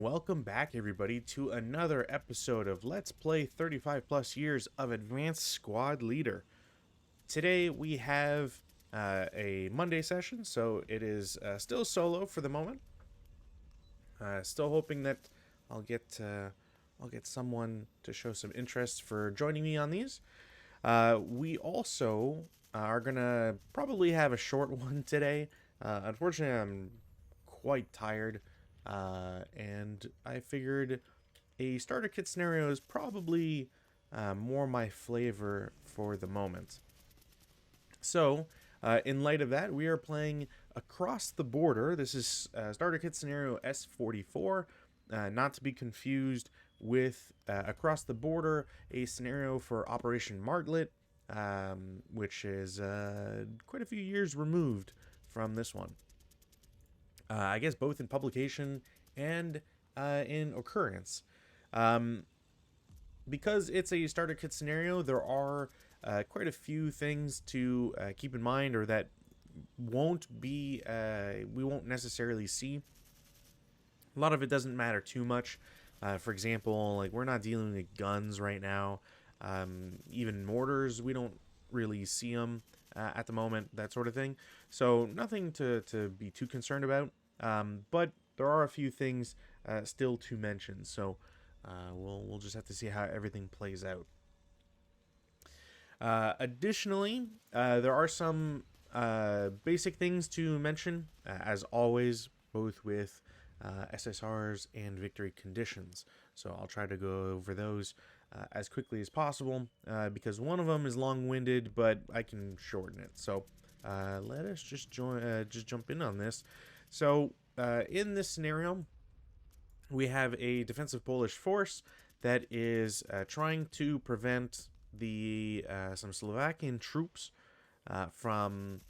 Welcome back, everybody, to another episode of Let's Play 35 plus years of Advanced Squad Leader. Today we have a Monday session, so it is still solo for the moment. Still hoping that I'll get someone to show some interest for joining me on these. We also are gonna probably have a short one today. Unfortunately, I'm quite tired, and I figured a starter kit scenario is probably more my flavor for the moment. So, in light of that, we are playing Across the Border. This is starter kit scenario S-44, not to be confused with Across the Border, a scenario for Operation Martlet, which is quite a few years removed from this one. I guess both in publication and in occurrence. Um, because it's a starter kit scenario, there are quite a few things to keep in mind, or that won't be we won't necessarily see. A lot of it doesn't matter too much. For example, like we're not dealing with guns right now. Even mortars, we don't really see them at the moment, that sort of thing. So nothing to be too concerned about. But there are a few things still to mention. So we'll just have to see how everything plays out. Additionally, there are some basic things to mention, as always, both with SSRs and victory conditions. So I'll try to go over those as quickly as possible, because one of them is long-winded, but I can shorten it. So let us just jump in on this. So in this scenario, we have a defensive Polish force that is trying to prevent the some Slovakian troops from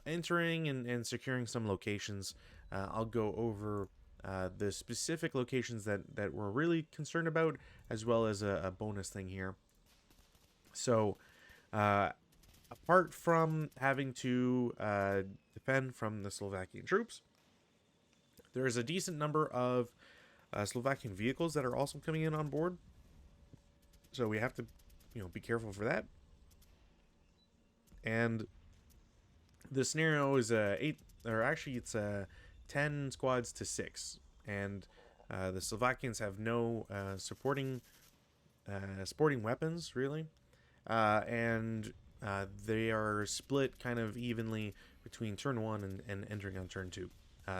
entering and securing some locations. I'll go over the specific locations that we're really concerned about, as well as a bonus thing here. So, apart from having to defend from the Slovakian troops, there is a decent number of Slovakian vehicles that are also coming in on board. So we have to, be careful for that. And the scenario is it's 10 squads to 6, and the Slovakians have no sporting weapons really, and they are split kind of evenly between turn 1 and entering on turn 2.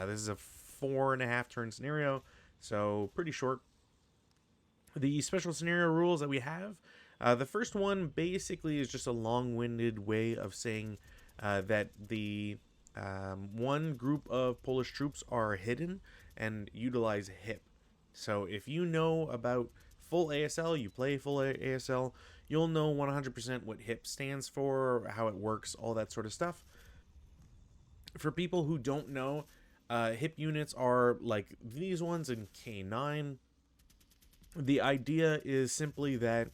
This is a 4.5 turn scenario, so pretty short. The special scenario rules that we have, the first one basically is just a long-winded way of saying that the one group of Polish troops are hidden and utilize HIP. So if you know about full ASL, you play full ASL, you'll know 100% what HIP stands for, how it works, all that sort of stuff. For people who don't know, HIP units are like these ones in K9. The idea is simply that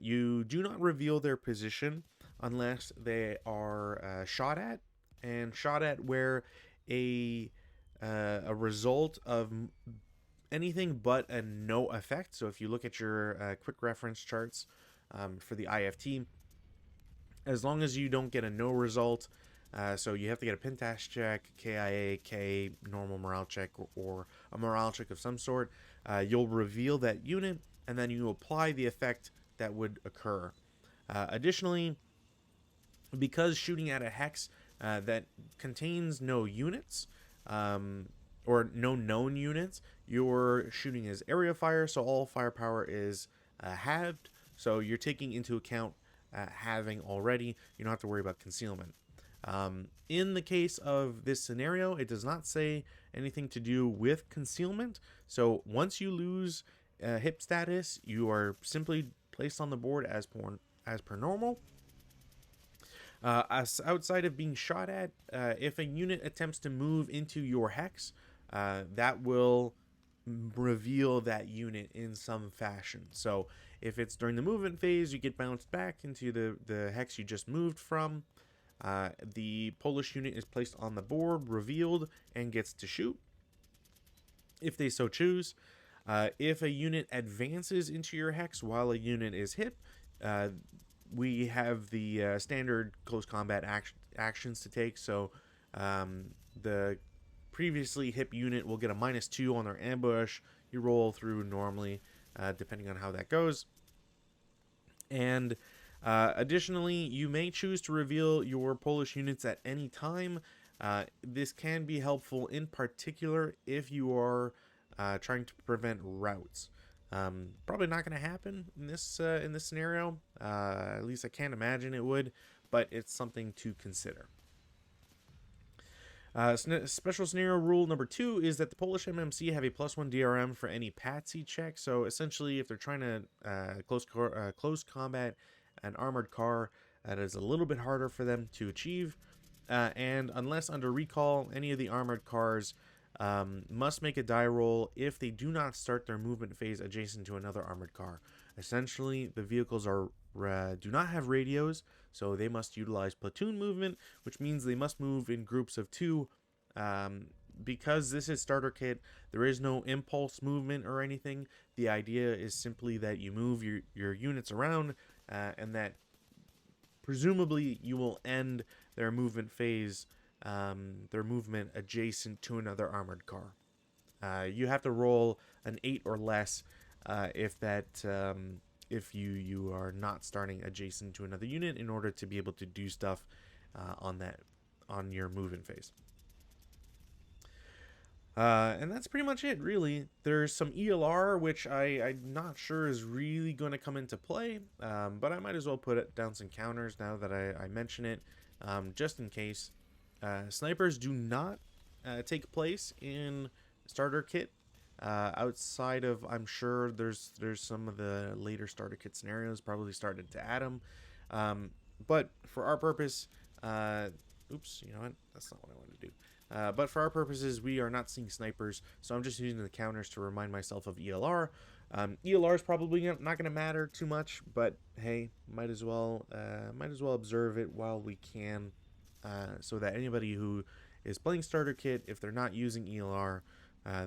you do not reveal their position unless they are shot at, and shot at where a result of anything but a no effect. So if you look at your quick reference charts for the IFT, as long as you don't get a no result, so you have to get a Pintash check, KIA, K, normal morale check, or a morale check of some sort, you'll reveal that unit, and then you apply the effect that would occur. Additionally, because shooting at a hex that contains no units, or no known units, you're shooting as area fire, so all firepower is halved, so you're taking into account halving already. You don't have to worry about concealment. In the case of this scenario, it does not say anything to do with concealment, so once you lose HIP status, you are simply placed on the board as per normal. Outside of being shot at, if a unit attempts to move into your hex, that will reveal that unit in some fashion. So if it's during the movement phase, you get bounced back into the hex you just moved from. The Polish unit is placed on the board, revealed, and gets to shoot. if they so choose. If a unit advances into your hex while a unit is hit, we have the standard close combat actions to take. So the previously hit unit will get a -2 on their ambush. You roll through normally, depending on how that goes. And additionally, you may choose to reveal your Polish units at any time. This can be helpful in particular if you are trying to prevent routes. Probably not going to happen in this scenario. At least I can't imagine it would, but it's something to consider. Special scenario rule number 2 is that the Polish MMC have a +1 DRM for any patsy check. So essentially, if they're trying to close combat an armored car, that is a little bit harder for them to achieve. And unless under recall, any of the armored cars must make a die roll if they do not start their movement phase adjacent to another armored car. Essentially, the vehicles do not have radios, so they must utilize platoon movement, which means they must move in groups of 2. Because this is starter kit, there is no impulse movement or anything. The idea is simply that you move your units around, and that presumably you will end their movement phase, their movement adjacent to another armored car. You have to roll an 8 or less if you are not starting adjacent to another unit in order to be able to do stuff on your movement phase. And that's pretty much it, really. There's some ELR, which I'm not sure is really going to come into play, but I might as well put down some counters now that I mention it, just in case. Snipers do not take place in starter kit. Outside of, I'm sure there's some of the later starter kit scenarios probably started to add them. But for our purpose, oops, you know what? That's not what I wanted to do. But for our purposes, we are not seeing snipers, so I'm just using the counters to remind myself of ELR. ELR is probably not going to matter too much, but hey, might as well observe it while we can, so that anybody who is playing starter kit, if they're not using ELR,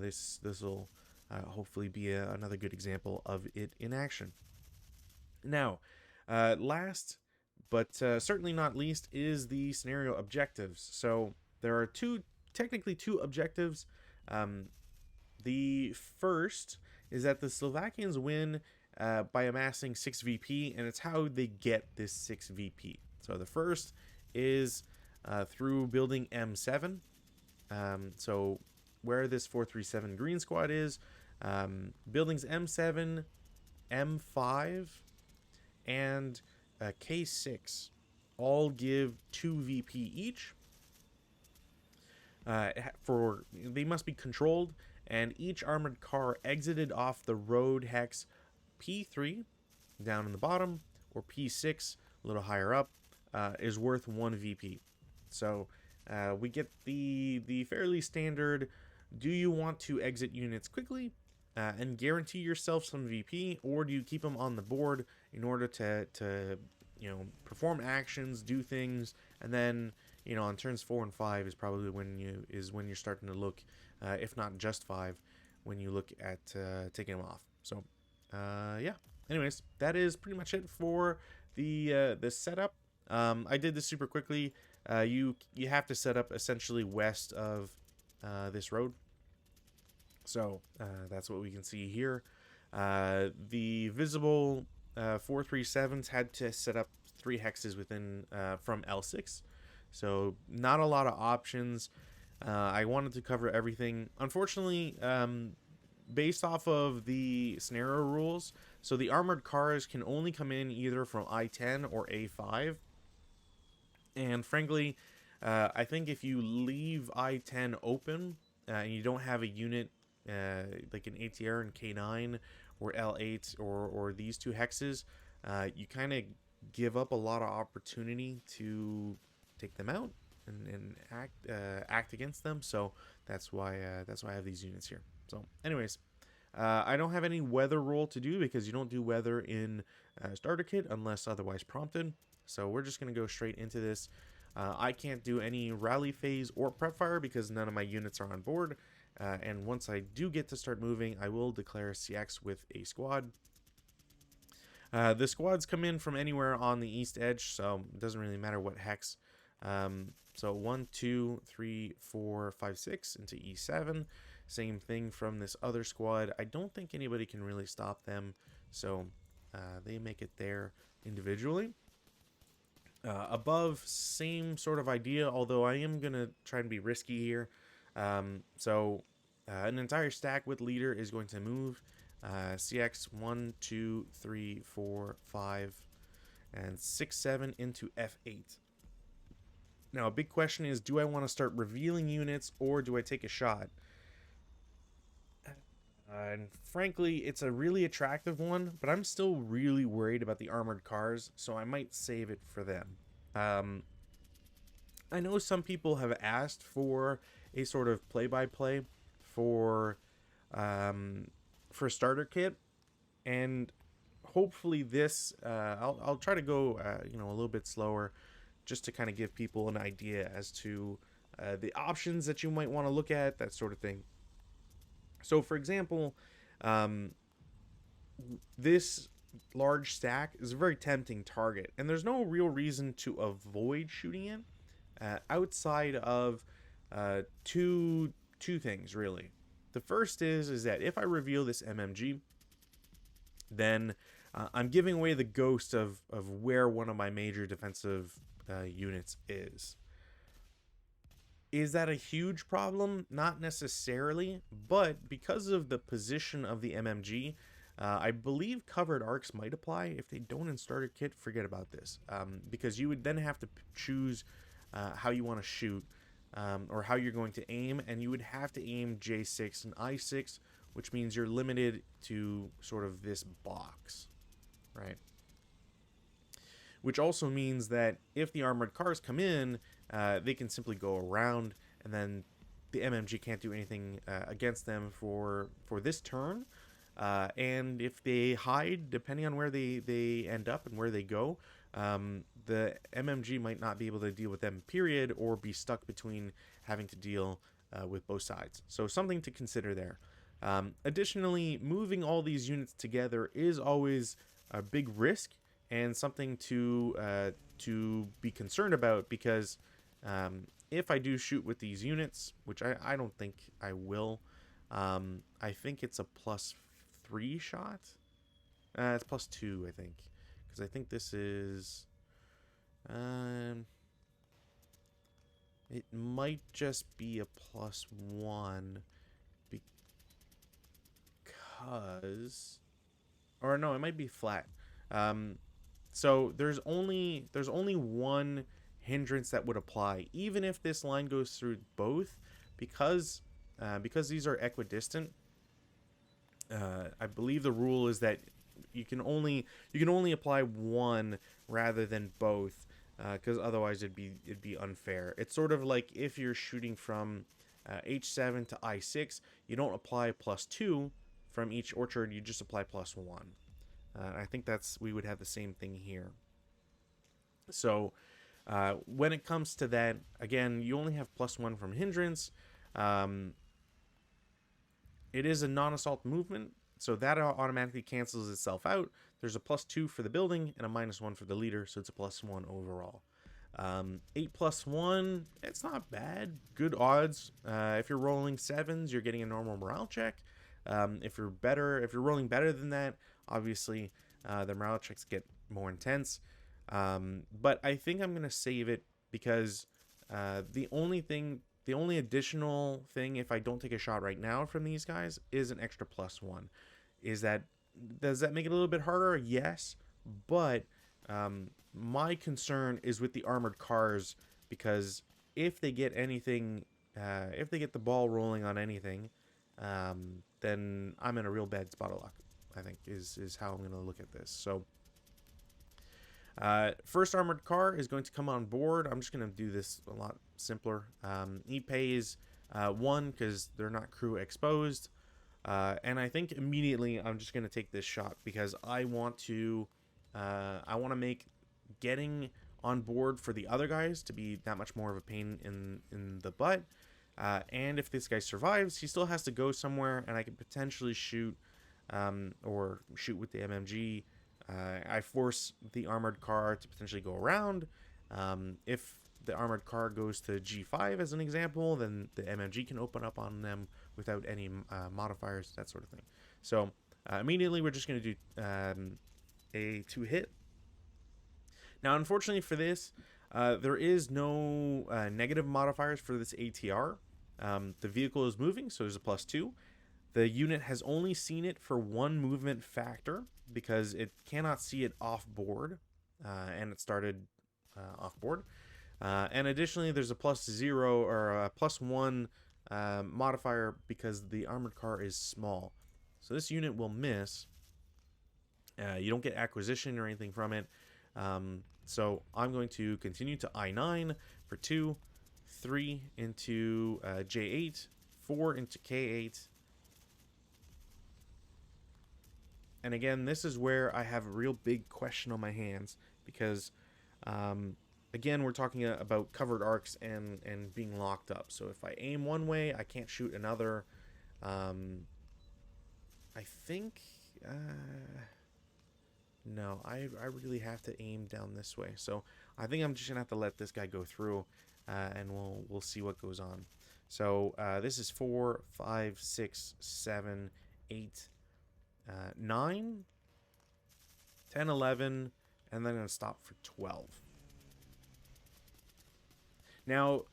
this will hopefully be another good example of it in action. Now, last but certainly not least is the scenario objectives. So there are technically two objectives. The first is that the Slovakians win by amassing 6 VP, and it's how they get this 6 VP. So the first is through building M7. So where this 437 Green Squad is, buildings M7, M5, and K6 all give 2 VP each. They must be controlled, and each armored car exited off the road hex P3 down in the bottom, or P6 a little higher up, is worth 1 VP. So we get the fairly standard, do you want to exit units quickly and guarantee yourself some VP, or do you keep them on the board in order to perform actions, do things, and then on turns 4 and 5 is probably when you're starting to look, if not just 5, when you look at taking them off. So yeah, anyways, that is pretty much it for the setup. I did this super quickly. You have to set up essentially west of this road. So that's what we can see here. The visible 437s had to set up 3 hexes within from L6. So not a lot of options. I wanted to cover everything. Unfortunately, based off of the scenario rules, so the armored cars can only come in either from I-10 or A5. And frankly, I think if you leave I-10 open and you don't have a unit like an ATR and K9 or L8 or these 2 hexes, you kind of give up a lot of opportunity to take them out and act against them. So that's why I have these units here. So anyways, I don't have any weather roll to do because you don't do weather in starter kit unless otherwise prompted. So we're just going to go straight into this. I can't do any rally phase or prep fire because none of my units are on board. And once I do get to start moving, I will declare CX with a squad. The squads come in from anywhere on the east edge, so it doesn't really matter what hex. So 1, 2, 3, 4, 5, 6 into E7. Same thing from this other squad. I don't think anybody can really stop them, so they make it there individually. Above, same sort of idea, although I am going to try and be risky here. So an entire stack with leader is going to move. CX 1, 2, 3, 4, 5, and 6, 7 into F8. Now, a big question is, do I want to start revealing units or do I take a shot? And frankly, it's a really attractive one, but I'm still really worried about the armored cars, so I might save it for them. I know some people have asked for a sort of play-by-play for starter kit, and hopefully this I'll try to go a little bit slower, just to kind of give people an idea as to the options that you might want to look at, that sort of thing. So for example, this large stack is a very tempting target, and there's no real reason to avoid shooting it outside of two things really. The first is that if I reveal this MMG, then I'm giving away the ghost of where one of my major defensive units is. Is that a huge problem? Not necessarily, but because of the position of the MMG, I believe covered arcs might apply. If they don't in starter kit, forget about this, because you would then have to choose how you want to shoot, or how you're going to aim, and you would have to aim J6 and I6, which means you're limited to sort of this box, right? Which also means that if the armored cars come in, they can simply go around, and then the MMG can't do anything against them for this turn. And if they hide, depending on where they end up and where they go, the MMG might not be able to deal with them, period, or be stuck between having to deal with both sides. So something to consider there. Additionally, moving all these units together is always a big risk and something to be concerned about, because if I do shoot with these units, which I don't think I will, I think it's a +3 shot. It's +2, I think, because I think this is it might just be a +1, because, or no, it might be flat. So there's only one hindrance that would apply, even if this line goes through both, because these are equidistant. I believe the rule is that you can only apply one rather than both, because otherwise it'd be unfair. It's sort of like if you're shooting from H7 to I6, you don't apply +2 from each orchard, you just apply +1. I think we would have the same thing here. So when it comes to that, again, you only have +1 from hindrance. It is a non-assault movement, so that automatically cancels itself out. There's a +2 for the building and a -1 for the leader, so it's a +1 overall. 8 +1, it's not bad. Good odds. If you're rolling 7s, you're getting a normal morale check. If you're rolling better than that, obviously the morale checks get more intense. But I think I'm gonna save it, because the only additional thing, if I don't take a shot right now from these guys, is an extra +1. Does that make it a little bit harder? Yes, but my concern is with the armored cars, because if they get anything, if they get the ball rolling on anything, then I'm in a real bad spot of luck, I think, is how I'm going to look at this. So first armored car is going to come on board. I'm just going to do this a lot simpler. He pays 1 because they're not crew exposed, and I think immediately I'm just going to take this shot, because I want to make getting on board for the other guys to be that much more of a pain in the butt. And if this guy survives, he still has to go somewhere, and I can potentially shoot, or shoot with the MMG. I force the armored car to potentially go around. If the armored car goes to G5 as an example, then the MMG can open up on them without any modifiers, that sort of thing. So immediately we're just going to do a 2-hit. Now, unfortunately for this, there is no negative modifiers for this ATR. The vehicle is moving, so there's a +2. The unit has only seen it for one movement factor because it cannot see it off board, and it started off board. And additionally, there's a +0 or a +1 modifier because the armored car is small. So this unit will miss. You don't get acquisition or anything from it. So I'm going to continue to I9 for 2, 3 into J8, 4 into K8. And again, this is where I have a real big question on my hands because, again, we're talking about covered arcs and being locked up. So if I aim one way, I can't shoot another. I think... no, I really have to aim down this way. So I think I'm just gonna have to let this guy go through, and we'll see what goes on. So this is 4, 5, 6, 7, 8, 9, 10, 11, and then I'm gonna stop for 12. Now,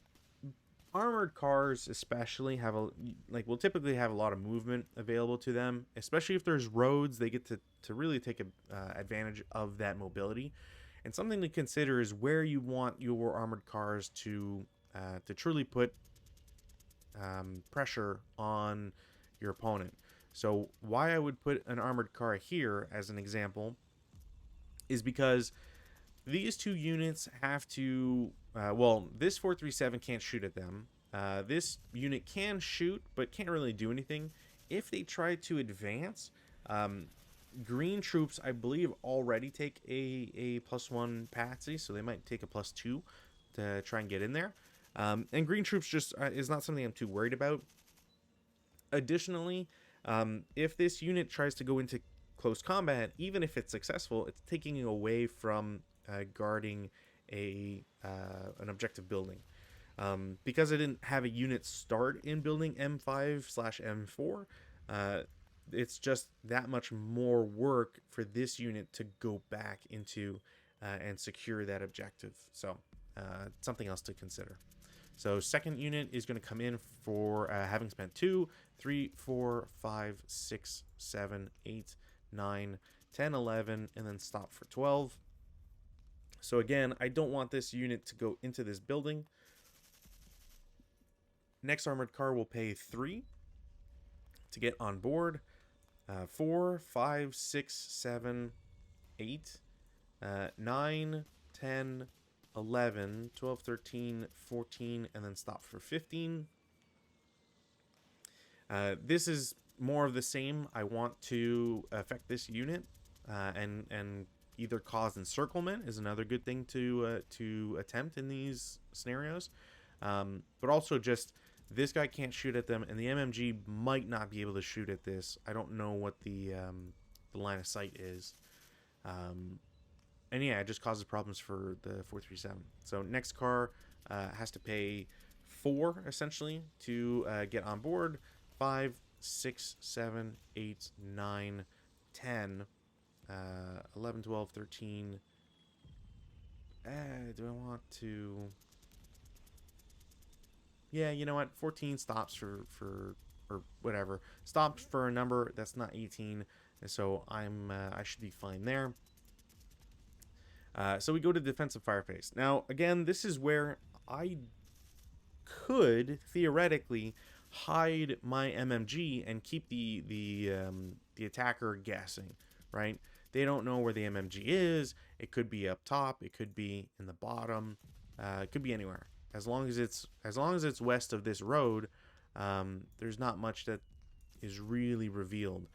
armored cars especially have will typically have a lot of movement available to them, especially if there's roads. They get to really take advantage of that mobility. And something to consider is where you want your armored cars to truly put pressure on your opponent. So why I would put an armored car here as an example is because these two units have to, well, this 437 can't shoot at them. This unit can shoot, but can't really do anything. If they try to advance, green troops, I believe, already take a +1 patsy, so they might take a +2 to try and get in there. And green troops just is not something I'm too worried about. Additionally, if this unit tries to go into close combat, even if it's successful, it's taking away from guarding an objective building. Because I didn't have a unit start in building M5/M4, it's just that much more work for this unit to go back into and secure that objective. So something else to consider. So second unit is going to come in for having spent 2, 3, 4, 5, 6, 7, 8, 9, 10, 11, and then stop for 12. So again, I don't want this unit to go into this building. Next armored car will pay 3 to get on board. 4, 5, 6, 7, 8, 9, 10, 11, 12, 13, 14, and then stop for 15. This is more of the same. I want to affect this unit, and either cause encirclement is another good thing to attempt in these scenarios. But also just this guy can't shoot at them, and the MMG might not be able to shoot at this. I don't know what the line of sight is. And yeah, it just causes problems for the 437. So next car has to pay 4 essentially to get on board. 5, 6, 7, 8, 9, 10, 11, 12, 13. Do I want to? Yeah, you know what? 14 stops for or whatever. Stops for a number that's not 18. So I should be fine there. So we go to defensive fire phase. Now, again, this is where I could theoretically hide my MMG and keep the attacker guessing, right? They don't know where the MMG is. It could be up top. It could be in the bottom. It could be anywhere. As long as it's west of this road, there's not much that is really revealed.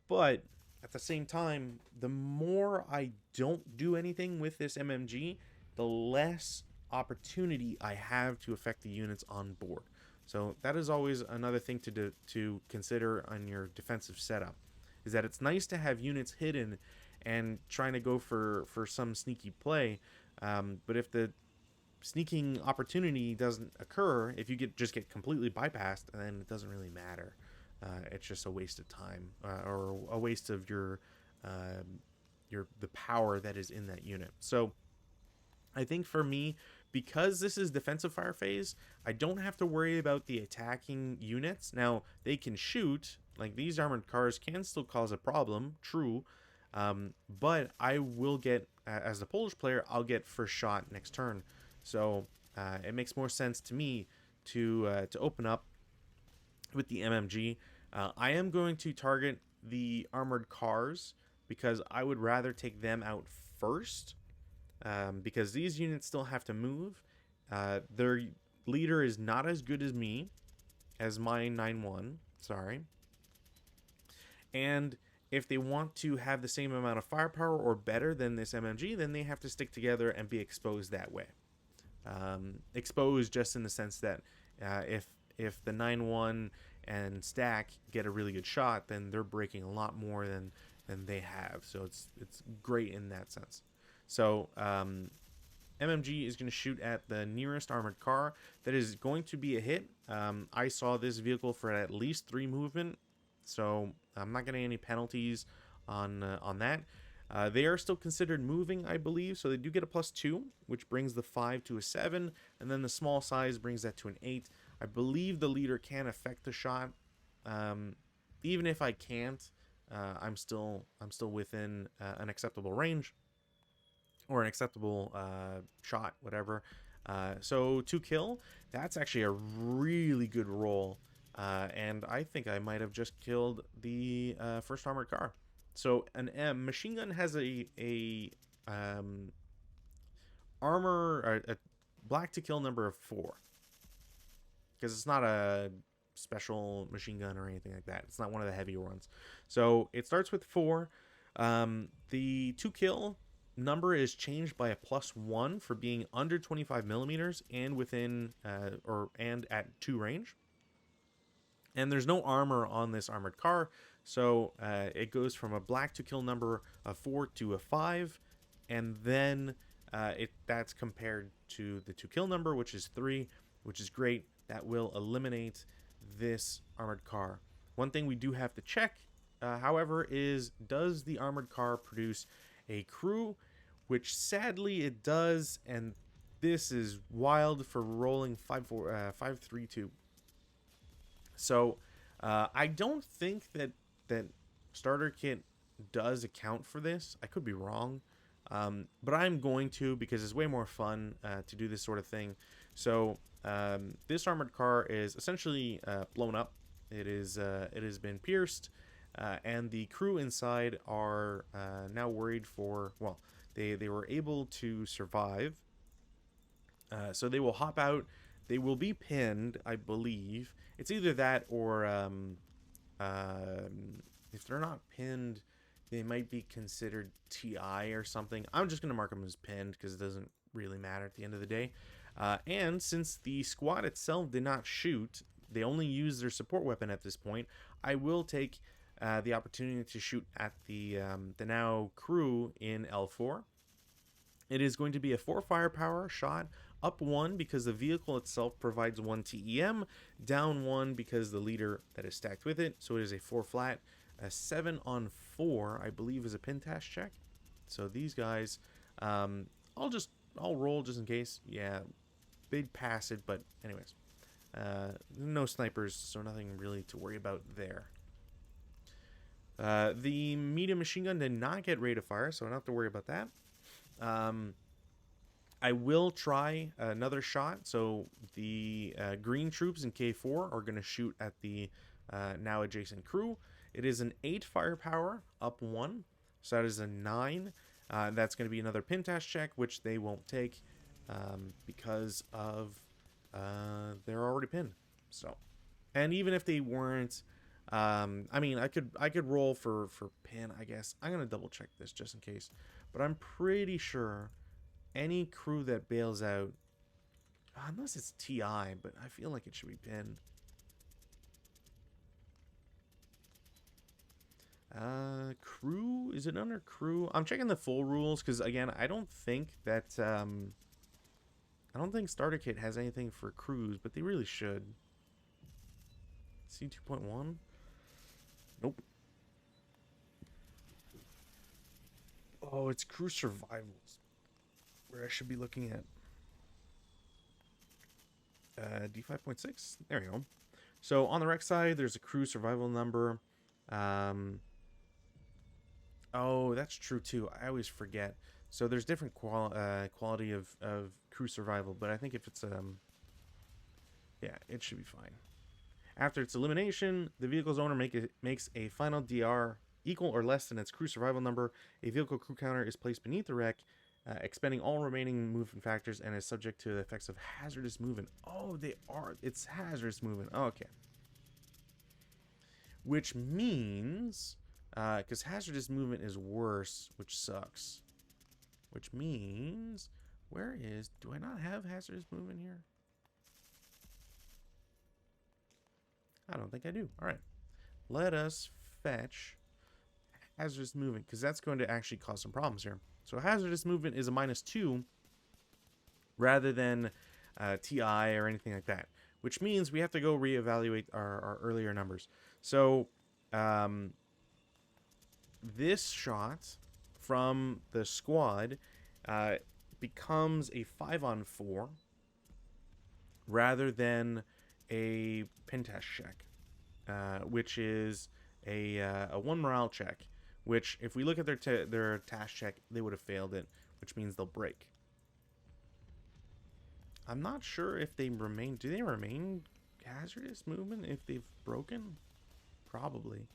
But at the same time, the more I don't do anything with this MMG, the less opportunity I have to affect the units on board. So that is always another thing to consider on your defensive setup, is that it's nice to have units hidden and trying to go for some sneaky play. But if the sneaking opportunity doesn't occur, if you just get completely bypassed, then it doesn't really matter. It's just a waste of time, or a waste of uh, the power that is in that unit. So I think for me, because this is defensive fire phase, I don't have to worry about the attacking units. Now, they can shoot, like these armored cars can still cause a problem, true. But I will get, as the Polish player, I'll get first shot next turn. So it makes more sense to me to open up with the MMG. I am going to target the armored cars because I would rather take them out first, because these units still have to move. Their leader is not as good as me, as my 9-1, sorry. And if they want to have the same amount of firepower or better than this MMG, then they have to stick together and be exposed that way. Exposed just in the sense that if the 9-1 and stack get a really good shot, then they're breaking a lot more than they have. So it's great in that sense. So MMG is going to shoot at the nearest armored car. That is going to be a hit. I saw this vehicle for at least 3 movement, so I'm not getting any penalties on that. They are still considered moving, I believe, so they do get a +2, which brings the 5 to a 7, and then the small size brings that to an 8. I believe the leader can affect the shot. Even if I can't, I'm still within an acceptable range, or an acceptable shot, whatever. So 2 kill, that's actually a really good roll, and I think I might have just killed the first armored car. So an M machine gun has a armor, a black to kill number of 4, because it's not a special machine gun or anything like that. It's not one of the heavier ones. So it starts with 4. The 2 kill number is changed by a +1 for being under 25 millimeters and within and at 2 range. And there's no armor on this armored car, so it goes from a black to kill number of 4 to a 5, and then that's compared to the 2 kill number, which is 3, which is great. That will eliminate this armored car. One thing we do have to check, however, is does the armored car produce a crew, which sadly it does, and this is wild for rolling 5-3-2. So I don't think that starter kit does account for this. I could be wrong, but I'm going to, because it's way more fun to do this sort of thing. So this armored car is essentially blown up. It has been pierced, and the crew inside are now worried for, well, they were able to survive. So they will hop out. They will be pinned, I believe. It's either that or if they're not pinned, they might be considered TI or something. I'm just going to mark them as pinned because it doesn't really matter at the end of the day. And since the squad itself did not shoot, they only use their support weapon at this point, I will take the opportunity to shoot at the now crew in L4. It is going to be a 4 firepower shot, up 1 because the vehicle itself provides 1 TEM, down 1 because the leader that is stacked with it. So it is a 4 flat. A 7 on 4, I believe, is a pin task check. So these guys, I'll roll just in case. Yeah, they'd pass it, but anyways, no snipers, so nothing really to worry about there. The medium machine gun did not get rate of fire, so I don't have to worry about that. I will try another shot. So the green troops in K4 are going to shoot at the now adjacent crew. It is an 8 firepower, up 1. So that is a 9. That's going to be another pin task check, which they won't take because of they're already pinned. So, and even if they weren't, I mean, I could roll for pin, I guess. I'm going to double check this just in case. But I'm pretty sure any crew that bails out Unless it's TI, but I feel like it should be pin. Crew? Is it under crew? I'm checking the full rules because, again, I don't think that, I don't think Starter Kit has anything for crews, but they really should. C2.1? Nope. Oh, it's crew survivals. Where I should be looking at. D5.6? There you go. So on the rec side, there's a crew survival number. Oh, that's true too. I always forget. So there's different quality of crew survival, but I think if it's yeah, it should be fine. After its elimination, the vehicle's owner makes a final DR equal or less than its crew survival number. A vehicle crew counter is placed beneath the wreck, expending all remaining movement factors, and is subject to the effects of hazardous movement. Oh, they are. It's hazardous movement. Oh, okay. Which means, because hazardous movement is worse, which sucks. Which means, where is, do I not have hazardous movement here? I don't think I do. All right. Let us fetch hazardous movement, because that's going to actually cause some problems here. So hazardous movement is a -2 rather than TI or anything like that, which means we have to go reevaluate our earlier numbers. So this shot from the squad becomes a 5-on-4 rather than a pin test check, which is a 1 morale check, which if we look at their task check, they would have failed it, which means they'll break. I'm not sure if they remain, do they remain hazardous movement if they've broken? Probably.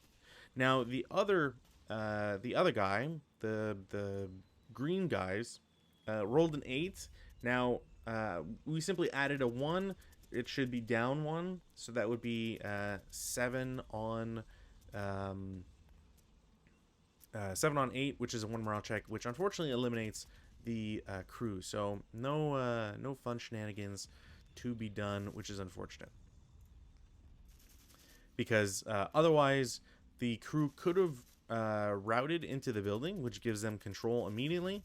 Now the other guy, the green guys, rolled an 8. Now we simply added a 1. It should be down 1, so that would be 7 on 7 on 8, which is a 1 morale check, which unfortunately eliminates the crew. So no fun shenanigans to be done, which is unfortunate. Because otherwise, the crew could have routed into the building, which gives them control immediately.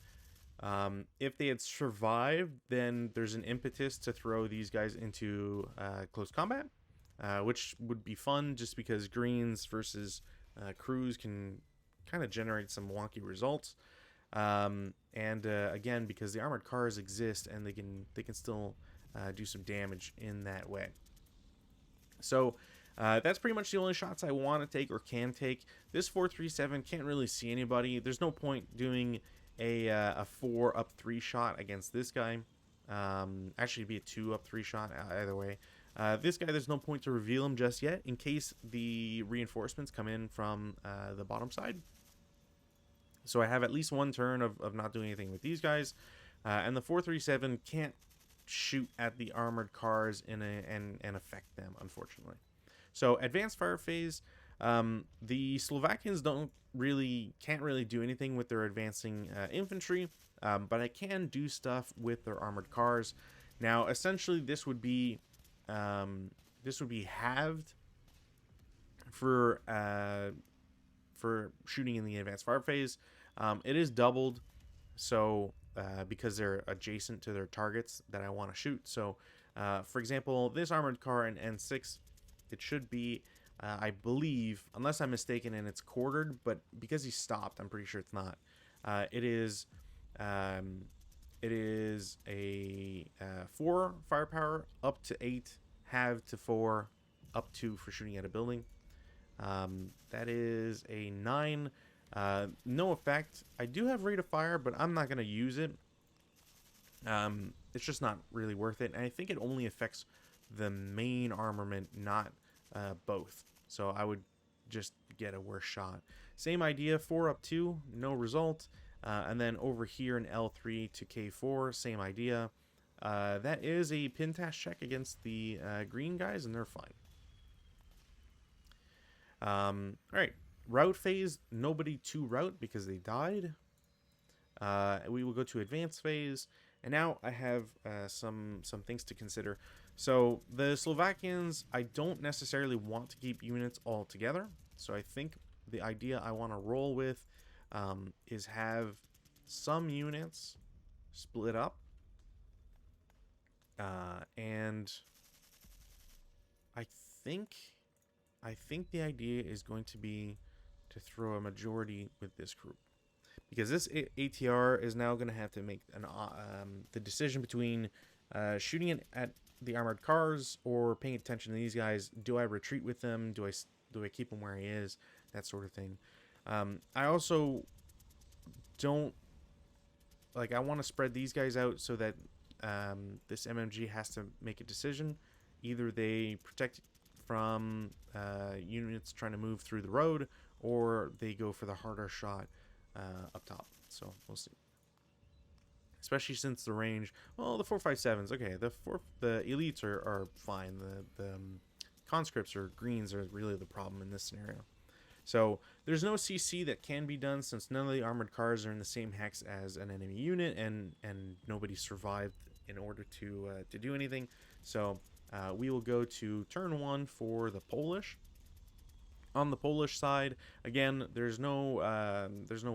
If they had survived, then there's an impetus to throw these guys into close combat, which would be fun just because greens versus crews can kind of generate some wonky results. Again, because the armored cars exist and they can still do some damage in that way. So that's pretty much the only shots I want to take or can take. This 437 can't really see anybody. There's no point doing a 4-up-3 shot against this guy. Actually, it'd be a 2-up-3 shot either way. This guy, there's no point to reveal him just yet in case the reinforcements come in from the bottom side. So I have at least one turn of not doing anything with these guys. And the 437 can't shoot at the armored cars and affect them, unfortunately. So advanced fire phase, the Slovakians can't really do anything with their advancing infantry, but I can do stuff with their armored cars. Now, essentially, this would be halved for shooting in the advanced fire phase. It is doubled, so because they're adjacent to their targets that I want to shoot. So, for example, this armored car in N6, it should be, I believe, unless I'm mistaken, and it's quartered, but because he stopped, I'm pretty sure it's not. It is a 4 firepower, up to 8, halved to 4, up 2 for shooting at a building. That is a 9. No effect. I do have rate of fire, but I'm not going to use it. It's just not really worth it. And I think it only affects the main armament, not both. So I would just get a worse shot. Same idea, 4 up 2, no result. And then over here in L3 to K4, same idea. That is a pin task check against the green guys, and they're fine. All right, route phase, nobody to route because they died. We will go to advanced phase. And now I have some things to consider. So the Slovakians, I don't necessarily want to keep units all together. So I think the idea I want to roll with is have some units split up, and I think the idea is going to be to throw a majority with this group, because this ATR is now going to have to make the decision between shooting it at the armored cars or paying attention to these guys. Do I retreat with them? Do I keep him where he is? That sort of thing. I also don't like. I want to spread these guys out so that this MMG has to make a decision. Either they protect from units trying to move through the road, or they go for the harder shot up top. So we'll see. Especially since the range, well, the 457s, okay, the elites are fine. The conscripts or greens are really the problem in this scenario. So there's no CC that can be done, since none of the armored cars are in the same hex as an enemy unit, and nobody survived in order to do anything. So we will go to turn 1 for the Polish. On the Polish side, again, there's no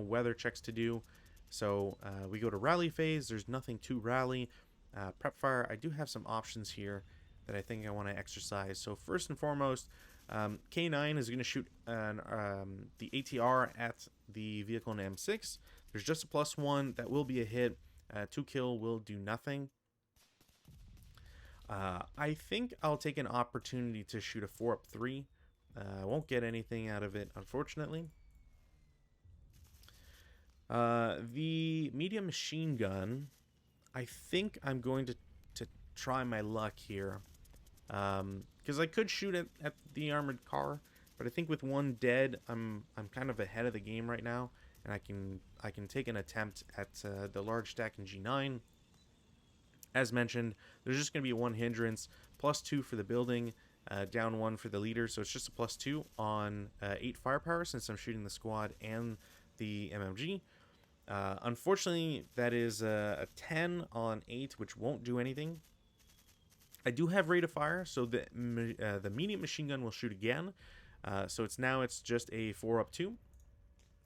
weather checks to do. So we go to rally phase. There's nothing to rally. Prep fire, I do have some options here that I think I want to exercise. So first and foremost, K9 is going to shoot the ATR at the vehicle in M6. There's just a +1. That will be a hit. 2 kill will do nothing. I think I'll take an opportunity to shoot a 4-3. I won't get anything out of it, unfortunately. The medium machine gun, I think I'm going to try my luck here. Because I could shoot it at the armored car, but I think with one dead, I'm kind of ahead of the game right now, and I can take an attempt at the large stack in G9. As mentioned, there's just going to be one hindrance, +2 for the building, down 1 for the leader, so it's just a +2 on 8 firepower since I'm shooting the squad and the MMG. Unfortunately, that is a 10 on 8, which won't do anything. I do have rate of fire, so the medium machine gun will shoot again. So it's just a 4-2,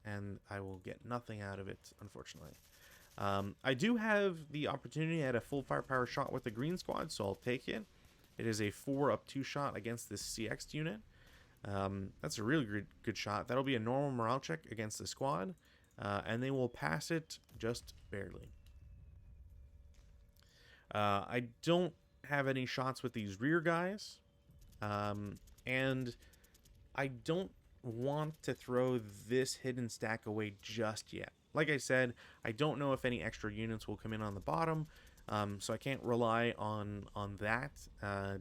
and I will get nothing out of it, unfortunately. I do have the opportunity at a full firepower shot with the green squad, so I'll take it. It is a 4-2 shot against this CX unit. That's a really good shot. That'll be a normal morale check against the squad, and they will pass it just barely. I don't have any shots with these rear guys, and I don't want to throw this hidden stack away just yet. Like I said, I don't know if any extra units will come in on the bottom, so I can't rely on that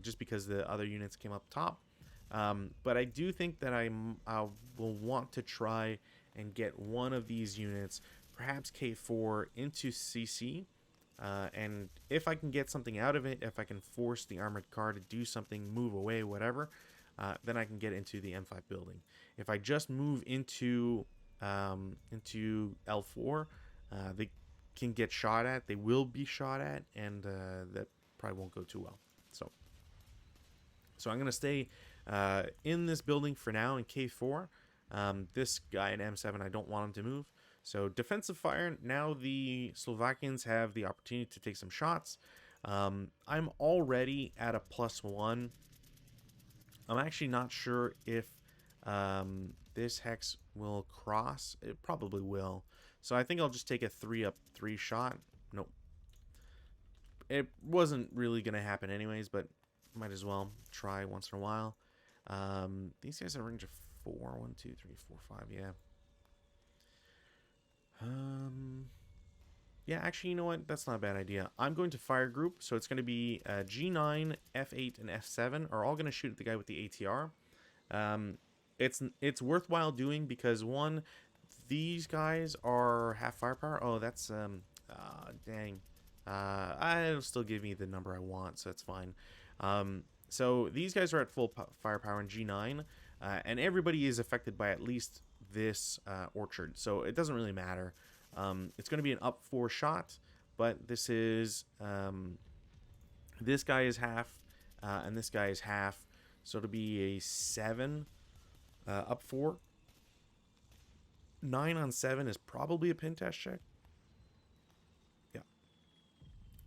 just because the other units came up top. But I do think that I will want to try and get one of these units, perhaps K4, into CC. And if I can get something out of it, if I can force the armored car to do something, move away, whatever, then I can get into the M5 building. If I just move into L4, they can get shot at. They will be shot at, and that probably won't go too well. So I'm going to stay in this building for now in K4. This guy in M7, I don't want him to move. So defensive fire, now the Slovakians have the opportunity to take some shots. I'm already at a +1. I'm actually not sure if this hex will cross. It probably will. So I think I'll just take a 3-3 shot. Nope. It wasn't really going to happen anyways, but might as well try once in a while. These guys are range of 4. 1, 2, 3, 4, 5. Yeah. Yeah, actually, you know what? That's not a bad idea. I'm going to fire group, so it's going to be G9, F8, and F7 are all going to shoot at the guy with the ATR. It's worthwhile doing because, one, these guys are half firepower. Oh, that's dang. It'll still give me the number I want, so that's fine. So these guys are at full firepower in G9, and everybody is affected by at least this orchard, so it doesn't really matter. It's going to be an up 4 shot, but this is this guy is half, and this guy is half, so it'll be a 7 up 4. 9 on 7 is probably a pin test check. Yeah,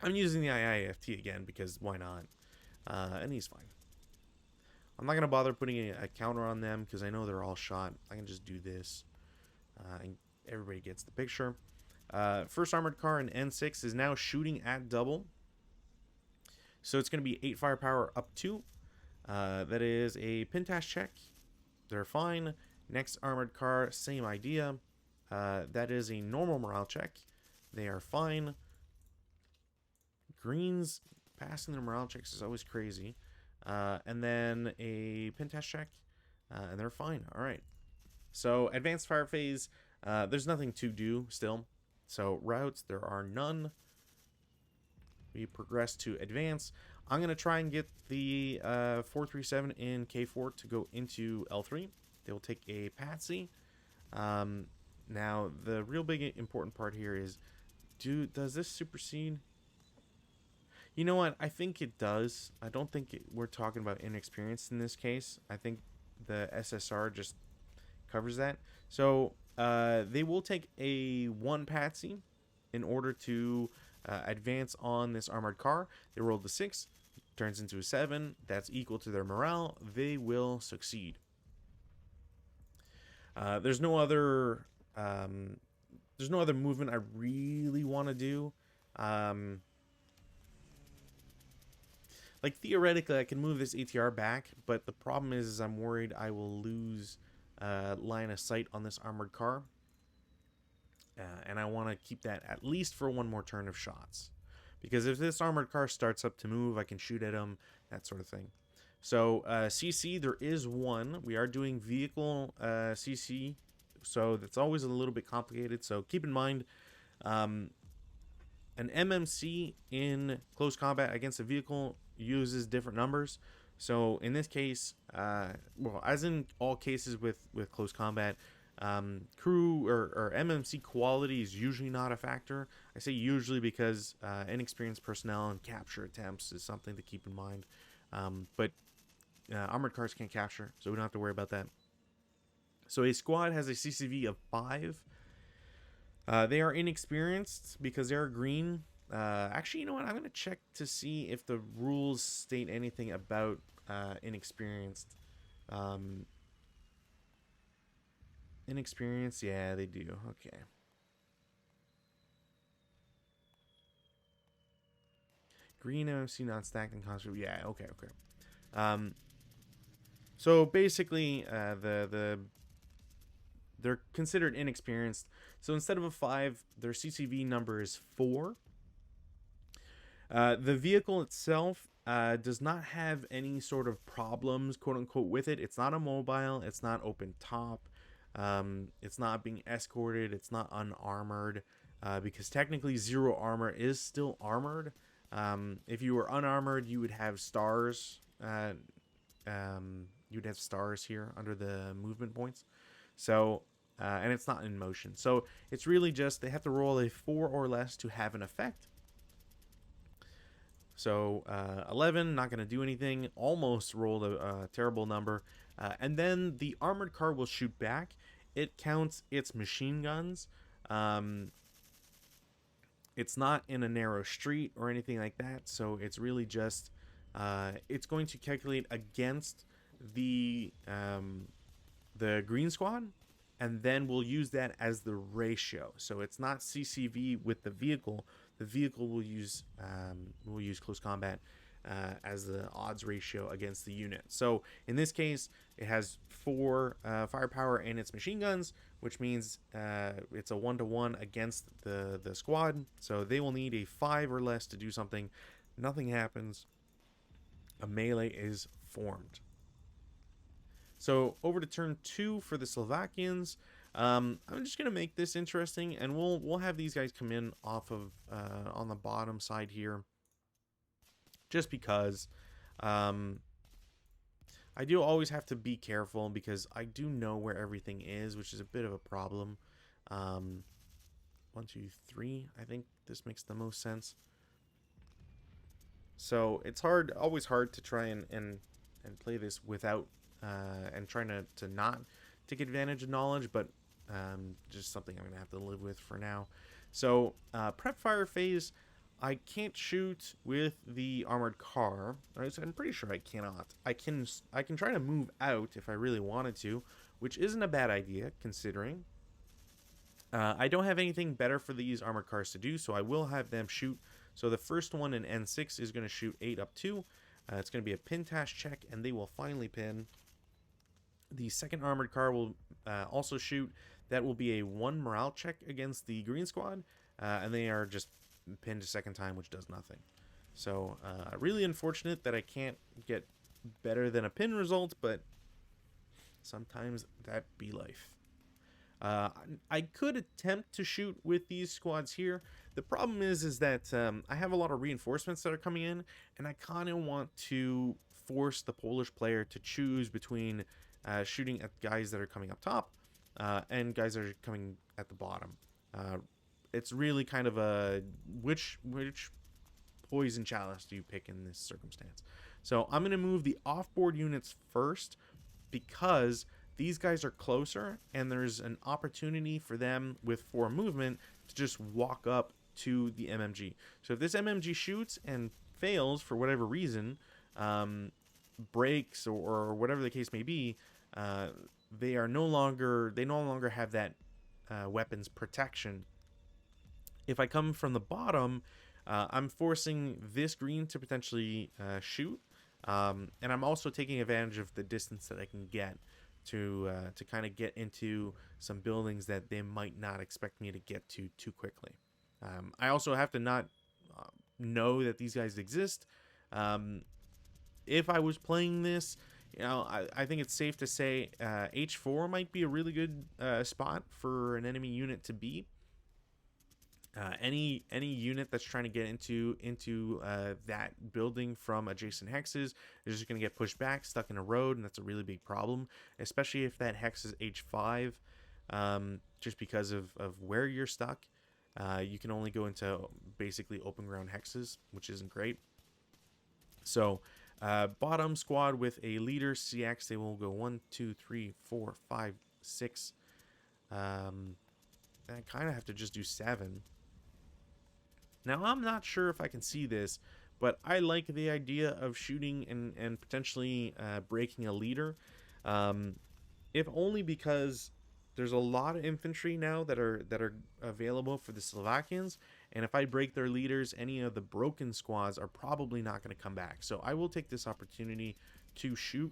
I'm using the IIFT again because why not? And he's fine. I'm not gonna bother putting a counter on them because I know they're all shot. I can just do this, and everybody gets the picture. First armored car in N6 is now shooting at double. So it's going to be 8 firepower up 2. That is a pintash check. They're fine. Next armored car, same idea. That is a normal morale check. They are fine. Greens passing their morale checks is always crazy. And then a pintash check. And they're fine. All right. So advanced fire phase, there's nothing to do still. So routes, there are none. We progress to advance. I'm going to try and get the 437 in K4 to go into L3. They will take a Patsy. Now, the real big important part here is, does this supersede? You know what? I think it does. I don't think we're talking about inexperience in this case. I think the SSR just covers that. So they will take a 1 Patsy in order to advance on this armored car. They rolled the 6, turns into a 7. That's equal to their morale. They will succeed. There's no other movement I really want to do. Like theoretically, I can move this ATR back, but the problem is I'm worried I will lose line of sight on this armored car. And I want to keep that at least for 1 more turn of shots. Because if this armored car starts up to move, I can shoot at him, that sort of thing. So, CC, there is 1. We are doing vehicle CC, so that's always a little bit complicated. So keep in mind, an MMC in close combat against a vehicle uses different numbers. So in this case, well, as in all cases with close combat, crew or MMC quality is usually not a factor. I say usually because inexperienced personnel and capture attempts is something to keep in mind. But armored cars can't capture, so we don't have to worry about that. So a squad has a CCV of 5. They are inexperienced because they're green. Actually, you know what? I'm going to check to see if the rules state anything about inexperienced. Inexperienced? Yeah, they do. Okay. Green MMC non-stacked and constant. Yeah, okay. So basically, they're considered inexperienced. So instead of a 5, their CCV number is 4. The vehicle itself does not have any sort of problems, quote unquote, with it. It's not a mobile. It's not open top. It's not being escorted. It's not unarmored, because technically 0 armor is still armored. If you were unarmored, you would have stars. You'd have stars here under the movement points. So, and it's not in motion. So it's really just they have to roll a 4 or less to have an effect. So 11, not going to do anything. Almost rolled a terrible number. And then the armored car will shoot back. It counts its machine guns. It's not in a narrow street or anything like that. So it's really just, it's going to calculate against the green squad. And then we'll use that as the ratio. So it's not CCV with the vehicle. The vehicle will use close combat as the odds ratio against the unit. So in this case, it has 4 firepower in its machine guns, which means it's a 1-to-1 against the squad. So they will need a 5 or less to do something. Nothing happens. A melee is formed. So over to turn 2 for the Slovakians. I'm just gonna make this interesting, and we'll have these guys come in off of on the bottom side here, just because I do always have to be careful because I do know where everything is, which is a bit of a problem. 1, 2, 3. I think this makes the most sense. So it's always hard to try and play this without and trying to not take advantage of knowledge, but just something I'm gonna have to live with for now. So prep fire phase, I can't shoot with the armored car. Right, so I'm pretty sure I cannot. I can try to move out if I really wanted to, which isn't a bad idea considering. I don't have anything better for these armored cars to do, so I will have them shoot. So the first one in N6 is going to shoot 8 up 2. It's going to be a pin task check, and they will finally pin. The second armored car will also shoot. That will be a 1 morale check against the green squad, and they are just pinned a second time, which does nothing. So really unfortunate that I can't get better than a pin result, but sometimes that be life. I could attempt to shoot with these squads here. The problem is that I have a lot of reinforcements that are coming in, and I kind of want to force the Polish player to choose between shooting at guys that are coming up top and guys that are coming at the bottom. It's really kind of a which poison chalice do you pick in this circumstance? So I'm going to move the offboard units first because these guys are closer and there's an opportunity for them with 4 movement to just walk up to the MMG. So if this MMG shoots and fails for whatever reason, breaks or whatever the case may be, they no longer have that weapons protection. If I come from the bottom, I'm forcing this green to potentially shoot, and I'm also taking advantage of the distance that I can get to kind of get into some buildings that they might not expect me to get to too quickly. I also have to not know that these guys exist. If I was playing this, I think it's safe to say H4 might be a really good spot for an enemy unit to be. Any unit that's trying to get into that building from adjacent hexes is just going to get pushed back, stuck in a road, and that's a really big problem, especially if that hex is H5, just because of where you're stuck. You can only go into basically open ground hexes, which isn't great. So bottom squad with a leader CX, they will go 1, 2, 3, 4, 5, 6. I kind of have to just do 7. Now, I'm not sure if I can see this, but I like the idea of shooting and potentially breaking a leader. If only because there's a lot of infantry now that are available for the Slovakians, and if I break their leaders, any of the broken squads are probably not going to come back. So I will take this opportunity to shoot.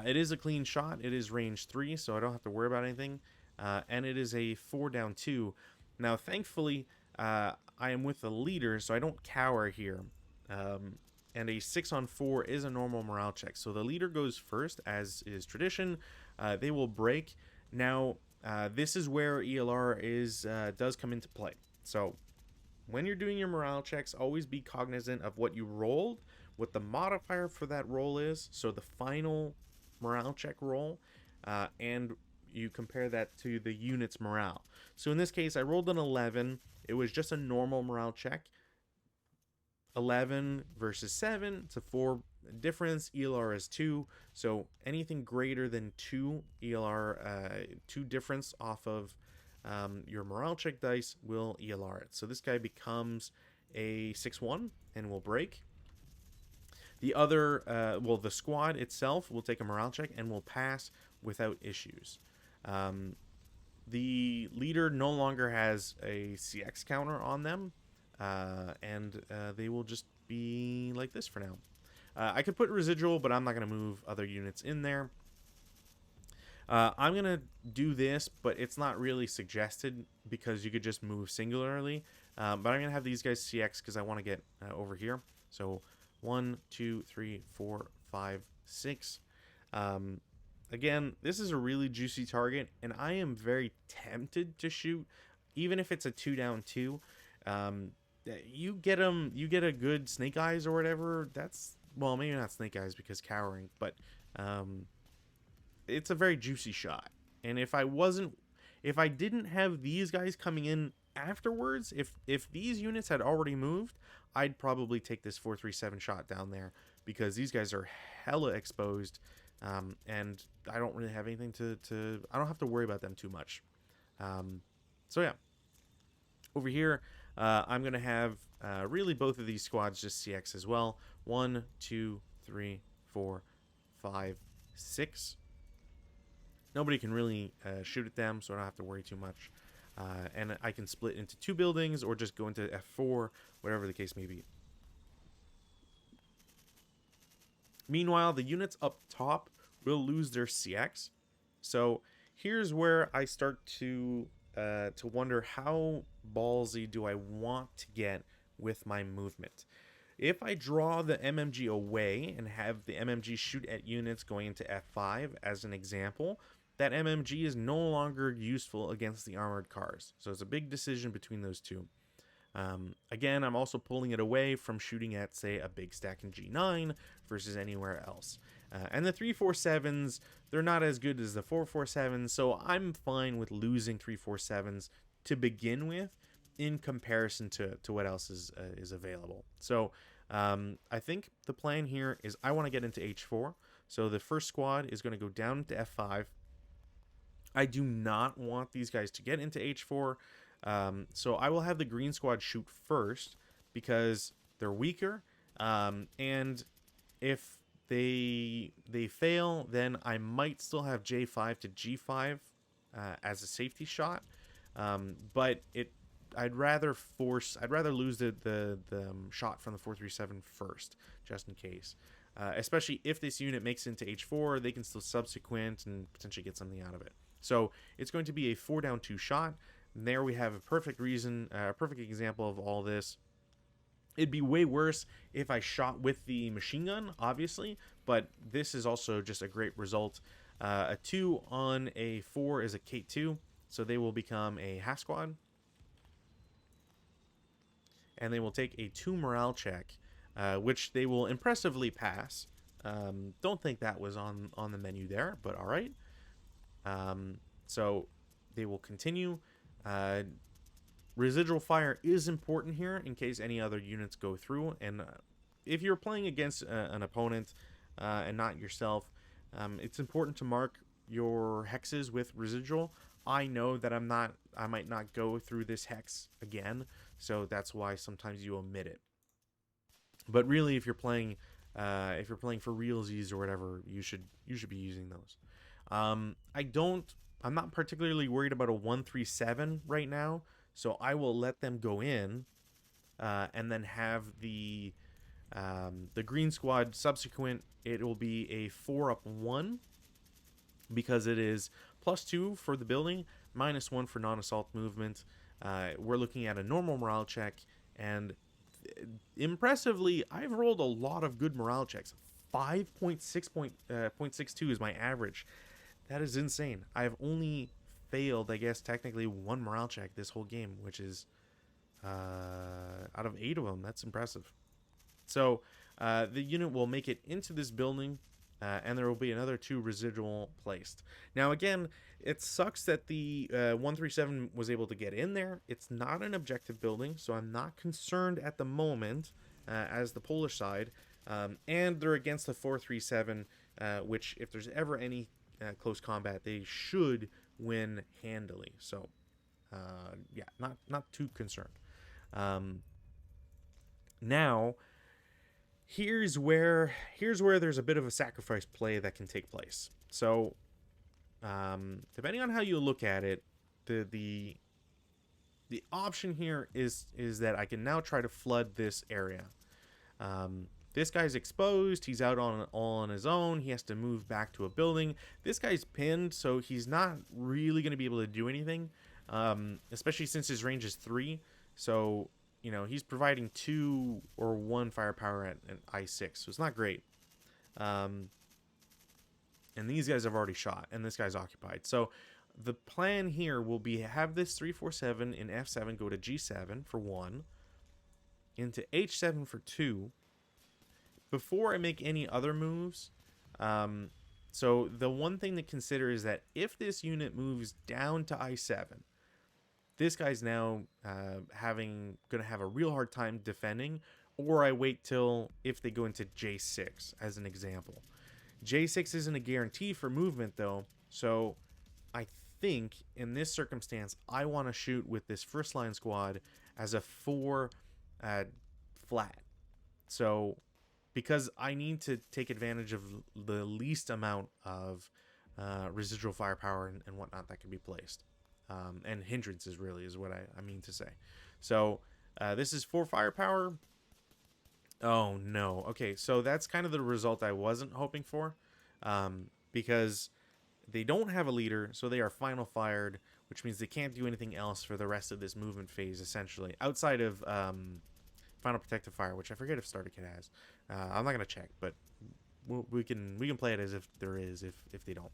It is a clean shot. It is range 3, so I don't have to worry about anything. And it is a 4 down 2. Now, thankfully, I am with the leader, so I don't cower here. And a 6 on 4 is a normal morale check. So the leader goes first, as is tradition. They will break. Now, this is where ELR does come into play. So when you're doing your morale checks, always be cognizant of what you rolled, what the modifier for that roll is, so the final morale check roll, and you compare that to the unit's morale. So in this case, I rolled an 11. It was just a normal morale check. 11 versus 7, it's a 4 difference. ELR is 2, so anything greater than 2 ELR, 2 difference off of your morale check dice will ELR it. So this guy becomes a 6-1 and will break. The other, the squad itself will take a morale check and will pass without issues. The leader no longer has a CX counter on them, and they will just be like this for now. I could put residual, but I'm not going to move other units in there. I'm going to do this, but it's not really suggested because you could just move singularly. But I'm going to have these guys CX because I want to get over here. So 1, 2, 3, 4, 5, 6. Again, this is a really juicy target, and I am very tempted to shoot, even if it's a 2 down 2. You get them, you get a good snake eyes or whatever. That's, well, maybe not snake eyes because cowering, but it's a very juicy shot. And if I wasn't, If I didn't have these guys coming in afterwards, if these units had already moved, I'd probably take this 437 shot down there, because these guys are hella exposed, and I don't really have anything to I don't have to worry about them too much. So yeah, over here, I'm going to have really both of these squads just CX as well. 1, 2, 3, 4, 5, 6. Nobody can really shoot at them, so I don't have to worry too much. And I can split into 2 buildings or just go into F4, whatever the case may be. Meanwhile, the units up top will lose their CX. So here's where I start to wonder, how ballsy do I want to get with my movement. If I draw the MMG away and have the MMG shoot at units going into F5 as an example, that MMG is no longer useful against the armored cars. So it's a big decision between those two. Again, I'm also pulling it away from shooting at, say, a big stack in G9 versus anywhere else. And the 347s, they're not as good as the 447s, so I'm fine with losing 347s to begin with in comparison to what else is available. So I think the plan here is I want to get into H4. So the first squad is going to go down to F5. I do not want these guys to get into H4. So I will have the green squad shoot first because they're weaker. And if they fail, then I might still have J5 to G5 as a safety shot. But I'd rather lose the shot from the 437 first, just in case. Especially if this unit makes it into H4, they can still subsequent and potentially get something out of it. So it's going to be a 4-down-2 shot. And there we have a perfect example of all this. It'd be way worse if I shot with the machine gun, obviously, but this is also just a great result. A 2 on a 4 is a K2, so they will become a half squad. And they will take a 2 morale check, which they will impressively pass. Don't think that was on the menu there, but all right. So they will continue. Residual fire is important here in case any other units go through. And if you're playing against an opponent and not yourself, it's important to mark your hexes with residual. I know that I might not go through this hex again, so that's why sometimes you omit it. But really, if you're playing for realsies or whatever, you should be using those. I'm not particularly worried about a 137 right now, so I will let them go in, and then have the green squad subsequent. It will be a 4-up-1 because it is +2 for the building, -1 for non-assault movement. We're looking at a normal morale check, and impressively, I've rolled a lot of good morale checks. 5.62 is my average. That is insane. I've only failed, I guess, technically 1 morale check this whole game, which is out of 8 of them. That's impressive. So the unit will make it into this building, and there will be another 2 residual placed. Now, again, it sucks that the 137 was able to get in there. It's not an objective building, so I'm not concerned at the moment as the Polish side. And they're against the 437, which, if there's ever any close combat, they should win handily. So yeah, not too concerned. Now here's where there's a bit of a sacrifice play that can take place. So depending on how you look at it, the option here is that I can now try to flood this area. This guy's exposed. He's out all on his own. He has to move back to a building. This guy's pinned, so he's not really going to be able to do anything, especially since his range is 3. So, you know, he's providing 2 or 1 firepower at an I6, so it's not great. And these guys have already shot, and this guy's occupied. So the plan here will be have this 347 in F7 go to G7 for 1, into H7 for 2. Before I make any other moves, So the one thing to consider is that if this unit moves down to I7, this guy's now gonna have a real hard time defending, or I wait till if they go into J6 as an example. J6 isn't a guarantee for movement though, so I think in this circumstance I want to shoot with this first line squad as a 4 flat. So because I need to take advantage of the least amount of residual firepower and whatnot that can be placed. And hindrances really is what I mean to say. So this is 4 firepower. Oh no. Okay, so that's kind of the result I wasn't hoping for, because they don't have a leader, so they are final fired, which means they can't do anything else for the rest of this movement phase, essentially, outside of final protective fire, which I forget if starter kit has. I'm not gonna check, but we can play it as if there is, if they don't.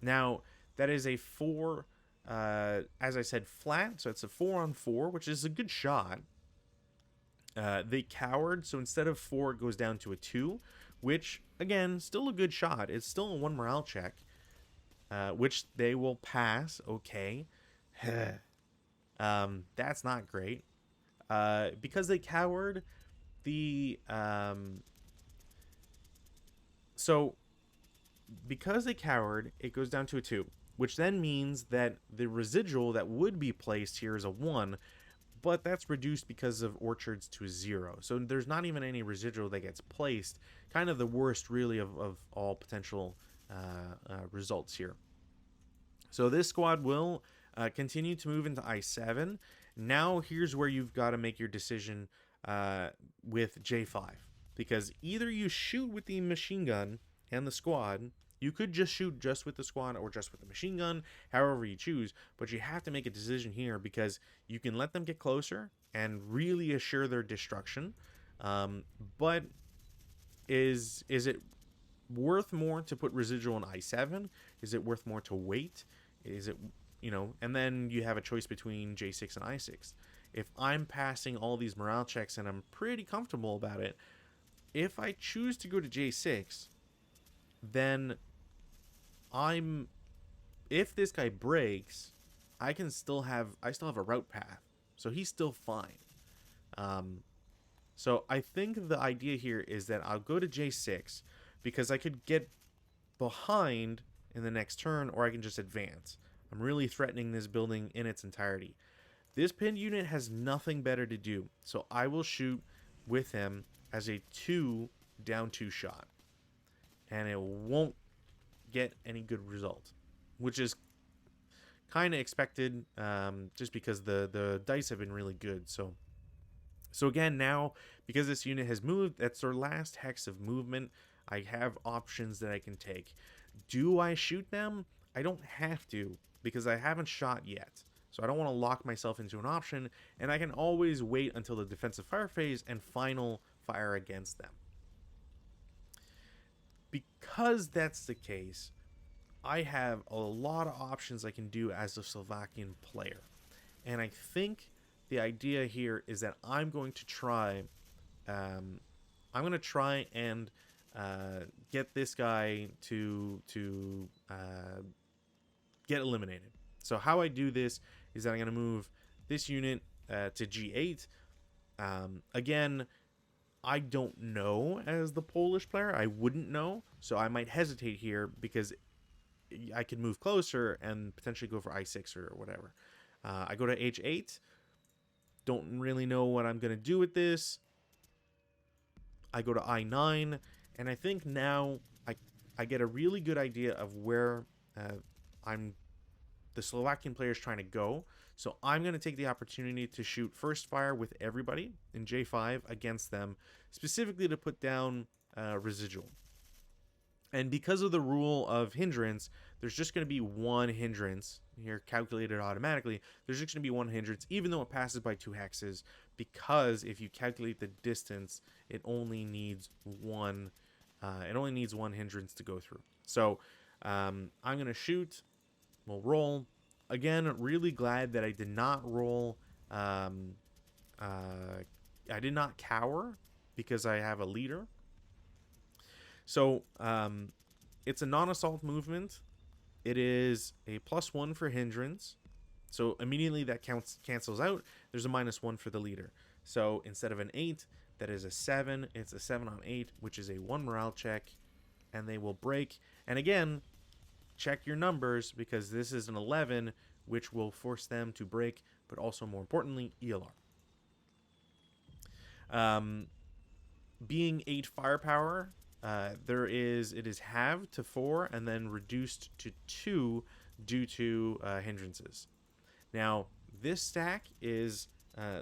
Now that is a 4, as I said, flat, so it's a 4-on-4, which is a good shot. They cowered, so instead of 4, it goes down to a 2, which, again, still a good shot. It's still a 1 morale check, which they will pass, okay. That's not great. Because they cowered, because they cowered, it goes down to a 2, which then means that the residual that would be placed here is a 1, but that's reduced because of orchards to a 0. So there's not even any residual that gets placed. Kind of the worst, really, of all potential results here. So this squad will continue to move into I7. Now here's where you've got to make your decision with J5. Because either you shoot with the machine gun and the squad. You could just shoot just with the squad or just with the machine gun, however you choose, but you have to make a decision here because you can let them get closer and really assure their destruction. But is it worth more to put residual in I7? Is it worth more to wait? Is it, and then you have a choice between J6 and I6. If I'm passing all these morale checks and I'm pretty comfortable about it, if I choose to go to J6, then if this guy breaks, I still have a route path, so he's still fine. So I think the idea here is that I'll go to J6 because I could get behind in the next turn, or I can just advance. I'm really threatening this building in its entirety. This pinned unit has nothing better to do, so I will shoot with him as a 2 down 2 shot, and it won't get any good result, which is kind of expected, just because the dice have been really good. So again, now because this unit has moved, that's their last hex of movement. I have options that I can take. Do I shoot them? I don't have to because I haven't shot yet. So I don't want to lock myself into an option, and I can always wait until the defensive fire phase and final fire against them. Because that's the case, I have a lot of options I can do as a Slovakian player. And I think the idea here is that I'm going to try and get this guy to get eliminated. So how I do this is that I'm going to move this unit to G8. Again, I don't know as the Polish player. I wouldn't know. So I might hesitate here because I could move closer and potentially go for I6 or whatever. I go to H8. Don't really know what I'm going to do with this. I go to I9. And I think now I get a really good idea of where the Slovakian player is trying to go. So I'm going to take the opportunity to shoot first fire with everybody in J5 against them, specifically to put down residual. And because of the rule of hindrance, there's just going to be one hindrance here calculated automatically. There's just going to be one hindrance, even though it passes by 2 hexes, because if you calculate the distance, it only needs one. It only needs one hindrance to go through. So I'm going to shoot. We'll roll. Again, really glad that I did not roll. I did not cower because I have a leader. So it's a non-assault movement. It is a +1 for hindrance. So immediately that cancels out. There's a -1 for the leader. So instead of an 8, that is a 7. It's a 7 on 8, which is a 1 morale check. And they will break. And again, check your numbers, because this is an 11, which will force them to break, but also more importantly, ELR. Being 8 firepower, it is halved to 4 and then reduced to 2 due to hindrances. Now, this stack is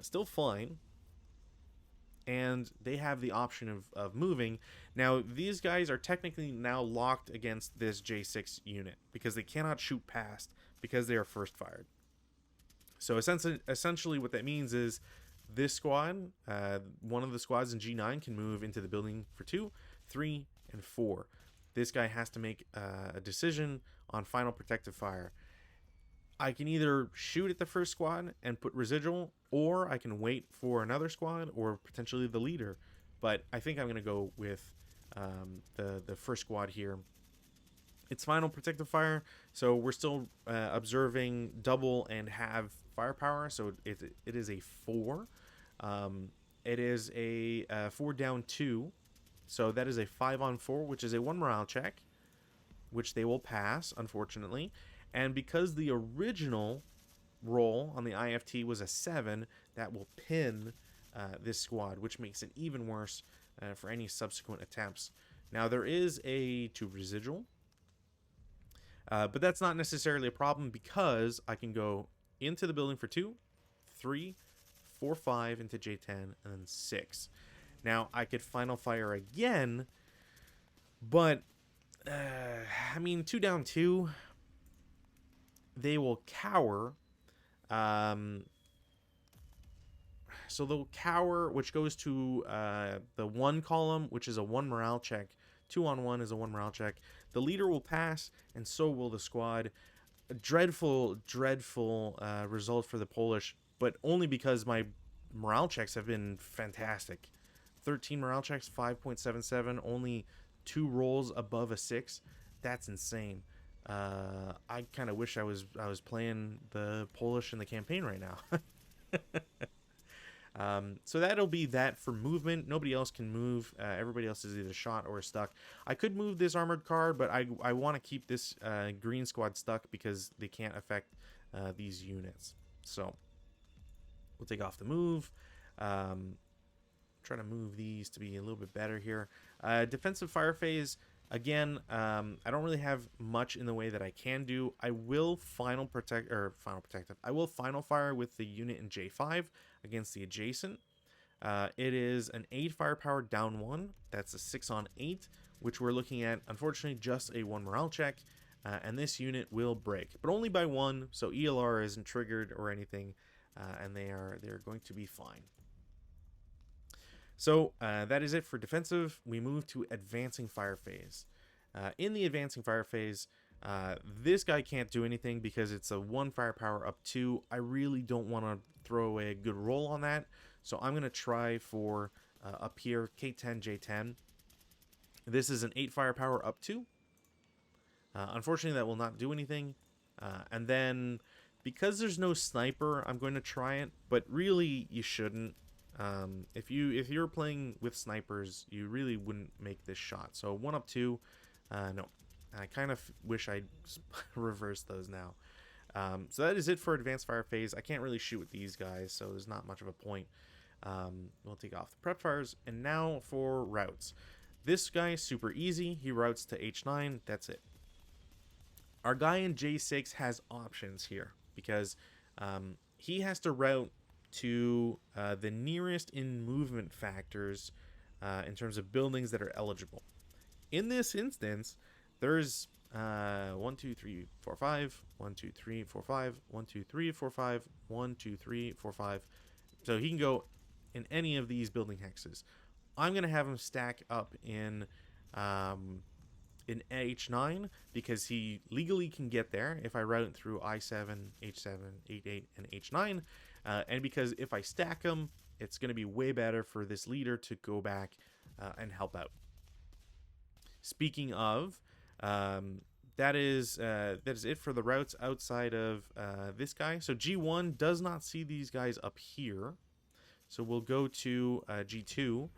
still fine, and they have the option of moving. Now, these guys are technically now locked against this J6 unit because they cannot shoot past because they are first fired. So essentially what that means is this squad, one of the squads in G9 can move into the building for 2, 3, and 4. This guy has to make a decision on final protective fire. I can either shoot at the first squad and put residual, or I can wait for another squad or potentially the leader. But I think I'm going to go with the first squad here. It's final protective fire, so we're still observing double and half firepower, so it is a 4. It is a 4 down 2, so that is a 5 on 4, which is a 1 morale check, which they will pass, unfortunately. And because the original roll on the IFT was a 7, that will pin this squad, which makes it even worse for any subsequent attempts. Now, there is a 2 residual, but that's not necessarily a problem because I can go into the building for 2, 3, 4, 5 into J10, and then 6. Now, I could final fire again, but, I mean, 2 down 2, they will cower. So they'll cower, which goes to the 1 column, which is a 1 morale check. 2 on 1 is a 1 morale check. The leader will pass, and so will the squad. A dreadful result for the Polish, but only because my morale checks have been fantastic. 13 morale checks, 5.77, only 2 rolls above a 6. That's insane. I kind of wish I was playing the Polish in the campaign right now. So that'll be that for movement. Nobody else can move. Everybody else is either shot or stuck. I could move this armored car, but I want to keep this green squad stuck because they can't affect these units. So we'll take off the move. Try to move these to be a little bit better here. Defensive fire phase. Again, I don't really have much in the way that I can do. I will final fire with the unit in J5 against the adjacent. It is an 8 firepower down 1. That's a 6 on 8, which we're looking at, unfortunately, just a 1 morale check. And this unit will break, but only by 1, so ELR isn't triggered or anything, and they're going to be fine. So that is it for defensive. We move to advancing fire phase. In the advancing fire phase, this guy can't do anything because it's a 1 firepower up 2. I really don't want to throw away a good roll on that, so I'm going to try for up here, K10, J10. This is an 8 firepower up 2. Unfortunately, that will not do anything. And then, because there's no sniper, I'm going to try it, but really, you shouldn't. If you're playing with snipers, you really wouldn't make this shot. So 1 up 2, no. I kind of wish I'd reversed those now. So that is it for advanced fire phase. I can't really shoot with these guys, so there's not much of a point. We'll take off the prep fires, and now for routes. This guy is super easy. He routes to H9. That's it. Our guy in J6 has options here because he has to route to the nearest in movement factors in terms of buildings that are eligible. In this instance, there's 1, 2, 3, 4, 5, 1, 2, 3, 4, 5, 1, 2, 3, 4, 5, 1, 2, 3, 4, 5. So he can go in any of these building hexes. I'm going to have him stack up in H9 because he legally can get there if I route through I7, H7, H8, and H9. And because if I stack them, it's going to be way better for this leader to go back and help out. Speaking of, That is it for the routes outside of this guy. So G1 does not see these guys up here. So we'll go to G2,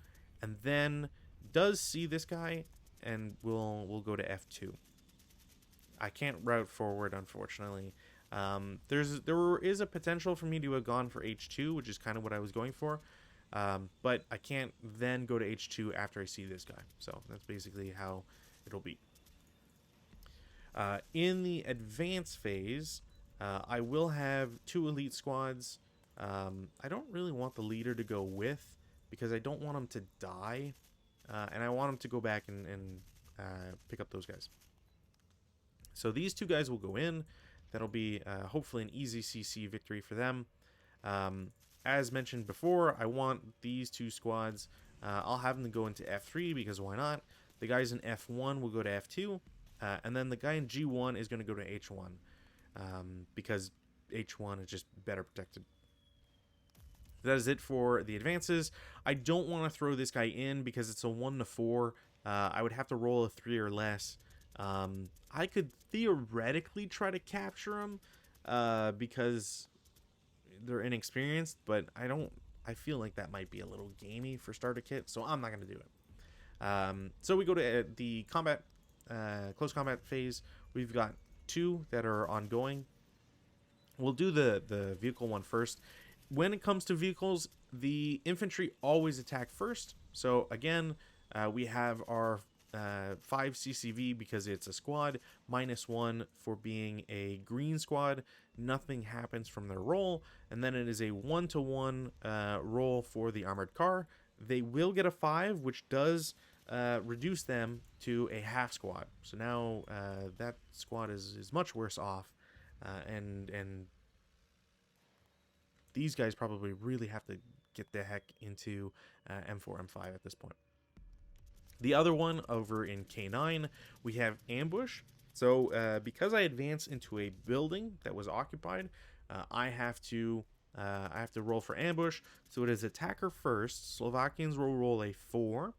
and then does see this guy, and we'll go to F2. I can't route forward, unfortunately. There is a potential for me to have gone for H2, which is kind of what I was going for. But I can't then go to H2 after I see this guy. So that's basically how it'll be. In the advance phase, I will have 2 elite squads. I don't really want the leader to go with, because I don't want him to die. And I want him to go back and pick up those guys. So these 2 guys will go in. That'll be hopefully an easy CC victory for them. As mentioned before, I want these 2 squads. I'll have them go into F3 because why not? The guys in F1 will go to F2. And then the guy in G1 is going to go to H1. Because H1 is just better protected. That is it for the advances. I don't want to throw this guy in because it's a 1 to 4. I would have to roll a 3 or less. I could theoretically try to capture them because they're inexperienced, but I feel like that might be a little gamey for starter kit, so I'm not going to do it. So we go to the combat, close combat phase. We've got 2 that are ongoing. We'll do the vehicle one first. When it comes to vehicles, the infantry always attack first. So again, we have our 5 CCV because it's a squad, -1 for being a green squad. Nothing happens from their roll, and then it is a 1-to-1 roll for the armored car. They will get a 5, which does reduce them to a half squad. So now that squad is much worse off, and these guys probably really have to get the heck into M4, M5 at this point. The other one over in K9, we have ambush. So because I advance into a building that was occupied, I have to roll for ambush. So it is attacker first. Slovakians will roll a 4,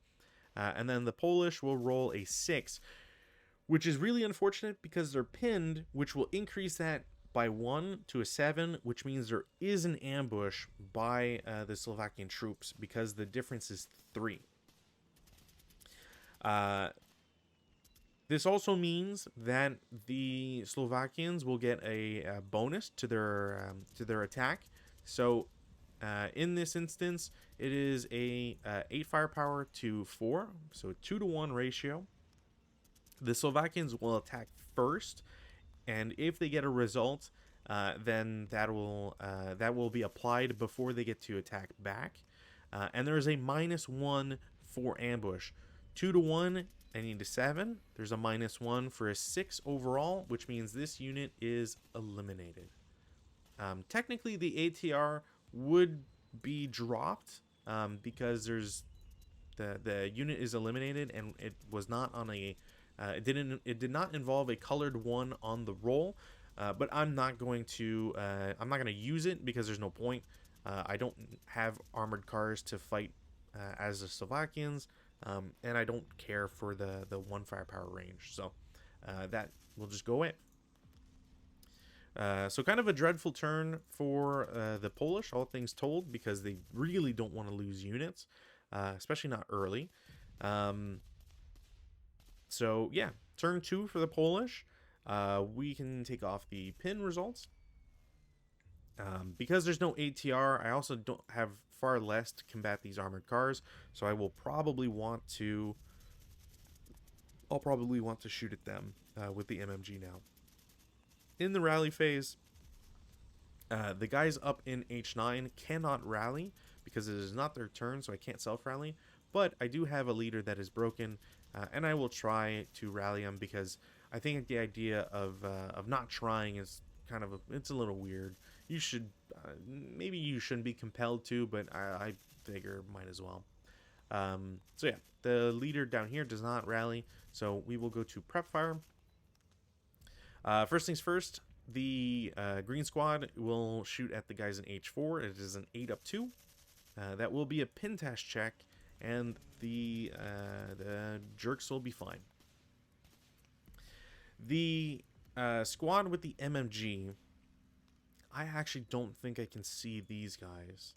and then the Polish will roll a 6, which is really unfortunate because they're pinned, which will increase that by 1 to a 7, which means there is an ambush by the Slovakian troops because the difference is 3. This also means that the Slovakians will get a bonus to their attack. So in this instance, it is a 8 firepower to 4, so a 2-to-1 ratio. The Slovakians will attack first, and if they get a result, then that will be applied before they get to attack back. And there is a -1 for ambush. 2-to-1, I need a 7. There's a -1 for a 6 overall, which means this unit is eliminated. Technically, the ATR would be dropped because the unit is eliminated, and it was not on a it did not involve a colored 1 on the roll. But I'm not going to use it because there's no point. I don't have armored cars to fight as the Slovakians. And I don't care for the 1 firepower range, so that will just go away. So kind of a dreadful turn for the Polish, all things told, because they really don't want to lose units, especially not early. So yeah, turn 2 for the Polish. We can take off the pin results. Because there's no ATR, I also don't have far less to combat these armored cars, so I will probably want to shoot at them with the MMG now. In the rally phase, the guys up in H9 cannot rally because it is not their turn, so I can't self-rally, but I do have a leader that is broken, and I will try to rally him because I think the idea of not trying is kind of it's a little weird. You should maybe you shouldn't be compelled to, but I figure might as well. So yeah, the leader down here does not rally, so we will go to prep fire. First things first, the green squad will shoot at the guys in H4. It is an 8-up-2. That will be a pin test check, and the jerks will be fine. The squad with the MMG, I actually don't think I can see these guys.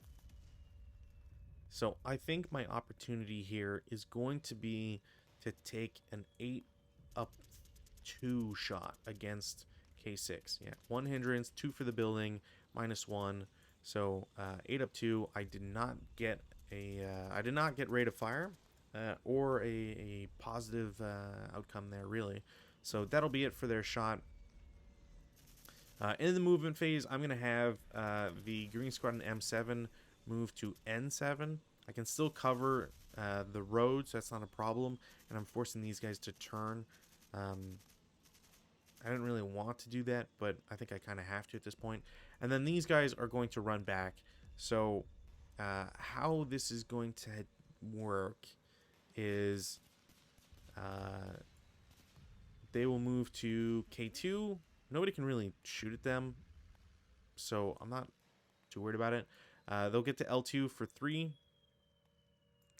So I think my opportunity here is going to be to take an 8 up 2 shot against K6. Yeah, 1 hindrance, 2 for the building, -1. So 8 up 2. I did not get rate of fire or a positive outcome there, really. So that'll be it for their shot. In the movement phase, I'm going to have the Green Squadron M7 move to N7. I can still cover the road, so that's not a problem. And I'm forcing these guys to turn. I didn't really want to do that, but I think I kind of have to at this point. And then these guys are going to run back. So how this is going to work is they will move to K2. Nobody can really shoot at them, so I'm not too worried about it. They'll get to L2 for 3,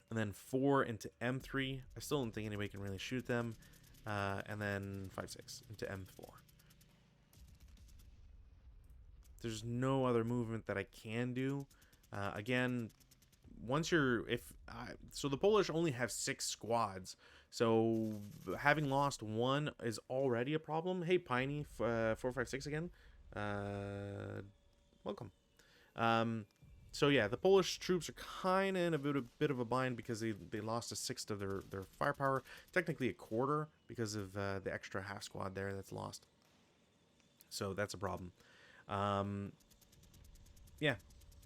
and then 4 into M3. I still don't think anybody can really shoot at them. And then 5-6 into M4. There's no other movement that I can do. Again, once you're so the Polish only have 6 squads, so having lost 1 is already a problem. Hey, Piney, 456 again. Welcome. So yeah, the Polish troops are kind of in a bit of a bind because they lost 1/6 of their firepower, technically a quarter because of the extra half squad there that's lost. So that's a problem. Yeah,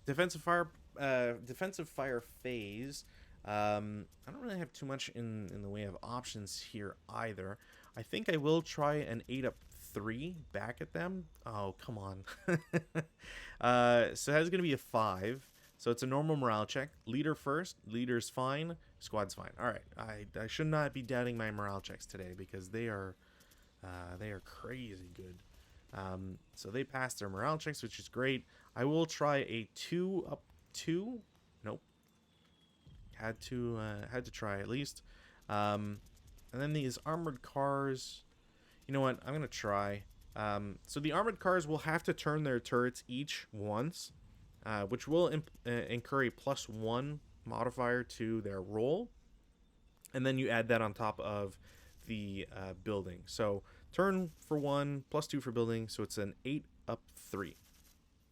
defensive fire phase. I don't really have too much in the way of options here either. I think I will try an 8 up 3 back at them. Oh, come on. So that's going to be a 5. So it's a normal morale check. Leader first. Leader's fine. Squad's fine. All right. I should not be doubting my morale checks today because they are crazy good. So they passed their morale checks, which is great. I will try a 2 up 2. Nope. Had to try at least. And then these armored cars. You know what? I'm going to try. So the armored cars will have to turn their turrets each once, which will incur a +1 modifier to their roll. And then you add that on top of the building. So turn for 1, +2 for building. So it's an 8 up 3.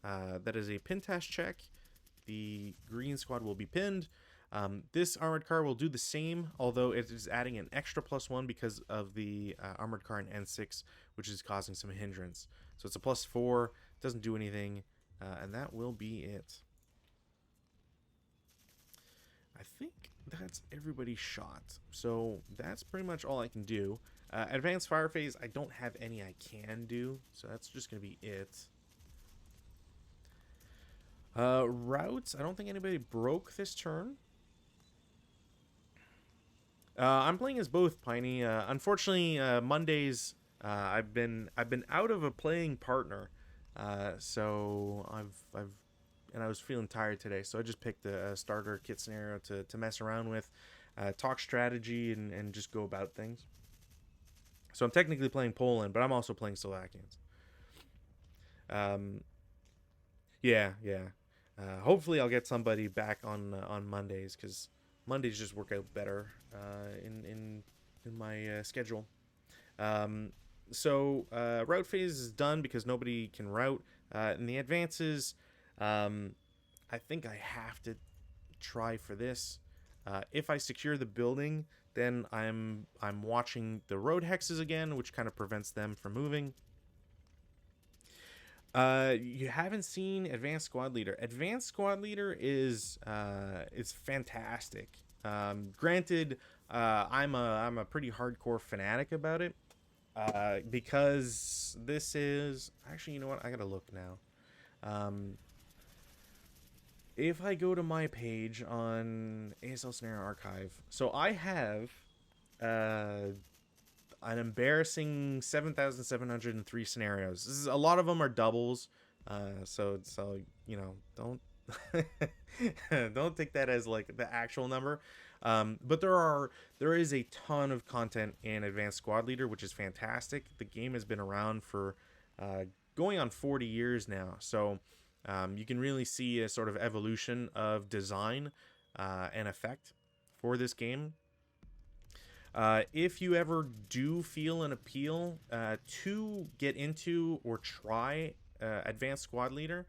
That is a pin task check. The green squad will be pinned. This armored car will do the same, although it is adding an extra +1 because of the armored car in N6, which is causing some hindrance. So it's a +4, doesn't do anything, and that will be it. I think that's everybody shot. So that's pretty much all I can do. Advanced fire phase, I don't have any I can do, so that's just going to be it. Routes, I don't think anybody broke this turn. I'm playing as both, Piney. Unfortunately, Mondays I've been out of a playing partner, so I was feeling tired today, so I just picked a starter kit scenario to mess around with, talk strategy, and just go about things. So I'm technically playing Poland, but I'm also playing Slovakians. Yeah. Hopefully I'll get somebody back on Mondays, because Mondays just work out better in my schedule. So route phase is done because nobody can route. In the advances, I think I have to try for this. If I secure the building, then I'm watching the road hexes again, which kind of prevents them from moving. You haven't seen Advanced Squad Leader. Advanced Squad Leader is fantastic. Granted, I'm a pretty hardcore fanatic about it, because this is actually, you know what? I gotta look now. If I go to my page on ASL Scenario Archive, so I have an embarrassing 7,703 scenarios. A lot of them are doubles, so you know, Don't take that as like the actual number. But there is a ton of content in Advanced Squad Leader, which is fantastic. The game has been around for uh, going on 40 years now, so you can really see a sort of evolution of design and effect for this game. If you ever do feel an appeal to get into or try Advanced Squad Leader,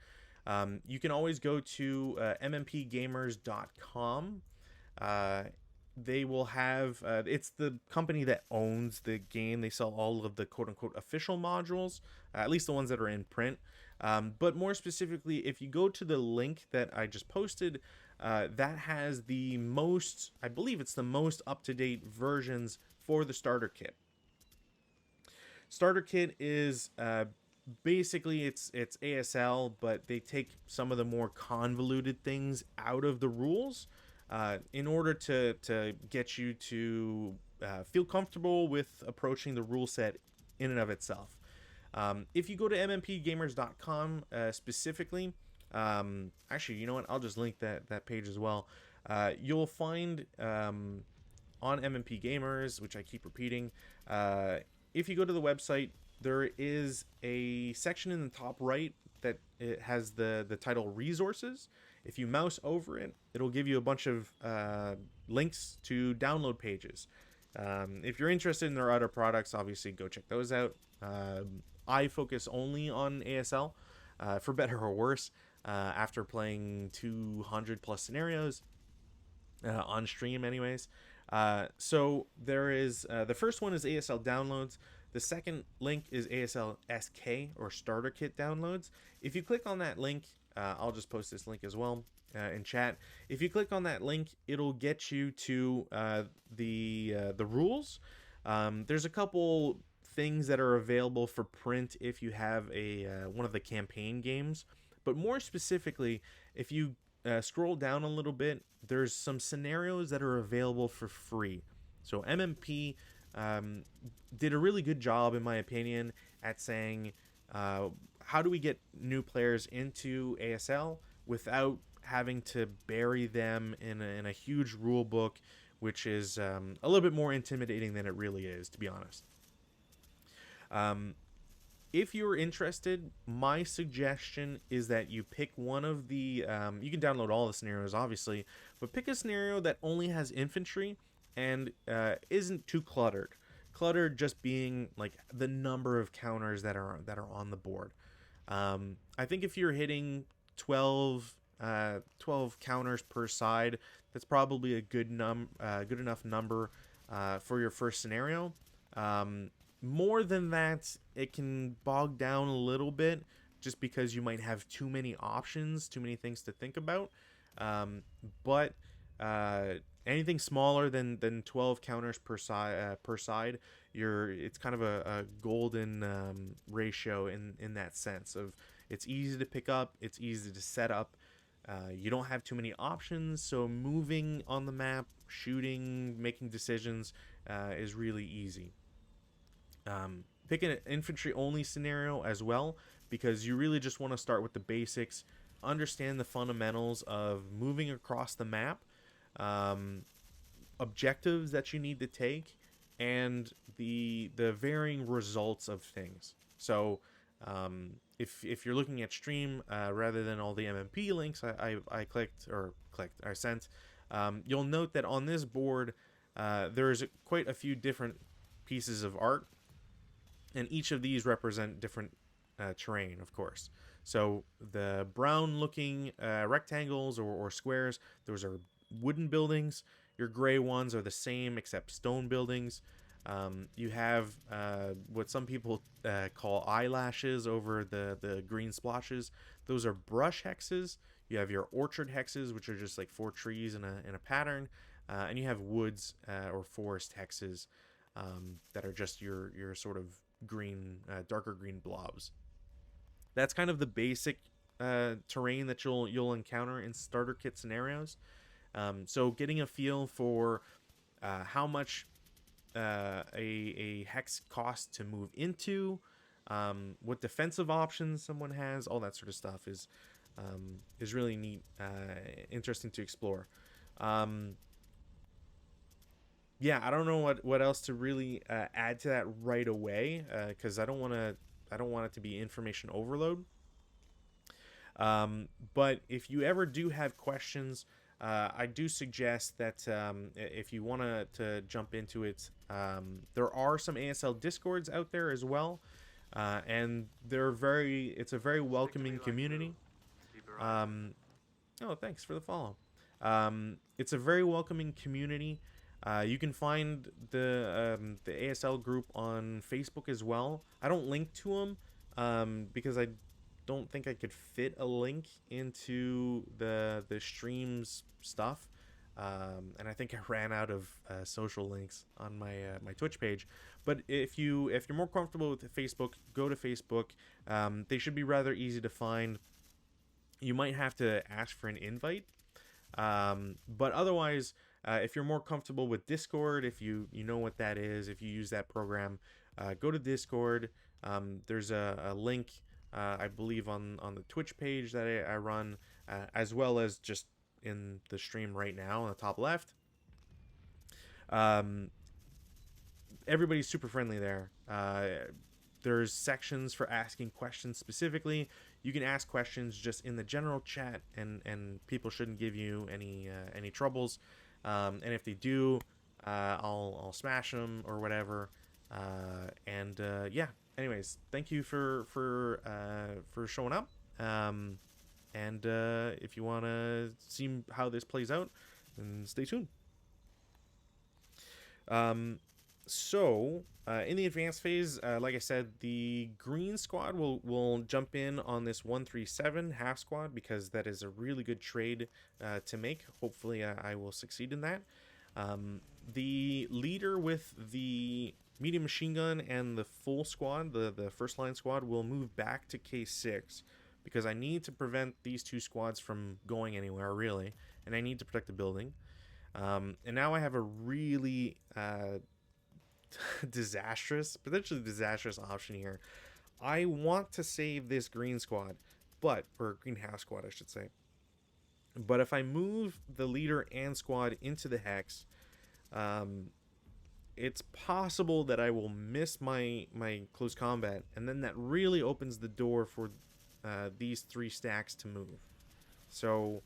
you can always go to mmpgamers.com. Uh, they will have, it's the company that owns the game. They sell all of the quote unquote official modules, at least the ones that are in print. But more specifically, if you go to the link that I just posted, that has the most, I believe it's the most up to date versions for the starter kit. Starter kit is basically it's ASL, but they take some of the more convoluted things out of the rules in order to get you to feel comfortable with approaching the rule set in and of itself. If you go to mmpgamers.com specifically, actually, you know what? I'll just link that page as well. You'll find on MMP Gamers, which I keep repeating, if you go to the website, there is a section in the top right that it has the title Resources. If you mouse over it, it'll give you a bunch of links to download pages. If you're interested in their other products, obviously go check those out. I focus only on ASL, for better or worse, after playing 200 plus scenarios on stream anyways. So there is, the first one is ASL downloads. The second link is ASL SK or starter kit downloads. If you click on that link, I'll just post this link as well in chat. If you click on that link, it'll get you to the rules. There's a couple things that are available for print if you have a one of the campaign games, but more specifically, if you scroll down a little bit, there's some scenarios that are available for free. So MMP did a really good job, in my opinion, at saying how do we get new players into ASL without having to bury them in a huge rule book, which is a little bit more intimidating than it really is, to be honest. If you're interested, my suggestion is that you pick one of the, you can download all the scenarios, obviously, but pick a scenario that only has infantry and isn't too cluttered. Cluttered just being like the number of counters that are on the board. I think if you're hitting 12 counters per side, that's probably a good enough number for your first scenario. More than that, it can bog down a little bit just because you might have too many options, too many things to think about. But anything smaller than 12 counters per side, it's kind of a golden ratio in that sense of it's easy to pick up, it's easy to set up. You don't have too many options, so moving on the map, shooting, making decisions is really easy. Pick an infantry only scenario as well, because you really just want to start with the basics, understand the fundamentals of moving across the map, objectives that you need to take, and the varying results of things. So if you're looking at stream rather than all the MMP links I sent, you'll note that on this board there's quite a few different pieces of art, and each of these represent different terrain, of course. So the brown looking rectangles or squares, those are wooden buildings. Your gray ones are the same except stone buildings. You have what some people call eyelashes over the green splotches. Those are brush hexes. You have your orchard hexes, which are just like 4 trees in a pattern. And you have woods or forest hexes that are just your sort of green, darker green blobs. That's kind of the basic terrain that you'll encounter in starter kit scenarios. So getting a feel for how much a hex costs to move into, what defensive options someone has, all that sort of stuff is is really neat, interesting to explore. Um, yeah, I don't know what else to really add to that right away, because I don't want it to be information overload. But if you ever do have questions, I do suggest that if you want to jump into it, there are some ASL discords out there as well, and it's a very welcoming community. Um, oh, thanks for the follow. It's a very welcoming community. You can find the ASL group on Facebook as well. I don't link to them because I don't think I could fit a link into the stream's stuff. And I think I ran out of social links on my Twitch page. But if you're more comfortable with Facebook, go to Facebook. They should be rather easy to find. You might have to ask for an invite, but otherwise, if you're more comfortable with Discord, if you know what that is, if you use that program, go to Discord. There's a link, I believe, on the Twitch page that I run, as well as just in the stream right now on the top left. Um, Everybody's super friendly there. There's sections for asking questions specifically. You can ask questions just in the general chat, and people shouldn't give you any troubles. And if they do, I'll smash them or whatever. Yeah. Anyways, thank you for showing up. And if you want to see how this plays out, then stay tuned. In the advanced phase, like I said, the green squad will jump in on this 137 half squad because that is a really good trade to make. Hopefully, I will succeed in that. The leader with the medium machine gun and the full squad, the first line squad, will move back to K6 because I need to prevent these two squads from going anywhere, really, and I need to protect the building. And now I have a really potentially disastrous option here. I want to save this green squad, or green half squad, I should say. But if I move the leader and squad into the hex, it's possible that I will miss my close combat, and then that really opens the door for these three stacks to move. So,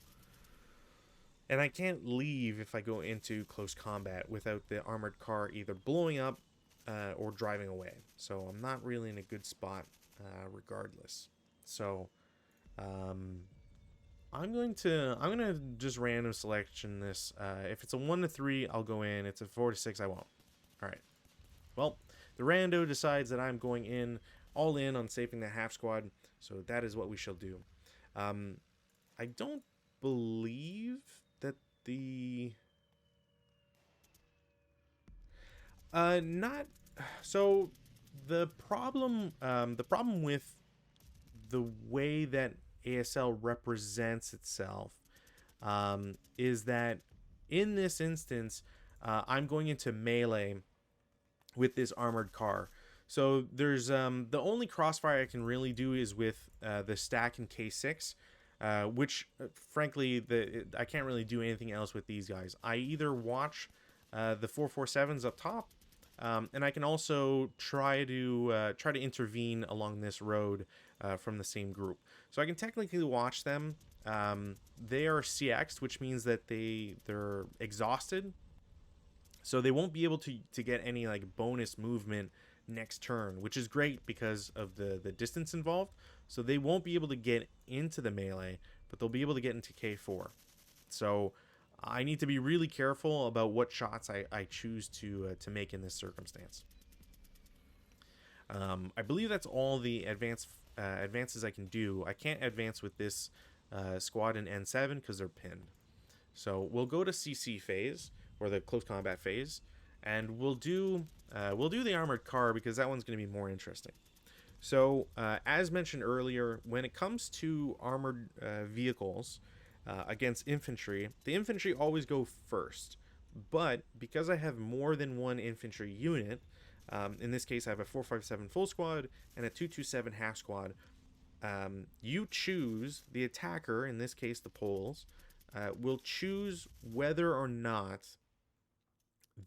and I can't leave if I go into close combat without the armored car either blowing up or driving away. So I'm not really in a good spot regardless. So I'm gonna just random selection this. If it's a 1 to 3, I'll go in. It's a 4 to 6, I won't. All right. Well, the rando decides that I'm going in all in on saving the half squad. So that is what we shall do. I don't believe that the not so the problem with the way that ASL represents itself is that in this instance I'm going into melee with this armored car. So there's the only crossfire I can really do is with the stack in K6, which frankly I can't really do anything else with these guys. I either watch the 447s up top, and I can also try to intervene along this road from the same group. So I can technically watch them. They are CX'd, which means that they're exhausted, so they won't be able to get any like bonus movement next turn, which is great because of the distance involved. So they won't be able to get into the melee, but they'll be able to get into K4. So I need to be really careful about what shots I choose to make in this circumstance. I believe that's all the advances I can do. I can't advance with this squad in N7 because they're pinned. So we'll go to CC phase, or the close combat phase, and we'll do the armored car because that one's going to be more interesting. So as mentioned earlier, when it comes to armored vehicles against infantry, the infantry always go first. But because I have more than one infantry unit, in this case I have a 457 full squad and a 227 half squad, you choose, the attacker, in this case the Poles, will choose whether or not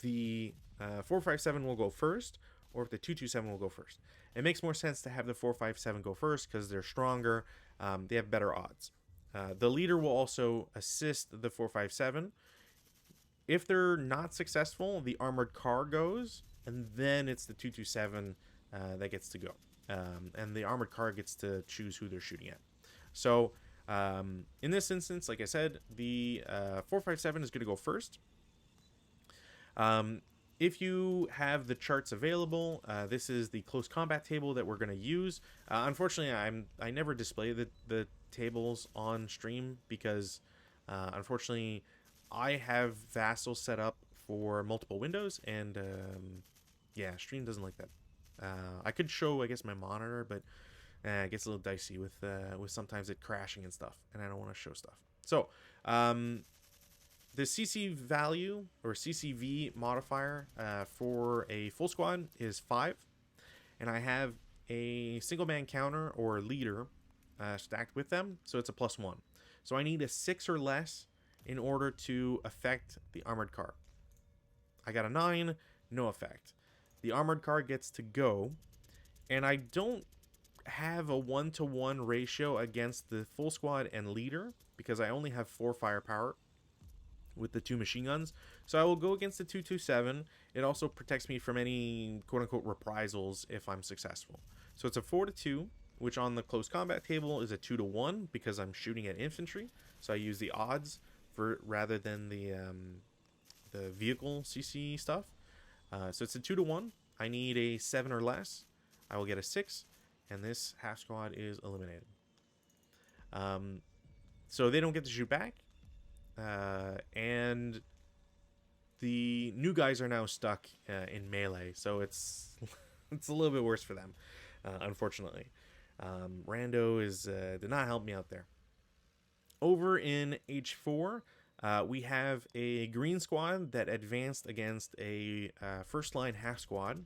the 457 will go first, or if the 227 will go first. It makes more sense to have the 457 go first because they're stronger, they have better odds. The leader will also assist the 457. If they're not successful, the armored car goes, and then it's the 227 that gets to go. And the armored car gets to choose who they're shooting at. So in this instance, like I said, the 457 is going to go first. If you have the charts available, this is the close combat table that we're going to use. Unfortunately, I never display the tables on stream because unfortunately I have Vassal set up for multiple windows, and yeah, stream doesn't like that. I could show, I guess, my monitor, but it gets a little dicey with sometimes it crashing and stuff, and I don't want to show stuff. So the CC value or CCV modifier for a full squad is 5, and I have a single man counter or leader stacked with them, so it's a +1. So I need a 6 or less in order to affect the armored car. I got a 9, no effect. The armored car gets to go, and I don't have a 1-to-1 ratio against the full squad and leader because I only have 4 firepower with the 2 machine guns. So I will go against the 227. It also protects me from any quote-unquote reprisals if I'm successful. So it's a 4-to-2, which on the close combat table is a 2-to-1 because I'm shooting at infantry. So I use the odds for rather than the vehicle CC stuff. So it's a 2-to-1. I need a 7 or less. I will get a 6, and this half squad is eliminated. So they don't get to shoot back. And the new guys are now stuck in melee, so it's it's a little bit worse for them, unfortunately. Rando did not help me out there. Over in H4, we have a green squad that advanced against a first line half squad.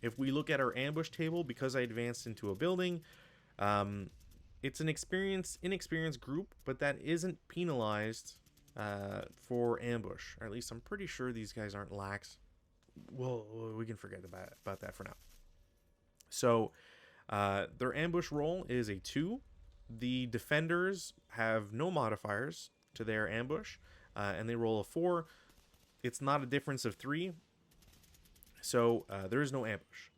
If we look at our ambush table, because I advanced into a building, it's an inexperienced group, but that isn't penalized for ambush. Or at least I'm pretty sure these guys aren't lax. Well, we can forget about that for now. So their ambush roll is a 2. The defenders have no modifiers to their ambush, and they roll a 4. It's not a difference of 3, so there is no ambush.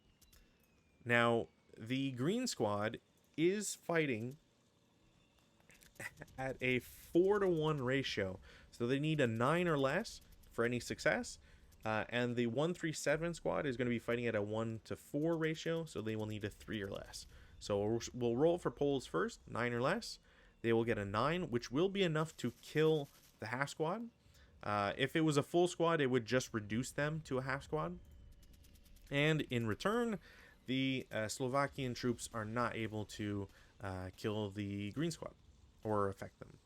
Now, the green squad is fighting at a 4-to-1 ratio, so they need a 9 or less for any success, and the 137 squad is going to be fighting at a 1-to-4 ratio, so they will need a 3 or less. So we'll roll for Poles first, 9 or less. They will get a 9, which will be enough to kill the half squad. If it was a full squad, it would just reduce them to a half squad. And in return, the Slovakian troops are not able to kill the green squad or affect them.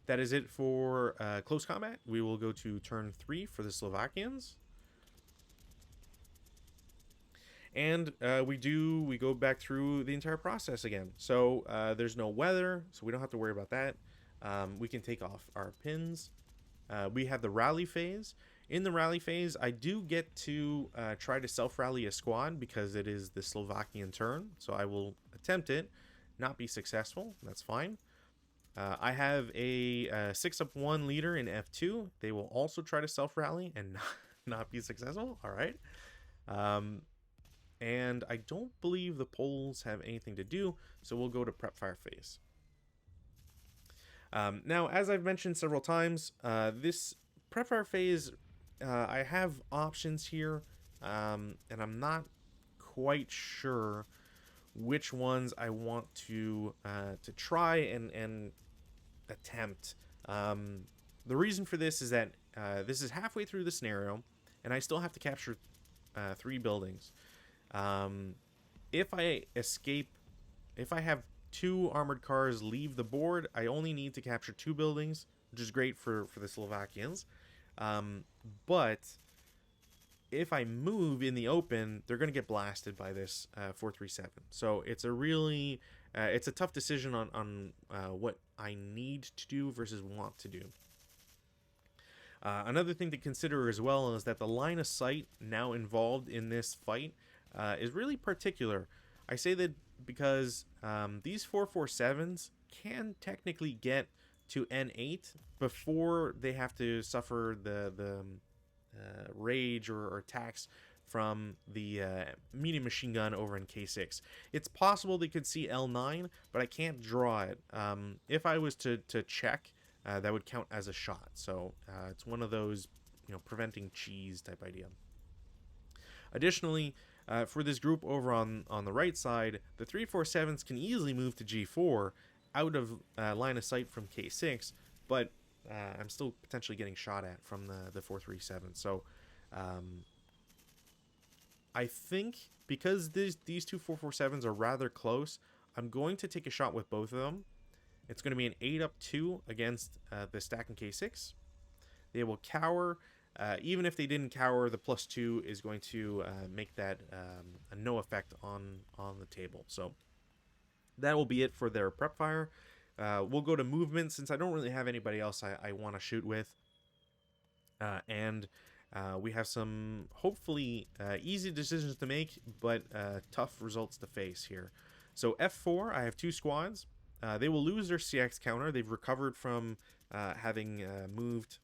That is it for close combat. We will go to turn 3 for the Slovakians. And we go back through the entire process again. So there's no weather, so we don't have to worry about that. We can take off our pins. We have the rally phase. In the rally phase, I do get to try to self-rally a squad because it is the Slovakian turn. So I will attempt it, not be successful. That's fine. I have a 6-up-1 leader in F2. They will also try to self-rally and not be successful. All right. And I don't believe the Poles have anything to do, so we'll go to prep fire phase. Now, as I've mentioned several times, this prep fire phase, I have options here, and I'm not quite sure which ones I want to try and attempt. The reason for this is that this is halfway through the scenario, and I still have to capture 3 buildings. If I have 2 armored cars leave the board, I only need to capture 2 buildings, which is great for the Slovakians. But if I move in the open, they're going to get blasted by this 437. So it's a really it's a tough decision on what I need to do versus want to do. Another thing to consider as well is that the line of sight now involved in this fight is really particular. I say that because these 447s can technically get to N8 before they have to suffer the rage or attacks from the medium machine gun over in K6. It's possible they could see L9, but I can't draw it. If I was to check, that would count as a shot. So it's one of those, preventing cheese type idea. Additionally, for this group over on the right side, the 347s can easily move to G4 out of line of sight from K6, but I'm still potentially getting shot at from the 437. So I think because these two 447s are rather close, I'm going to take a shot with both of them. It's going to be an 8-up-2 against the stack in K6. They will cower. Even if they didn't cower, the +2 is going to make that a no effect on the table. So that will be it for their prep fire. We'll go to movement since I don't really have anybody else I want to shoot with. And we have some hopefully easy decisions to make, but tough results to face here. So F4, I have 2 squads. They will lose their CX counter. They've recovered from having moved,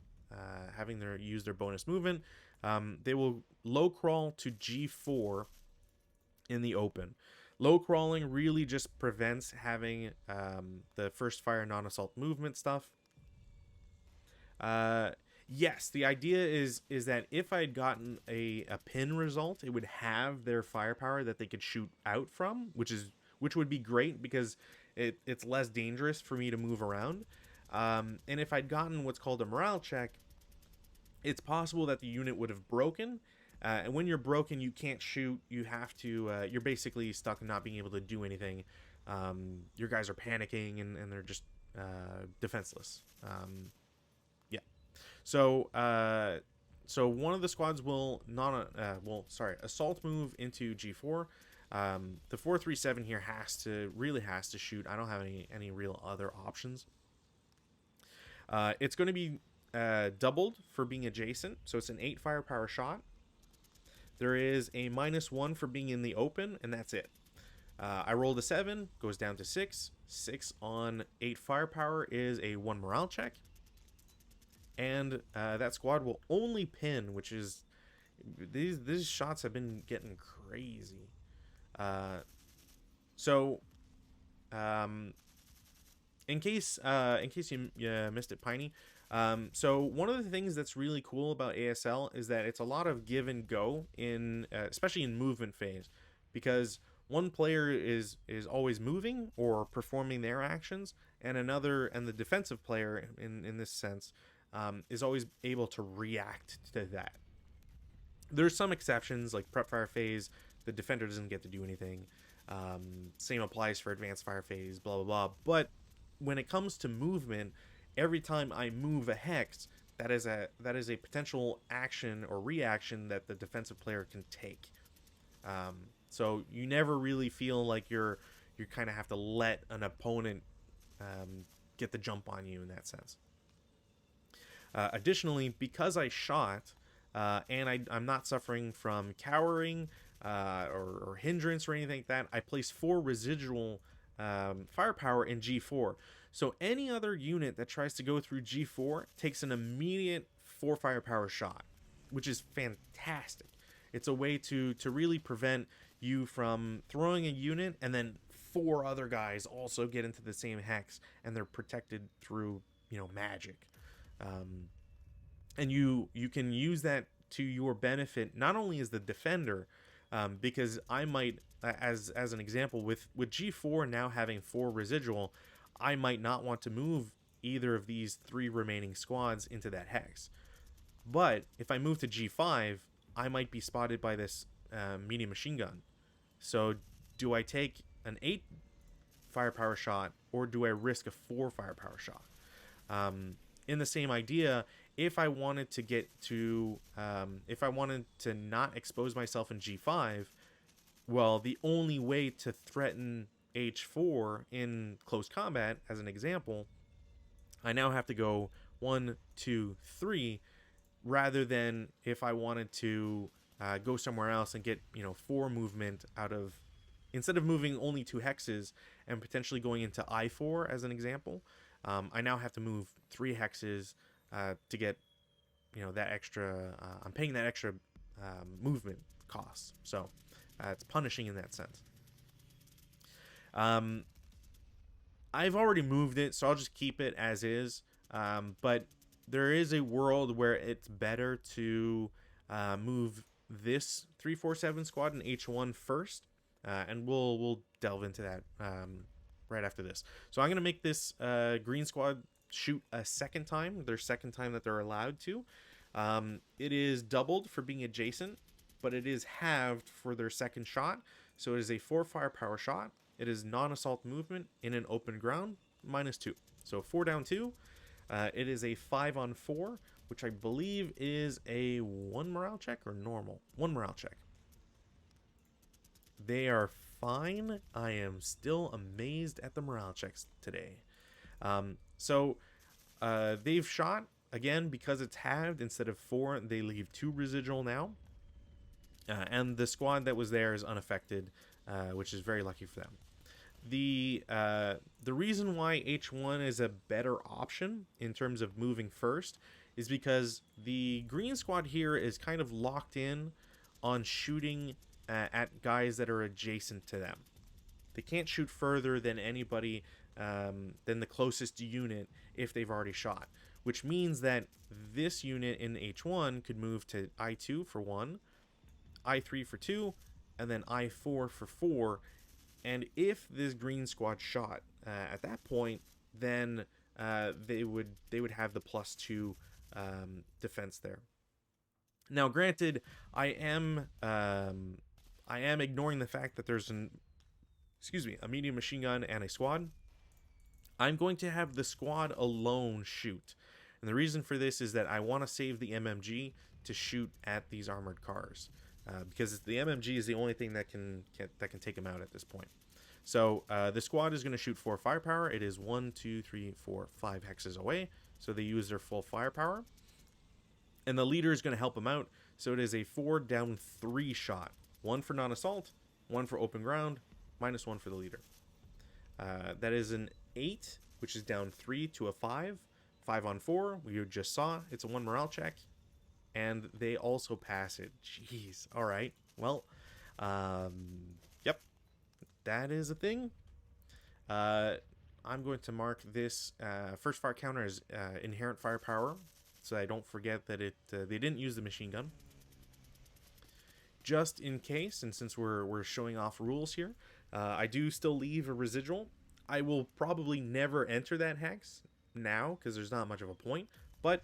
used their bonus movement. They will low crawl to G4 in the open. Low crawling really just prevents having the first fire non-assault movement stuff. Yes, the idea is that if I had gotten a pin result, it would have their firepower that they could shoot out from, which would be great because it's less dangerous for me to move around. And if I'd gotten what's called a morale check, it's possible that the unit would have broken. And when you're broken, you can't shoot. You have to. You're basically stuck not being able to do anything. Your guys are panicking and they're just defenseless. Yeah. So one of the squads will assault move into G4. The 437 here has to shoot. I don't have any real other options. It's going to be doubled for being adjacent, so it's an 8 firepower shot. There is a -1 for being in the open, and that's it. I rolled a 7, goes down to 6. 6 on 8 firepower is a 1 morale check. And that squad will only pin, which is... These shots have been getting crazy. In case you missed it, Piney, so one of the things that's really cool about ASL is that it's a lot of give and go especially in movement phase, because one player is always moving or performing their actions, and the defensive player in this sense is always able to react to that. There's some exceptions, like prep fire phase, the defender doesn't get to do anything. Same applies for advanced fire phase, blah blah blah. But when it comes to movement, every time I move a hex, that is a potential action or reaction that the defensive player can take. So you never really feel like you kind of have to let an opponent get the jump on you in that sense. Additionally, because I shot and I'm not suffering from cowering or hindrance or anything like that, I place 4 residual firepower in G4. So any other unit that tries to go through G4 takes an immediate 4 firepower shot, which is fantastic. It's a way to really prevent you from throwing a unit and then 4 other guys also get into the same hex and they're protected through magic. And you can use that to your benefit, not only as the defender, because I might, as an example, with G4 now having 4 residual, I might not want to move either of these 3 remaining squads into that hex. But if I move to G5, I might be spotted by this medium machine gun. So do I take an 8 firepower shot, or do I risk a 4 firepower shot? In the same idea, if I wanted to get to, if I wanted to not expose myself in G5, well, the only way to threaten H4 in close combat, as an example, I now have to go 1, 2, 3, rather than if I wanted to go somewhere else and get 4 movement out of, instead of moving only 2 hexes and potentially going into I4 as an example, I now have to move 3 hexes to get that extra. I'm paying that extra movement cost, so it's punishing in that sense. I've already moved it, so I'll just keep it as is. But there is a world where it's better to move this 347 squad in H1 first, and we'll delve into that right after this. So I'm gonna make this green squad shoot a second time, their second time that they're allowed to. It is doubled for being adjacent, but it is halved for their second shot. So it is a 4 firepower shot. It is non-assault movement in an open ground, -2. So 4 down 2. It is a 5 on 4, which I believe is a 1 morale check or normal. 1 morale check. They are fine. I am still amazed at the morale checks today. So they've shot, again, because it's halved, instead of 4, they leave 2 residual now. And the squad that was there is unaffected, which is very lucky for them. The reason why H1 is a better option in terms of moving first is because the green squad here is kind of locked in on shooting at guys that are adjacent to them. They can't shoot further than anybody, than the closest unit if they've already shot, which means that this unit in H1 could move to I2 for 1, I3 for 2, and then I4 for 4. And if this green squad shot at that point, then they would have the +2 defense there. Now, granted, I am ignoring the fact that there's a medium machine gun and a squad. I'm going to have the squad alone shoot, and the reason for this is that I want to save the MMG to shoot at these armored cars. Because the MMG is the only thing that can take them out at this point. So the squad is going to shoot 4 firepower. It is 1, 2, 3, 4, 5 hexes away. So they use their full firepower. And the leader is going to help them out. So it is a 4 down 3 shot. 1 for non-assault, 1 for open ground, -1 for the leader. That is an 8, which is down 3 to a 5. 5 on 4, we just saw. It's a 1 morale check. And they also pass it. Jeez. All right. Well, yep. That is a thing. I'm going to mark this first fire counter as inherent firepower, so I don't forget that they didn't use the machine gun. Just in case, and since we're showing off rules here, I do still leave a residual. I will probably never enter that hex now because there's not much of a point, but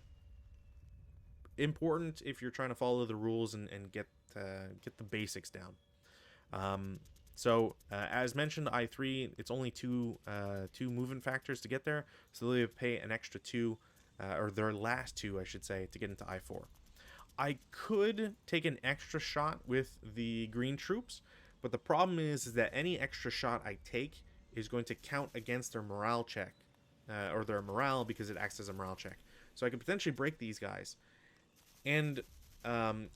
important if you're trying to follow the rules and get the basics down. So as mentioned, I3, it's only two movement factors to get there, so they pay an extra 2, or their last 2, I should say, to get into I4. I could take an extra shot with the green troops, but the problem is that any extra shot I take is going to count against their morale check, or their morale, because it acts as a morale check. So I could potentially break these guys. And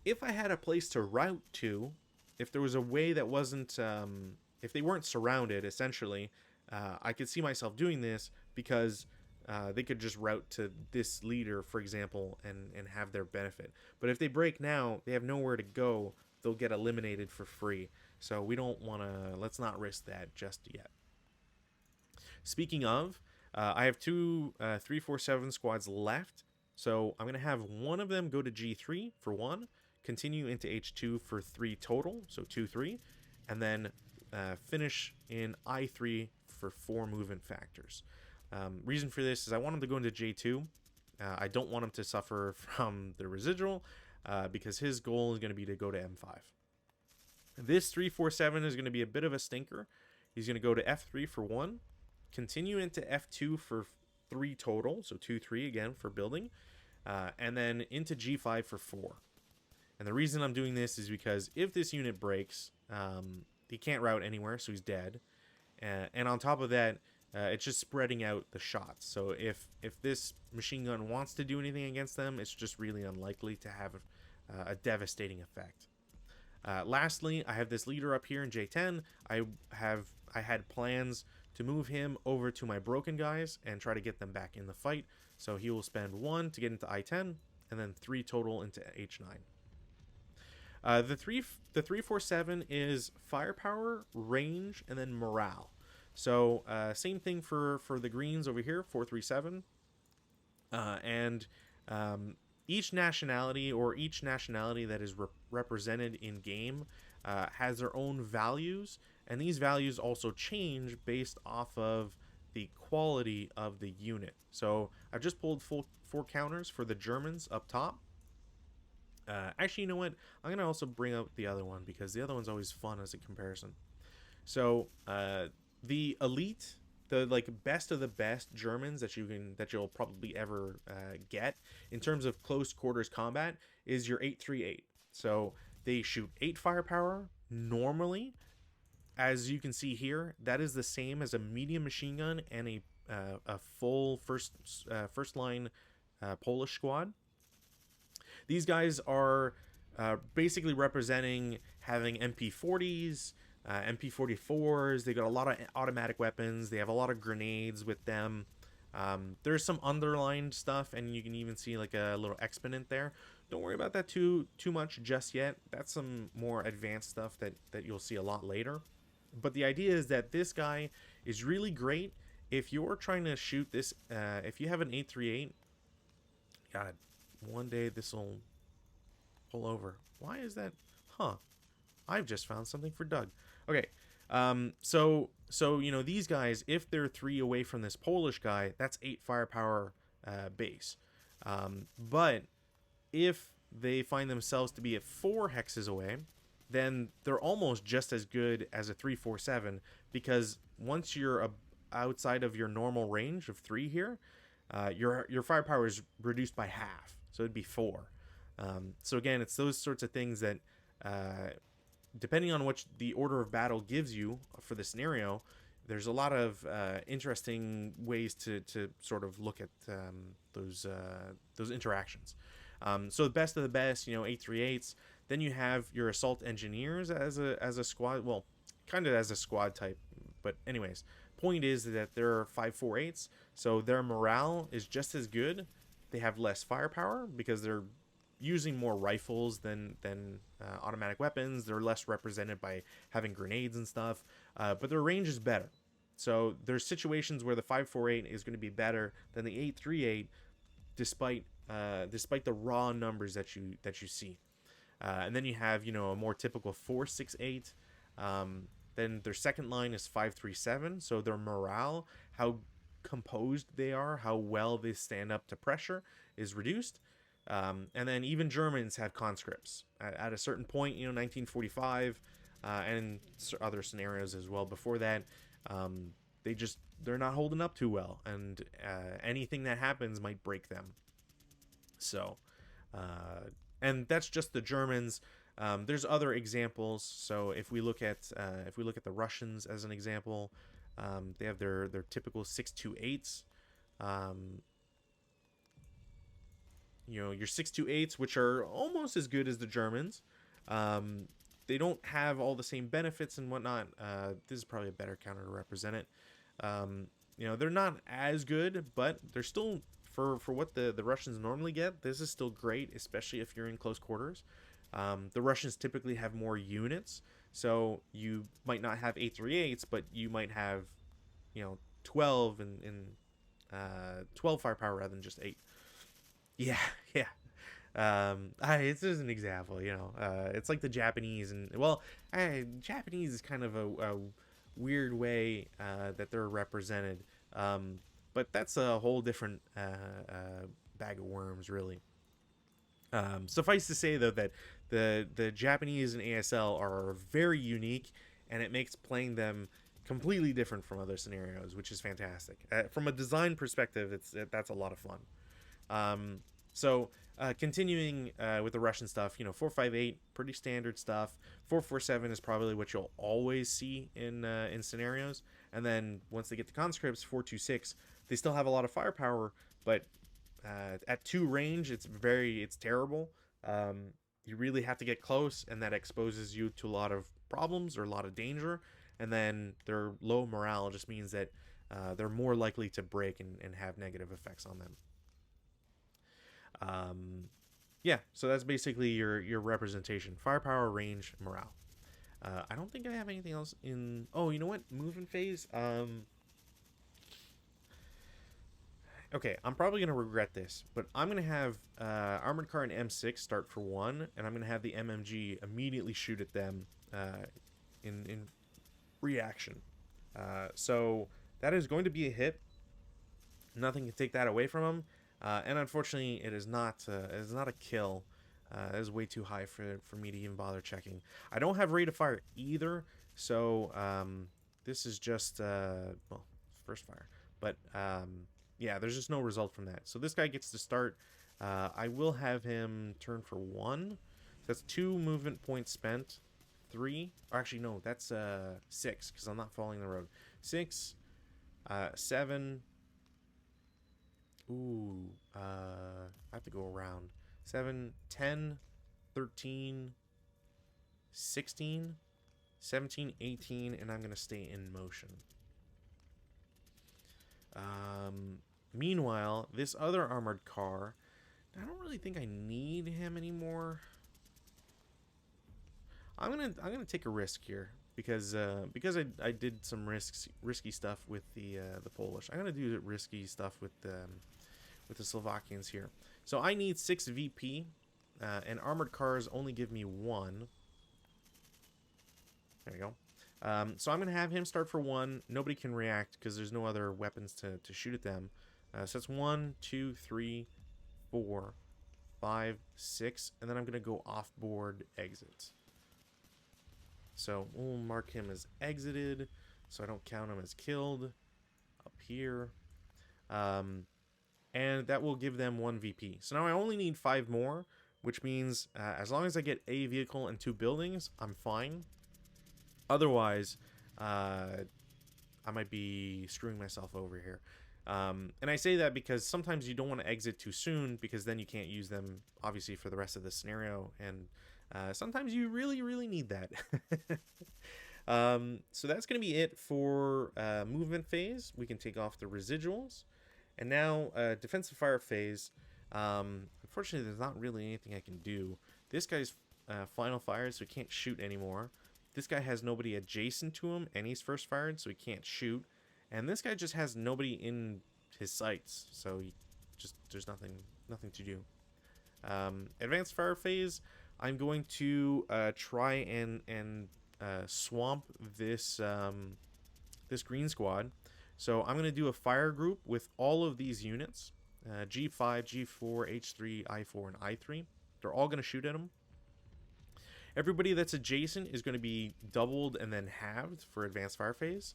if I had a place to route to, if there was a way that wasn't, if they weren't surrounded, essentially, I could see myself doing this because they could just route to this leader, for example, and have their benefit. But if they break now, they have nowhere to go. They'll get eliminated for free. So we don't want to, let's not risk that just yet. Speaking of, I have 2 347 squads left. So I'm going to have one of them go to G3 for 1, continue into H2 for 3 total, so 2, 3, and then finish in I3 for 4 movement factors. Reason for this is I want him to go into J2. I don't want him to suffer from the residual because his goal is going to be to go to M5. This 347 is going to be a bit of a stinker. He's going to go to F3 for 1, continue into F2 for 3 total, so 2, 3 again for building. and then into G5 for 4. And the reason I'm doing this is because if this unit breaks, he can't route anywhere, so he's dead. And on top of that, it's just spreading out the shots. So if this machine gun wants to do anything against them, it's just really unlikely to have a devastating effect. Lastly, I have this leader up here in J10. I had plans to move him over to my broken guys and try to get them back in the fight. So he will spend 1 to get into I-10, and then 3 total into H9. The 347 is firepower, range, and then morale. So same thing for the greens over here, 437. And each nationality that is represented in game has their own values, and these values also change based off of the quality of the unit. So I've just pulled 4 counters for the Germans up top. Actually, you know what? I'm going to also bring up the other one because the other one's always fun as a comparison. So the elite, the like best of the best Germans that you'll probably ever get in terms of close quarters combat is your 838. So they shoot 8 firepower normally. As you can see here, that is the same as a medium machine gun and a full first line Polish squad. These guys are basically representing having MP40s, MP44s. They got a lot of automatic weapons. They have a lot of grenades with them. There's some underlined stuff, and you can even see like a little exponent there. Don't worry about that too much just yet. That's some more advanced stuff that you'll see a lot later. But the idea is that this guy is really great if you're trying to shoot this. If you have an 838, God, one day this will pull over. Why is that? Huh? I've just found something for Doug. Okay. So you know, these guys, if they're 3 away from this Polish guy, that's 8 firepower base. But if they find themselves to be at 4 hexes away, then they're almost just as good as a 347, because once you're outside of your normal range of 3 here, your firepower is reduced by half, so it'd be 4. So again, it's those sorts of things that, depending on what the order of battle gives you for the scenario, there's a lot of interesting ways to sort of look at those interactions. So the best of the best, you know, 838s. Then you have your assault engineers as a squad. Well, kind of as a squad type, but anyways, point is that there are 548s, so their morale is just as good. They have less firepower because they're using more rifles than automatic weapons. They're less represented by having grenades and stuff, but their range is better. So there's situations where the 548 is going to be better than the 838, despite the raw numbers that you see. And then you have, you know, a more typical 468. Then their second line is 537. So their morale, how composed they are, how well they stand up to pressure, is reduced. And then even Germans have conscripts at a certain point, you know, 1945, and other scenarios as well before that. They're not holding up too well, and anything that happens might break them. So, and that's just the Germans. There's other examples. So if we look at the Russians as an example, they have their typical 628s. You know, your 628s, which are almost as good as the Germans. They don't have all the same benefits and whatnot. This is probably a better counter to represent it. You know, they're not as good, but they're still, for what the Russians normally get, this is still great, especially if you're in close quarters. The Russians typically have more units, so you might not have 838s, but you might have, you know, 12 and 12 firepower rather than just 8. Yeah. It's just an example, you know. It's like the Japanese, and well, Japanese is kind of a weird way that they're represented, but that's a whole different bag of worms, really. Suffice to say, though, that the Japanese and ASL are very unique, and it makes playing them completely different from other scenarios, which is fantastic. From a design perspective, that's a lot of fun. So continuing with the Russian stuff, 458, pretty standard stuff. 447 is probably what you'll always see in scenarios. And then once they get to conscripts, 426, they still have a lot of firepower, but at 2 range, it's terrible. You really have to get close, and that exposes you to a lot of problems or a lot of danger. And then their low morale just means that they're more likely to break and have negative effects on them. Yeah, so that's basically your representation: firepower, range, morale. I don't think I have anything else in. Oh, you know what? Movement phase. Okay, I'm probably gonna regret this, but I'm gonna have armored car and M6 start for 1, and I'm gonna have the MMG immediately shoot at them in reaction. So that is going to be a hit. Nothing can take that away from him. And unfortunately, it is not a kill. That is way too high for me to even bother checking. I don't have rate of fire either, so this is just well, first fire. But yeah, there's just no result from that. So this guy gets to start. I will have him turn for 1. So that's 2 movement points spent. 3, or actually no, that's 6 because I'm not following the road. 6, 7. Ooh, I have to go around. 7, 10, 13, 16, 17, 18, and I'm going to stay in motion. Meanwhile, this other armored car, I don't really think I need him anymore. I'm gonna take a risk here because I did some risky stuff with the Polish. I'm gonna do risky stuff with the Slovakians here. So I need 6 VP, and armored cars only give me 1. There you go. So I'm gonna have him start for 1. Nobody can react because there's no other weapons to shoot at them. So that's 1, 2, 3, 4, 5, 6, and then I'm gonna go off board exit. So we'll mark him as exited, so I don't count him as killed up here. And that will give them 1 VP. So now I only need 5 more, which means as long as I get a vehicle and 2 buildings, I'm fine. Otherwise, I might be screwing myself over here. And I say that because sometimes you don't want to exit too soon because then you can't use them, obviously, for the rest of the scenario. And sometimes you really, really need that. So that's going to be it for movement phase. We can take off the residuals. And now defensive fire phase. Unfortunately, there's not really anything I can do. This guy's final fired, so he can't shoot anymore. This guy has nobody adjacent to him, and he's first fired, so he can't shoot. And this guy just has nobody in his sights, so there's nothing to do. Advanced fire phase. I'm going to try and swamp this green squad. So I'm going to do a fire group with all of these units. G5, G4, H3, I4, and I3. They're all going to shoot at him. Everybody that's adjacent is going to be doubled and then halved for advanced fire phase.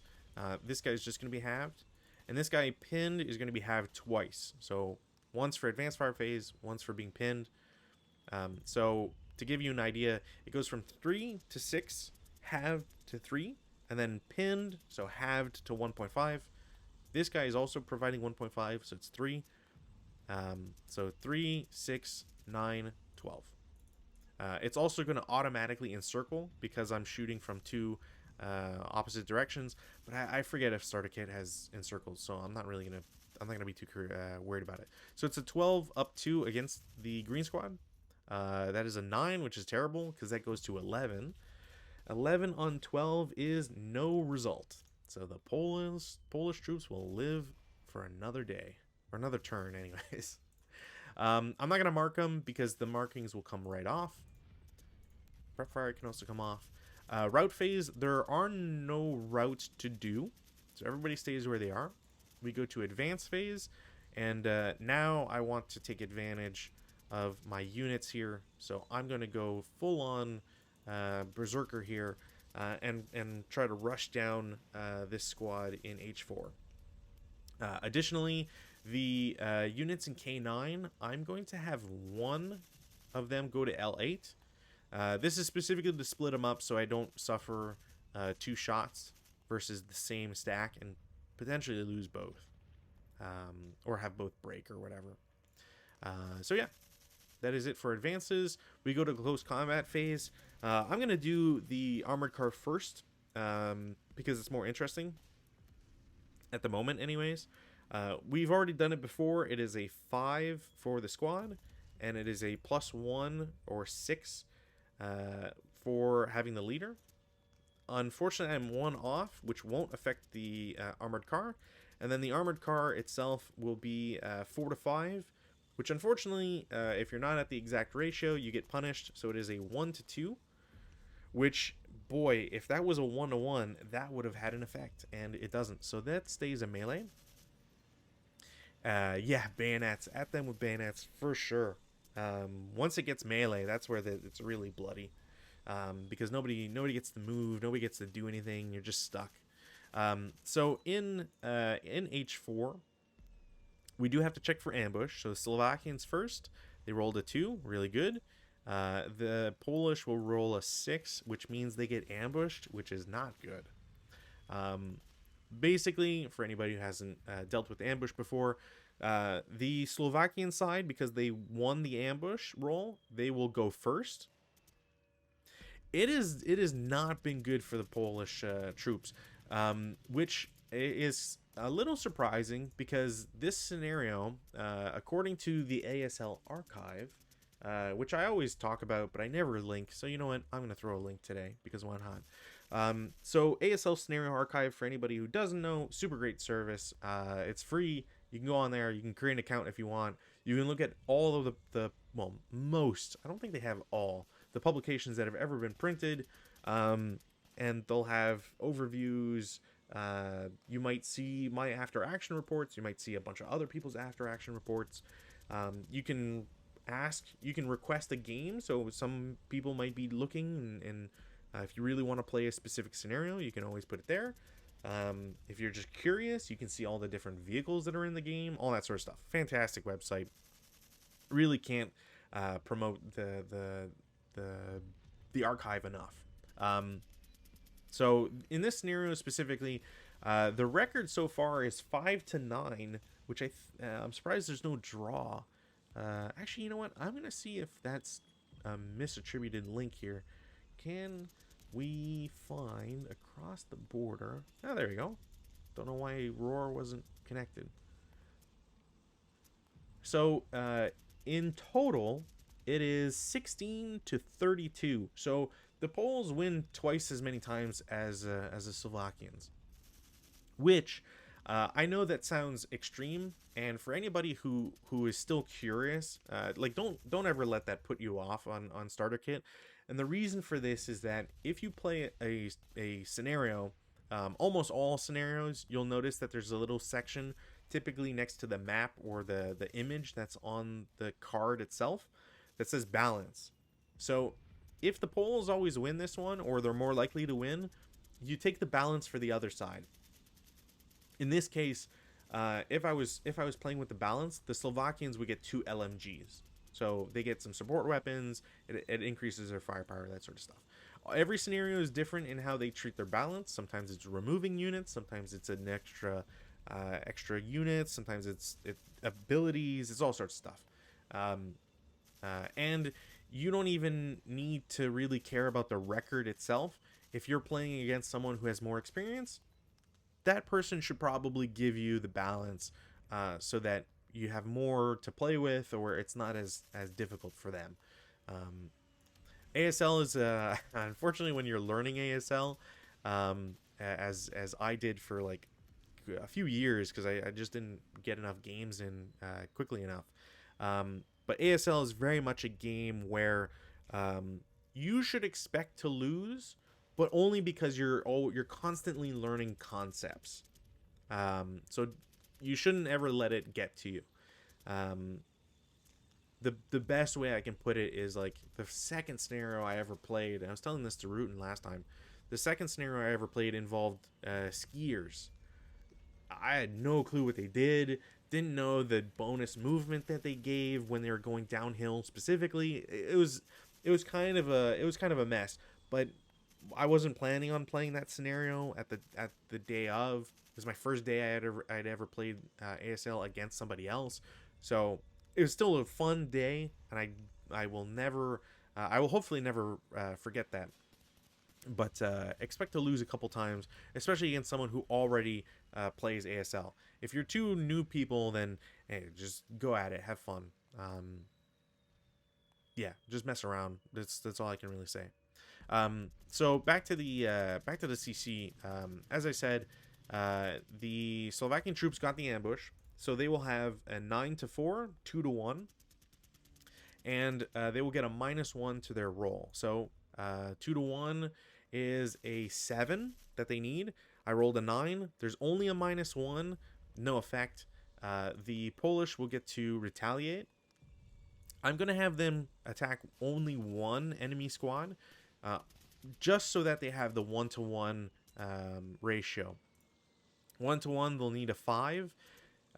This guy's just going to be halved. And this guy pinned is going to be halved twice. So once for advanced fire phase, once for being pinned. So to give you an idea, it goes from 3 to 6, halved to 3, and then pinned, so halved to 1.5. This guy is also providing 1.5, so it's 3. So 3, 6, 9, 12. It's also going to automatically encircle because I'm shooting from 2 opposite directions, but I forget if starter kit has encircled, so I'm not gonna be too worried about it. So it's a 12 up 2 against the green squad. That is a 9, which is terrible because that goes to 11. 11 on 12 is no result. So the Polish troops will live for another day, or another turn anyways. I'm not going to mark them because the markings will come right off. Prep fire can also come off. Route phase, there are no routes to do, so everybody stays where they are. We go to advance phase, and now I want to take advantage of my units here, so I'm going to go full on berserker here and try to rush down this squad in H4. Additionally, The units in K9, I'm going to have one of them go to L8. This is specifically to split them up so I don't suffer 2 shots versus the same stack and potentially lose both. Or have both break or whatever. So yeah, that is it for advances. We go to close combat phase. I'm going to do the armored car first because it's more interesting at the moment anyways. We've already done it before. It is a 5 for the squad, and it is a +1 or 6 for having the leader. Unfortunately, I'm 1 off, which won't affect the armored car. And then the armored car itself will be 4 to 5, which unfortunately, if you're not at the exact ratio, you get punished. So it is a 1 to 2, which, boy, if that was a 1 to 1, that would have had an effect, and it doesn't. So that stays a melee. Yeah, bayonets. At them with bayonets, for sure. Once it gets melee, that's where it's really bloody. Because nobody gets to move, nobody gets to do anything. You're just stuck. So in H4, we do have to check for ambush. So the Slovakians first, they rolled a 2, really good. The Polish will roll a 6, which means they get ambushed, which is not good. Basically, for anybody who hasn't dealt with ambush before, the Slovakian side, because they won the ambush roll, they will go first. It has not been good for the Polish troops, which is a little surprising because this scenario, according to the ASL archive, which I always talk about, but I never link. So you know what? I'm going to throw a link today because why not? So ASL Scenario Archive, for anybody who doesn't know, super great service. It's free. You can go on there. You can create an account if you want. You can look at all of well, most. I don't think they have all the publications that have ever been printed. And they'll have overviews. You might see my after action reports. You might see a bunch of other people's after action reports. You can request a game. So some people might be looking, and if you really want to play a specific scenario, you can always put it there. If you're just curious, you can see all the different vehicles that are in the game, all that sort of stuff. Fantastic website. Really can't promote the archive enough. So in this scenario specifically, the record so far is 5-9, which I'm surprised there's no draw. Actually, you know what? I'm gonna see if that's a misattributed link here. Can we find across the border? Oh, there we go. Don't know why Roar wasn't connected. So in total, it is 16-32. So the Poles win twice as many times as the Slovakians, which I know that sounds extreme. And for anybody who is still curious, like don't ever let that put you off on starter kit. And the reason for this is that if you play a scenario, almost all scenarios, you'll notice that there's a little section typically next to the map or the image that's on the card itself that says balance. So if the Poles always win this one, or they're more likely to win, you take the balance for the other side. In this case, if I was playing with the balance, the Slovakians would get 2 LMGs. So they get some support weapons, it increases their firepower, that sort of stuff. Every scenario is different in how they treat their balance. Sometimes it's removing units, sometimes it's an extra units, sometimes it's abilities, it's all sorts of stuff. And you don't even need to really care about the record itself. If you're playing against someone who has more experience, that person should probably give you the balance so that you have more to play with, or it's not as difficult for them. ASL is unfortunately, when you're learning ASL, as I did for like a few years, because I just didn't get enough games in quickly enough. But ASL is very much a game where you should expect to lose, but only because you're constantly learning concepts. So you shouldn't ever let it get to you. The best way I can put it is like the second scenario I ever played, and I was telling this to Rutan last time, the second scenario I ever played involved skiers. I had no clue what they did. didn't know the bonus movement that they gave when they were going downhill specifically. It was kind of a mess. But I wasn't planning on playing that scenario at the day of. It was my first day I'd ever played ASL against somebody else, so it was still a fun day, and I will never I will hopefully never forget that. But expect to lose a couple times, especially against someone who already plays ASL. If you're two new people, then hey, just go at it, have fun. Yeah, just mess around. That's all I can really say. So back to the CC. As I said, the Slovakian troops got the ambush, so they will have a 9-4, 2-1, and they will get a -1 to their roll. So 2-1 is a 7 that they need. I rolled a 9. There's only a -1, no effect. The Polish will get to retaliate. I'm gonna have them attack only one enemy squad, uh, just so that they have the 1-to-1 ratio. 1-to-1, they'll need a 5.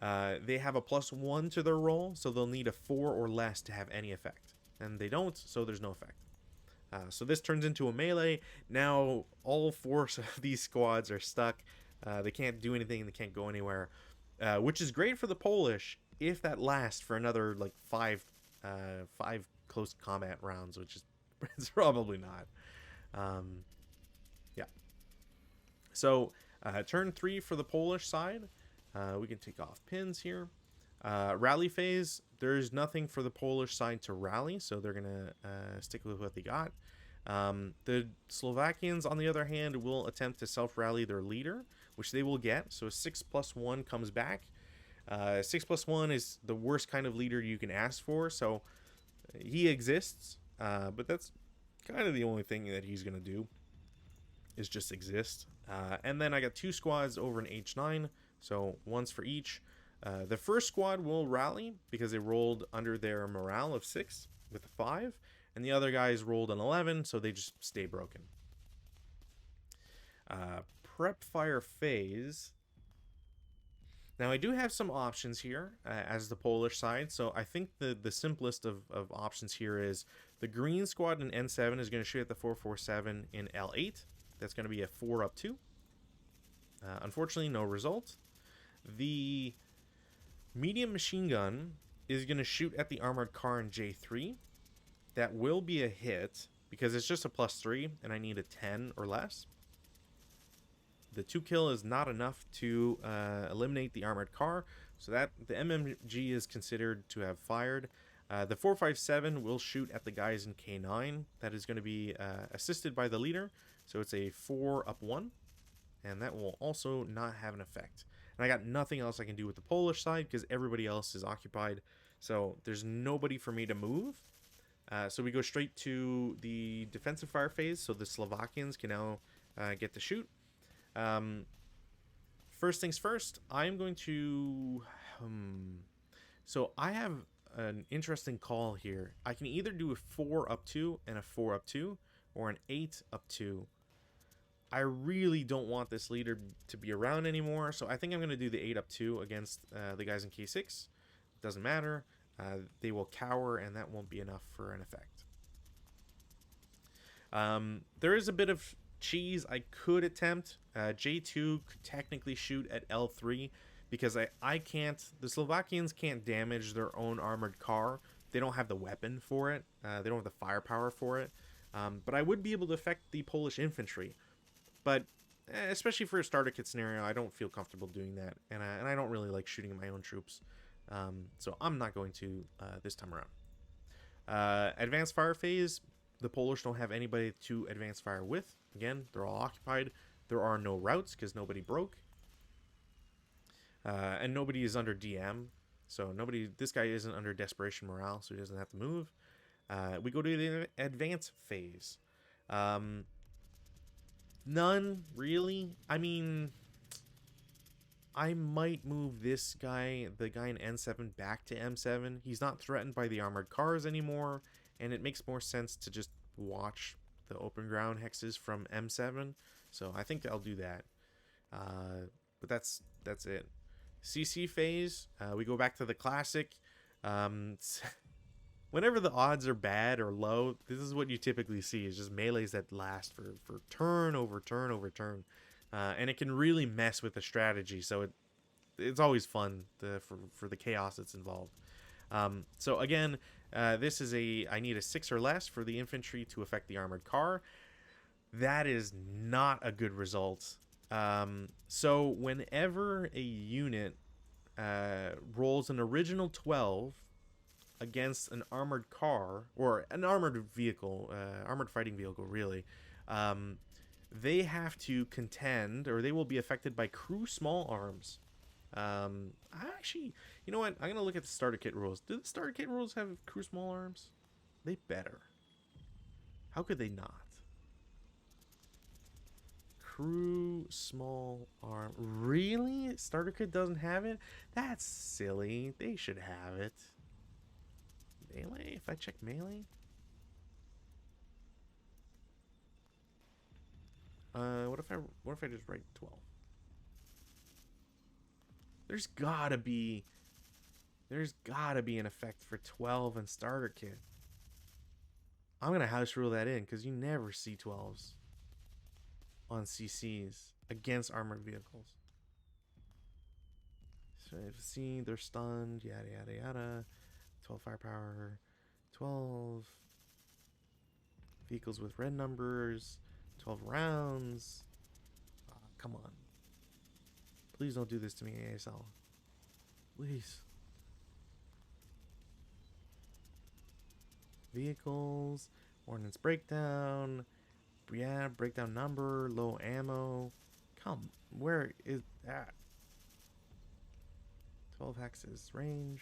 They have a +1 to their roll, so they'll need a 4 or less to have any effect. And they don't, so there's no effect. So this turns into a melee. Now all 4 of these squads are stuck. They can't do anything, they can't go anywhere. Which is great for the Polish if that lasts for another like 5 close combat rounds, which is it's probably not. Yeah. So turn 3 for the Polish side. We can take off pins here. Rally phase, there's nothing for the Polish side to rally, so they're gonna stick with what they got. The Slovakians, on the other hand, will attempt to self-rally their leader, which they will get. So 6+1 comes back. 6+1 is the worst kind of leader you can ask for, so he exists, but that's kind of the only thing that he's gonna do is just exist. And then I got 2 squads over an H9, so one's for each. The first squad will rally because they rolled under their morale of 6 with a 5, and the other guys rolled an 11, so they just stay broken. Prep fire phase. Now I do have some options here as the Polish side, so I think the simplest of options here is the green squad in N7 is going to shoot at the 447 in L8. That's going to be a 4-2. Unfortunately, no result. The medium machine gun is going to shoot at the armored car in J3. That will be a hit because it's just a +3 and I need a 10 or less. The 2 kill is not enough to eliminate the armored car, so that the MMG is considered to have fired. The 457 will shoot at the guys in K9. That is going to be assisted by the leader, so it's a 4-1, and that will also not have an effect. And I got nothing else I can do with the Polish side because everybody else is occupied, so there's nobody for me to move. So we go straight to the defensive fire phase, so the Slovakians can now get to shoot. First things first, I'm going to so I have an interesting call here. I can either do a 4-2 and a 4-2 or an 8-2. I really don't want this leader to be around anymore, so I think I'm going to do the 8-2 against the guys in K6. Doesn't matter. They will cower, and that won't be enough for an effect. There is a bit of cheese I could attempt. J2 could technically shoot at L3 because I can't. The Slovakians can't damage their own armored car. They don't have the weapon for it. They don't have the firepower for it. But I would be able to affect the Polish infantry. But especially for a starter kit scenario, I don't feel comfortable doing that, and I don't really like shooting at my own troops. So I'm not going to this time around. Advanced fire phase. The Polish don't have anybody to advance fire with. Again, they're all occupied. There are no routes because nobody broke. And nobody is under DM. So this guy isn't under desperation morale, so he doesn't have to move. We go to the advance phase. None, really. I mean, I might move this guy, the guy in N7, back to M7. He's not threatened by the armored cars anymore, and it makes more sense to just watch the open ground hexes from M7. So I think I'll do that. But that's it. CC phase, we go back to the classic. Um, Whenever the odds are bad or low, this is what you typically see, is just melees that last for turn over turn over turn. And it can really mess with the strategy, so it's always fun for the chaos that's involved. So again, this is I need a 6 or less for the infantry to affect the armored car. That is not a good result. So whenever a unit rolls an original 12 against an armored car or an armored vehicle, armored fighting vehicle, really, they have to contend, or they will be affected by crew small arms. Actually, you know what? I'm gonna look at the starter kit rules. Do the starter kit rules have crew small arms? They better. How could they not? Crew small arm. Really? Starter kit doesn't have it? That's silly. They should have it. Melee? If I check melee? What if I just write 12? There's gotta be an effect for 12 and starter kit. I'm gonna house rule that in because you never see 12s on CCs against armored vehicles. So if you see they're stunned, yada yada yada. 12 firepower, 12 vehicles with red numbers, 12 rounds. Come on. Please don't do this to me, ASL. Please. Vehicles, ordnance breakdown. Yeah, breakdown number, low ammo. Come, where is that? 12 hexes range.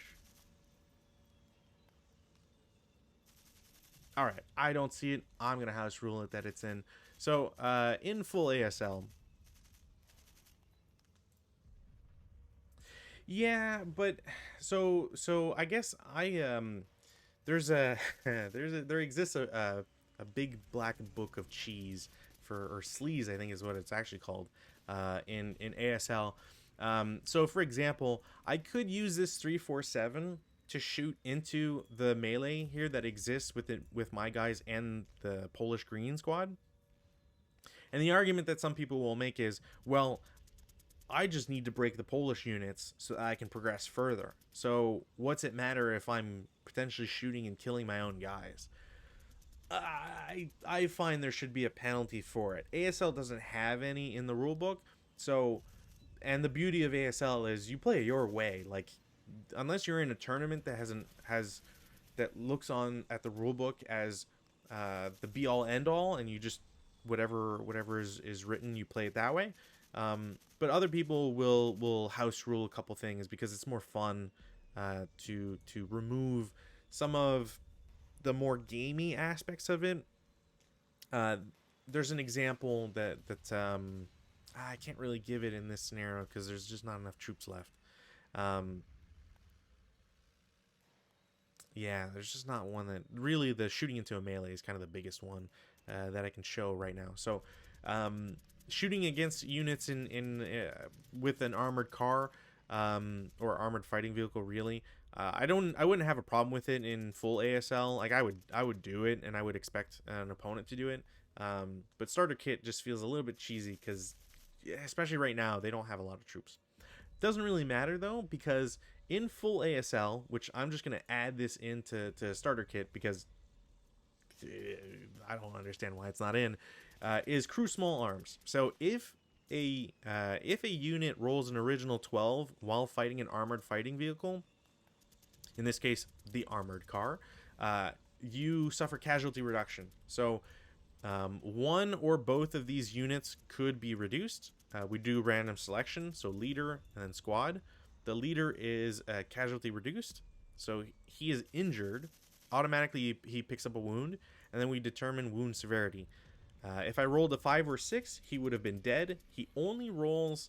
All right, I don't see it. I'm gonna house rule it that it's in. So in full ASL. Yeah, but so I guess there's a there exists a big black book of cheese or sleaze, I think is what it's actually called, in ASL. So for example, I could use this 347 to shoot into the melee here that exists with my guys and the Polish green squad. And the argument that some people will make is, well, I just need to break the Polish units so I can progress further. So what's it matter if I'm potentially shooting and killing my own guys? I find there should be a penalty for it. ASL doesn't have any in the rulebook, so, and the beauty of ASL is you play it your way. Like, unless you're in a tournament that looks on at the rulebook as the be all end all, and you just whatever is written, you play it that way. But other people will house rule a couple things because it's more fun to remove some of the more gamey aspects of it. There's an example that I can't really give it in this scenario because there's just not enough troops left. Yeah, there's just not one that really, the shooting into a melee is kind of the biggest one that I can show right now. So shooting against units in with an armored car or armored fighting vehicle, really, I wouldn't have a problem with it in full ASL. Like, I would do it, and I would expect an opponent to do it. But starter kit just feels a little bit cheesy because, especially right now, they don't have a lot of troops. Doesn't really matter though, because in full ASL, which I'm just gonna add this into starter kit because I don't understand why it's not in, is crew small arms. So if a unit rolls an original 12 while fighting an armored fighting vehicle, in this case the armored car, you suffer casualty reduction. So one or both of these units could be reduced. We do random selection, so leader and then squad. The leader is casualty reduced, so he is injured. Automatically he picks up a wound, and then we determine wound severity. If I rolled a 5 or 6, he would have been dead. He only rolls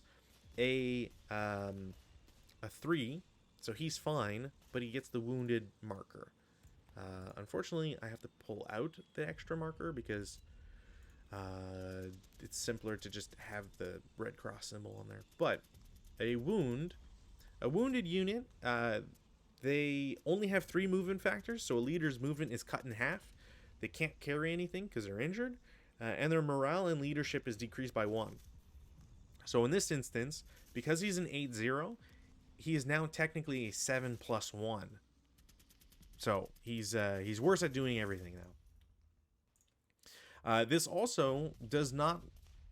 a 3, so he's fine, but he gets the wounded marker. Unfortunately, I have to pull out the extra marker because it's simpler to just have the red cross symbol on there. But a wound A wounded unit, they only have 3 movement factors, so a leader's movement is cut in half. They can't carry anything because they're injured, and their morale and leadership is decreased by 1. So in this instance, because he's an 8-0, he is now technically a 7+1. So he's worse at doing everything now. This also does not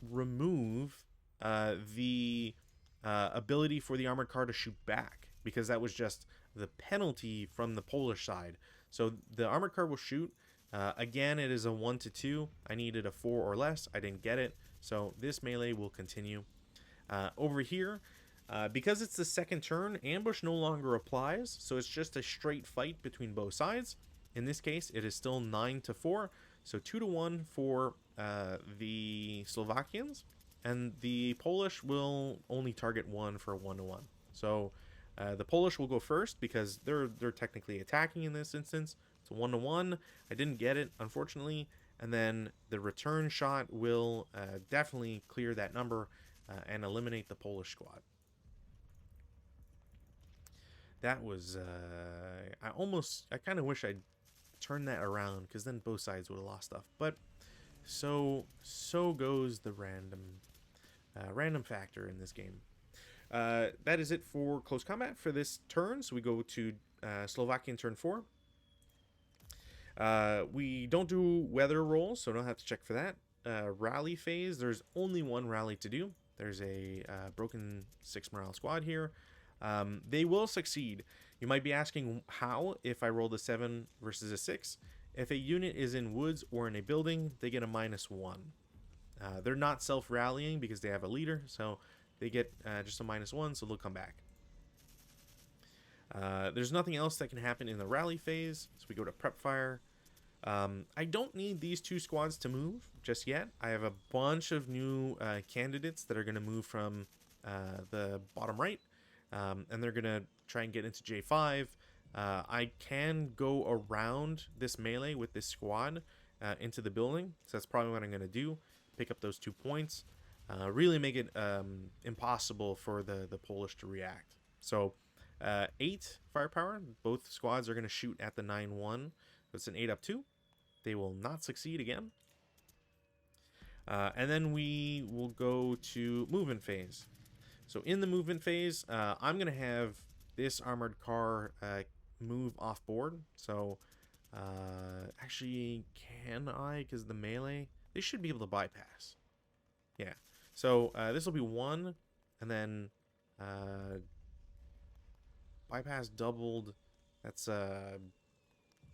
remove the ability for the armored car to shoot back, because that was just the penalty from the Polish side. So the armored car will shoot. Again, it is a 1-2. I needed a 4 or less. I didn't get it. So this melee will continue. Over here, because it's the second turn, ambush no longer applies. So it's just a straight fight between both sides. In this case, it is still 9-4. So 2-1 for the Slovakians. And the Polish will only target 1 for a 1-1. So the Polish will go first because they're technically attacking in this instance. It's a 1-1. I didn't get it, unfortunately. And then the return shot will definitely clear that number and eliminate the Polish squad. That was... I kind of wish I'd turned that around, because then both sides would have lost stuff. But so goes the random factor in this game. That is it for close combat for this turn. So we go to Slovakian turn 4. We don't do weather rolls, so don't have to check for that. Rally phase, there's only one rally to do. There's a broken 6 morale squad here. They will succeed. You might be asking how if I rolled a 7 versus a 6. If a unit is in woods or in a building, they get a -1. They're not self-rallying because they have a leader, so they get just a -1, so they'll come back. There's nothing else that can happen in the rally phase, so we go to prep fire. I don't need these 2 squads to move just yet. I have a bunch of new candidates that are going to move from the bottom right, and they're going to try and get into J5. I can go around this melee with this squad into the building, so that's probably what I'm going to do. Pick up those 2 points. Really make it impossible for the Polish to react. So 8 firepower. Both squads are going to shoot at the 9-1. It's an 8-2. They will not succeed again. And then we will go to movement phase. So in the movement phase, I'm going to have this armored car move off board. So actually, can I? Because the melee, they should be able to bypass. Yeah. So this will be 1, and then bypass doubled. That's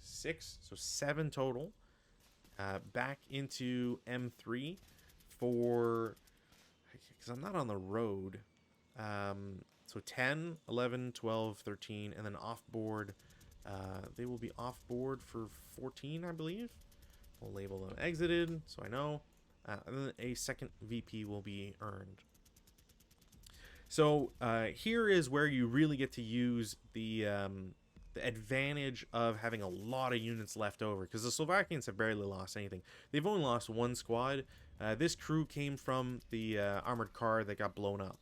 6, so 7 total. Back into M3 for, because I'm not on the road. So 10, 11, 12, 13, and then off board. They will be off board for 14, I believe. We'll label them exited, so I know. And then a second VP will be earned. So here is where you really get to use the advantage of having a lot of units left over, because the Slovakians have barely lost anything. They've only lost 1 squad. This crew came from the armored car that got blown up.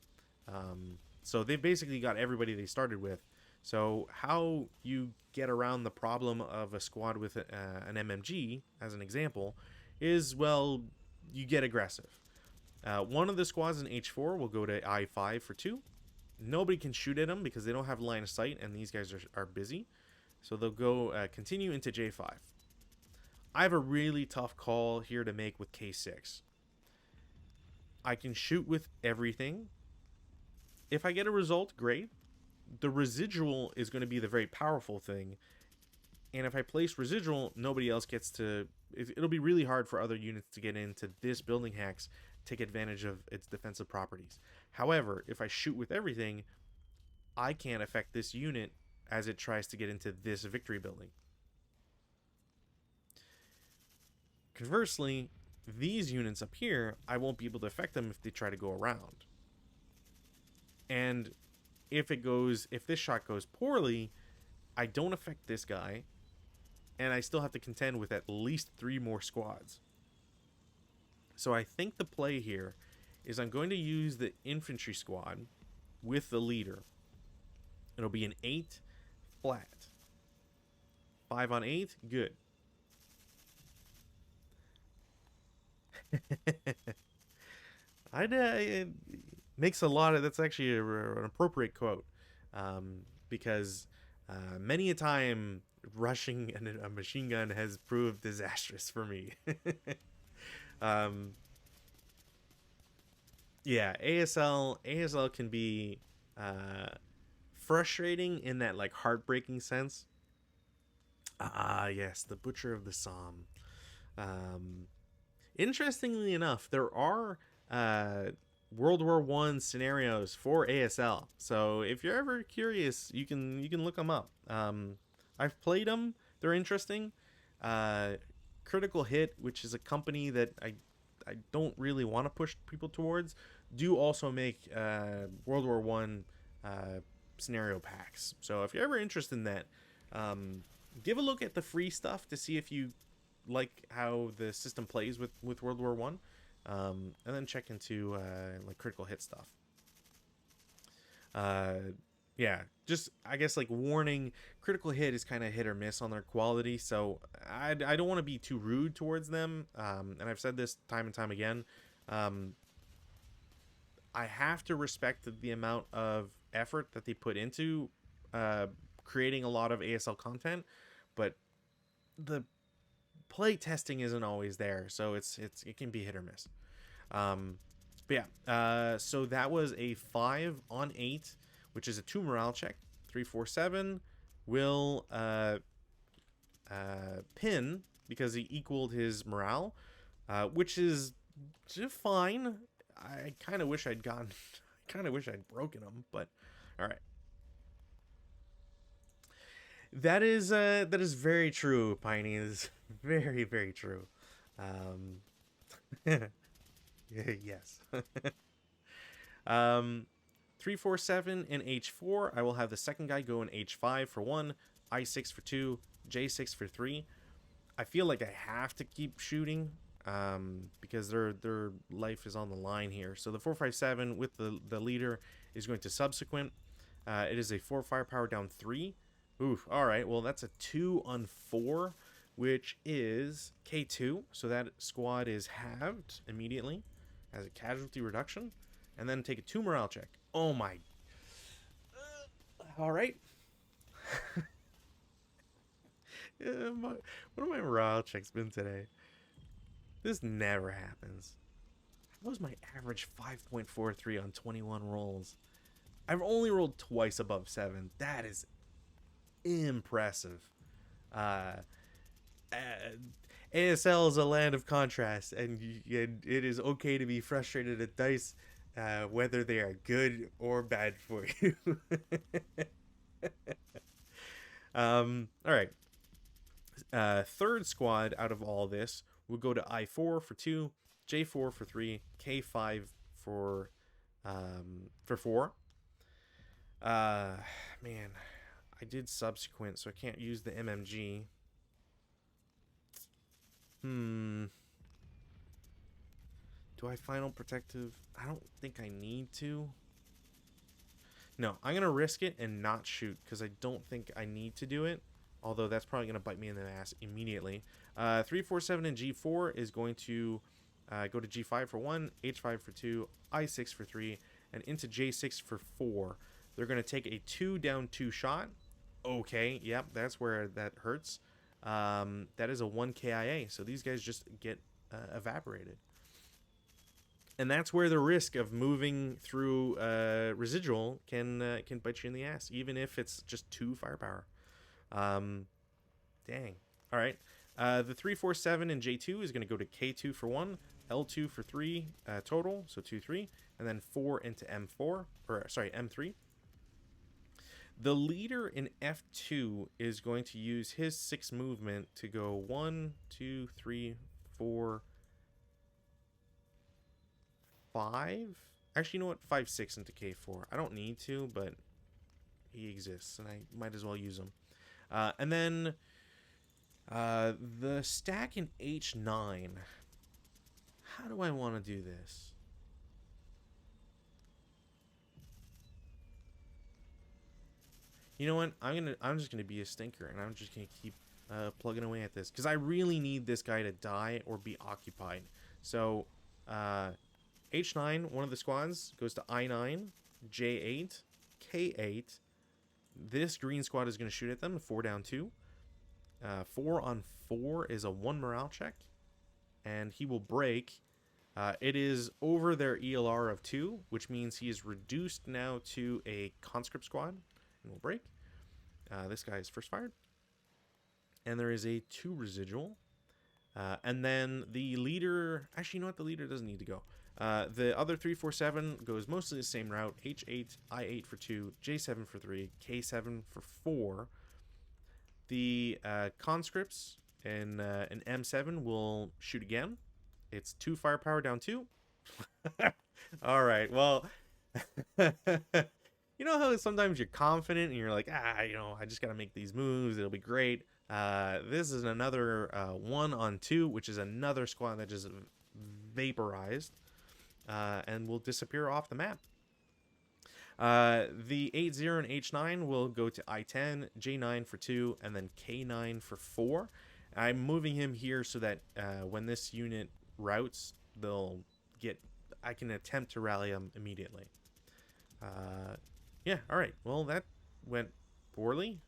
So they basically got everybody they started with. So how you get around the problem of a squad with an MMG, as an example, is, well, you get aggressive. One of the squads in H4 will go to I5 for 2. Nobody can shoot at them because they don't have line of sight, and these guys are busy. So they'll go continue into J5. I have a really tough call here to make with K6. I can shoot with everything. If I get a result, great. The residual is going to be the very powerful thing. And if I place residual, nobody else gets to... It'll be really hard for other units to get into this building hex, take advantage of its defensive properties. However, if I shoot with everything, I can't affect this unit as it tries to get into this victory building. Conversely, these units up here, I won't be able to affect them if they try to go around. And if this shot goes poorly, I don't affect this guy, and I still have to contend with at least 3 more squads. So I think the play here is I'm going to use the infantry squad with the leader. It'll be an 8 flat. 5 on 8, good. It makes a lot of, that's actually an appropriate quote, because many a time rushing a machine gun has proved disastrous for me. um, yeah, ASL can be frustrating in that like heartbreaking sense. Yes, the Butcher of the Somme. Um, Interestingly enough, there are uh, World War One scenarios for ASL. So if you're ever curious, you can look them up. I've played them; they're interesting. Uh, Critical Hit, which is a company that I don't really want to push people towards, do also make World War One scenario packs. So if you're ever interested in that, um, give a look at the free stuff to see if you like how the system plays with World War One, and then check into like Critical Hit stuff. Uh, yeah, just I guess like warning, Critical Hit is kind of hit or miss on their quality, so I don't want to be too rude towards them. And I've said this time and time again. Um, I have to respect the amount of effort that they put into uh, creating a lot of ASL content, but the play testing isn't always there, so it can be hit or miss. Um, but yeah, so that was a 5 on 8, which is a 2 morale check. 347 will pin because he equaled his morale, which is just fine. I kind of wish I'd gone. I kind of wish I'd broken him, but all right. That is very true, Piney. Is very very true. Um, yes. 347 in H4. I will have the second guy go in H5 for 1, I6 for 2, J6 for 3. I feel like I have to keep shooting because their life is on the line here. So the 457 with the leader is going to subsequent. It is a 4 firepower down 3. Oof. All right. Well, that's a 2 on 4, which is K2. So that squad is halved immediately as a casualty reduction. And then take a 2 morale check. Oh my. All right. What have my morale checks been today? This never happens. How was my average 5.43 on 21 rolls? I've only rolled twice above 7. That is impressive. Uh, uh, ASL is a land of contrast, and it is okay to be frustrated at dice, whether they are good or bad for you. All right. Third squad out of all this will go to I4 for 2, J4 for 3, K5 for 4. Man, I did subsequent, so I can't use the MMG. Do I final protective? I don't think I need to. No, I'm going to risk it and not shoot because I don't think I need to do it. Although that's probably going to bite me in the ass immediately. 347 and G4 is going to go to G5 for 1, H5 for 2, I6 for 3, and into J6 for 4. They're going to take a 2 down 2 shot. Okay, yep, that's where that hurts. That is a 1 KIA, so these guys just get evaporated. And that's where the risk of moving through residual can bite you in the ass, even if it's just 2 firepower. Dang. All right. The 347 and J2 is going to go to K2 for 1, L2 for 3 total, so 2, 3, and then 4 into M4, or sorry, M3. The leader in F2 is going to use his 6 movement to go 1, 2, 3, 4, 5. Actually, you know what? 5, 6 into K4. I don't need to, but he exists, and I might as well use him. And then the stack in H9. How do I want to do this? You know what? I'm just gonna be a stinker, and I'm just gonna keep plugging away at this because I really need this guy to die or be occupied. So, H9, one of the squads goes to I9, J8, K8. This green squad is gonna shoot at them. 4 down 2. 4 on 4 is a 1 morale check, and he will break. It is over their ELR of 2, which means he is reduced now to a conscript squad and will break. This guy is first fired. And there is a 2 residual. And then the leader... Actually, you know what? The leader doesn't need to go. The other 347 goes mostly the same route. H8, I8 for 2, J7 for 3, K7 for 4. The conscripts in an M7 will shoot again. It's 2 firepower down 2. All right, well, you know how sometimes you're confident and you're like, I just got to make these moves. It'll be great. This is another 1 on 2, which is another squad that just vaporized and will disappear off the map. The 8-0 and H9 will go to I10, J9 for 2, and then K9 for 4. I'm moving him here so that when this unit routes, I can attempt to rally them immediately. Yeah, all right. Well, that went poorly.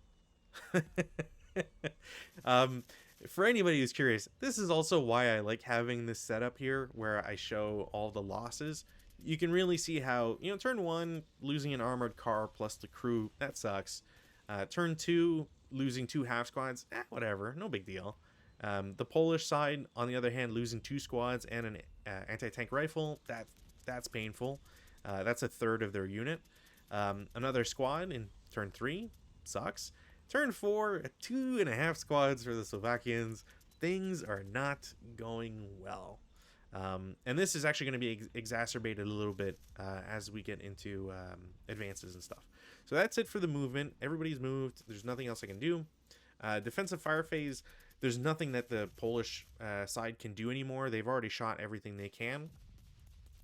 For anybody who's curious, this is also why I like having this setup here where I show all the losses. You can really see how, turn 1, losing an armored car plus the crew, that sucks. Turn 2, losing 2 half squads, whatever, no big deal. The Polish side, on the other hand, losing 2 squads and an anti-tank rifle, that's painful. That's a third of their unit. Another squad in turn 3, sucks. Turn 4, 2.5 squads for the Slovakians. Things are not going well. And this is actually going to be exacerbated a little bit as we get into advances and stuff. So that's it for the movement. Everybody's moved. There's nothing else I can do. Defensive fire phase, there's nothing that the Polish side can do anymore. They've already shot everything they can.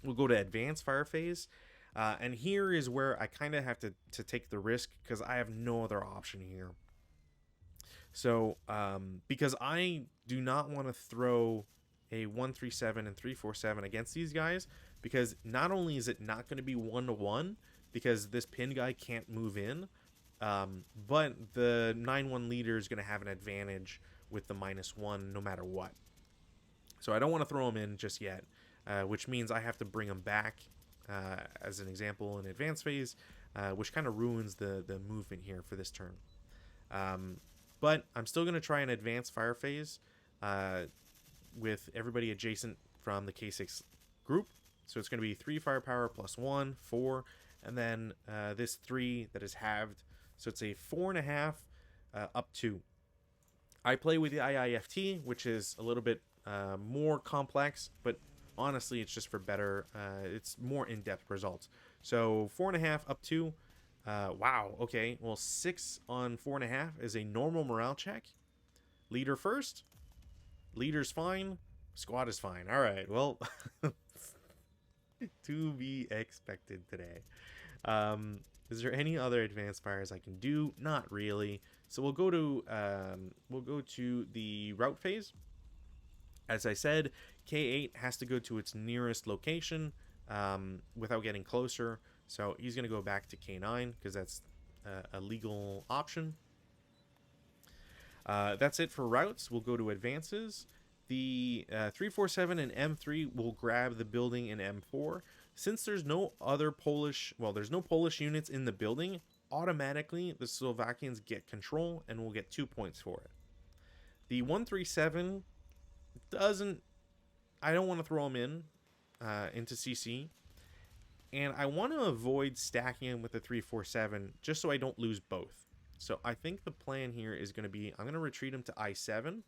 We'll go to advanced fire phase. And here is where I kind of have to take the risk because I have no other option here. So, because I do not want to throw a 137 and 347 against these guys, because not only is it not going to be 1-to-1 because this pin guy can't move in, but the 9-1 leader is going to have an advantage with the -1 no matter what. So I don't want to throw him in just yet, which means I have to bring him back as an example in advanced phase, which kind of ruins the movement here for this turn. But I'm still going to try an advanced fire phase with everybody adjacent from the K6 group. So it's going to be 3 firepower plus 1, 4, and then this 3 that is halved. So it's a 4.5 up 2. I play with the IIFT, which is a little bit more complex, but honestly, it's just for better, it's more in-depth results. So 4.5 up 2. Wow, okay. Well, 6 on 4.5 is a normal morale check. Leader first. Leader's fine. Squad is fine. All right, well, to be expected today. Is there any other advanced fires I can do? Not really. So we'll go to the route phase. As I said, K8 has to go to its nearest location without getting closer. So he's going to go back to K9 because that's a legal option. That's it for routes. We'll go to advances. The 347 and M3 will grab the building in M4. Since there's no other there's no Polish units in the building, automatically the Slovakians get control and will get 2 points for it. The 137 I don't want to throw him into CC. And I want to avoid stacking him with the 347 just so I don't lose both. So I think the plan here is going to be, I'm going to retreat him to I7.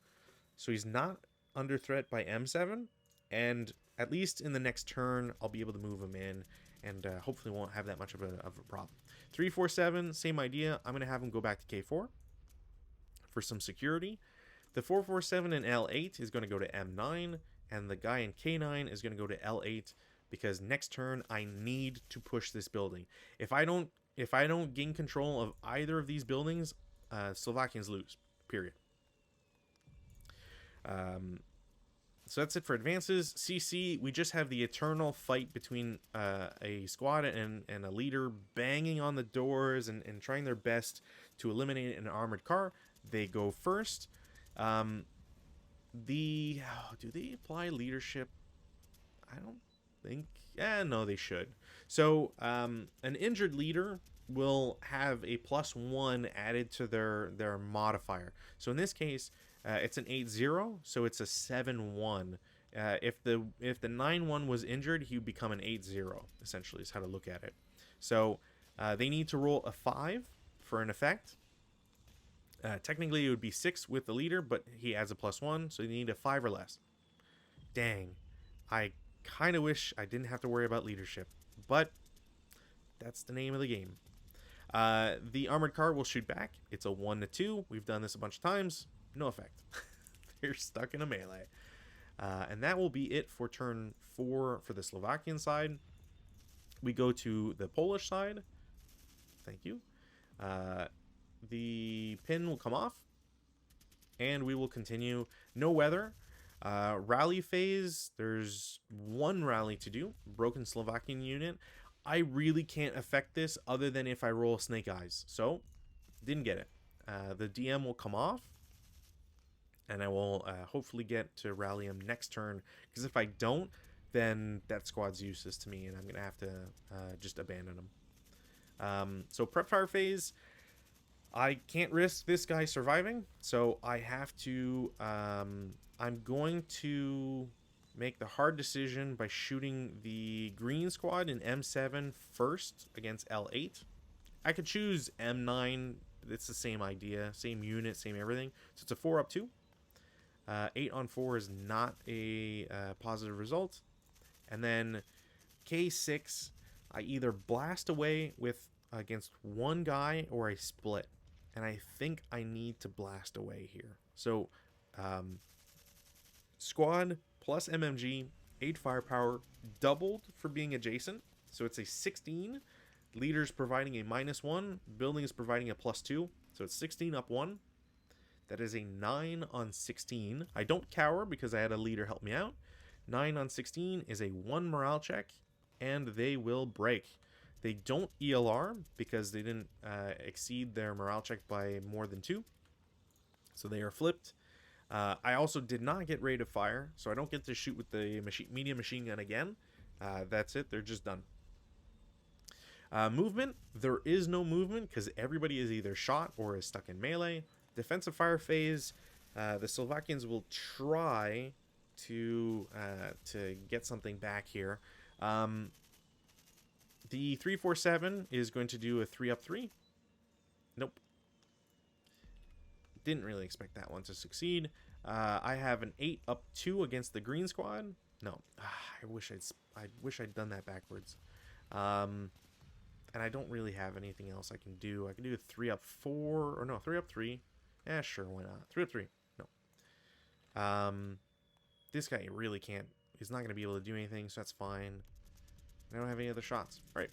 So he's not under threat by M7. And at least in the next turn, I'll be able to move him in. And hopefully won't have that much of a problem. 347, same idea. I'm going to have him go back to K4 for some security. The 447 and L8 is going to go to M9. And the guy in K9 is going to go to L8. Because next turn, I need to push this building. If I don't if I don't gain control of either of these buildings, Slovakians lose. Period. So that's it for advances. CC, we just have the eternal fight between a squad and a leader banging on the doors and trying their best to eliminate an armored car. They go first. Do they apply leadership? I don't think. No, they should. So an injured leader will have a +1 added to their modifier. So in this case, it's an 8-0, so it's a 7-1. If the 9-1 was injured, he would become an 8-0. Essentially, is how to look at it. So they need to roll a 5 for an effect. Technically, it would be 6 with the leader, but he adds a +1, so you need a 5 or less. Dang, I kind of wish I didn't have to worry about leadership, but that's the name of the game. The armored car will shoot back. It's a 1-2. We've done this a bunch of times. No effect. They're stuck in a melee. And that will be it for turn 4 for the Slovakian side. We go to the Polish side. Thank you. The pin will come off. And we will continue. No weather. Rally phase. There's one rally to do. Broken Slovakian unit. I really can't affect this other than if I roll Snake Eyes. So, didn't get it. The DM will come off. And I will hopefully get to rally him next turn. Because if I don't, then that squad's useless to me. And I'm going to have to just abandon him. So prep fire phase. I can't risk this guy surviving. So I have to... I'm going to make the hard decision by shooting the green squad in M7 first against L8. I could choose M9. It's the same idea. Same unit, same everything. So it's a 4-up-2. 8-on-4 is not a positive result. And then K6, I either blast away with against one guy or I split. And I think I need to blast away here. So squad plus MMG, 8 firepower, doubled for being adjacent. So it's a 16. Leaders providing a -1. Building is providing a +2. So it's 16 up 1. That is a 9 on 16. I don't cower because I had a leader help me out. 9 on 16 is a 1 morale check, and they will break. They don't ELR because they didn't exceed their morale check by more than 2. So they are flipped. I also did not get rate of fire, so I don't get to shoot with the medium machine gun again. That's it. They're just done. Movement. There is no movement because everybody is either shot or is stuck in melee. Defensive fire phase, the Slovakians will try to get something back here. The 347 is going to do a 3-up-3. Nope. Didn't really expect that one to succeed. I have an 8-up-2 against the green squad. No, I wish I'd done that backwards. And I don't really have anything else I can do. I can do a 3-up-4 or no 3-up-3. Yeah, sure, why not? 3-up-3. No. This guy really can't. He's not going to be able to do anything, so that's fine. I don't have any other shots. All right.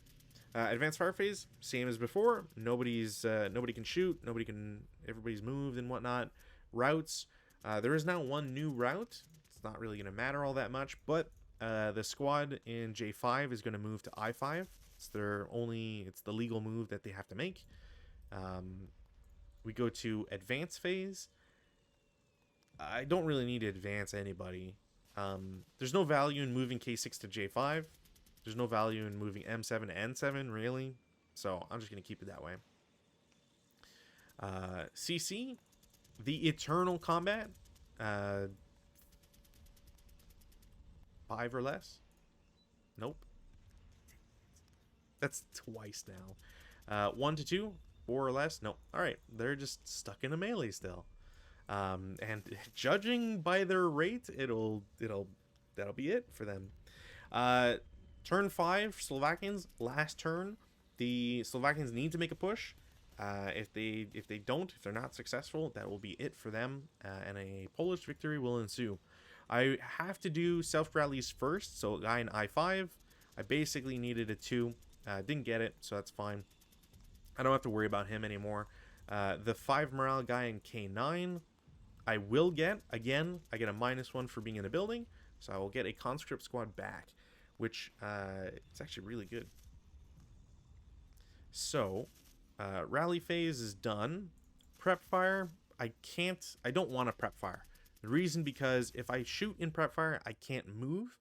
Advanced fire phase, same as before. Nobody can shoot. Everybody's moved and whatnot. Routes. There is now one new route. It's not really going to matter all that much, but the squad in J5 is going to move to I5. It's the legal move that they have to make. We go to advance phase. I don't really need to advance anybody. There's no value in moving K6 to J5. There's no value in moving M7 to N7, really. So I'm just going to keep it that way. CC, the Eternal Combat. 5 or less. Nope. That's twice now. 1 to 2, 4 or less. Nope. All right. They're just stuck in a melee still. And judging by their rate, that'll be it for them. Turn 5, Slovakians, last turn. The Slovakians need to make a push. If they're not successful, that will be it for them, and a Polish victory will ensue. I have to do self rallies first, so guy in I5. I basically needed a 2. Didn't get it, so that's fine. I don't have to worry about him anymore. The 5 morale guy in K9, I will get, again, I get a -1 for being in a building, so I will get a conscript squad back, which it's actually really good. So, rally phase is done. Prep fire, I don't want to prep fire. The reason because if I shoot in prep fire, I can't move,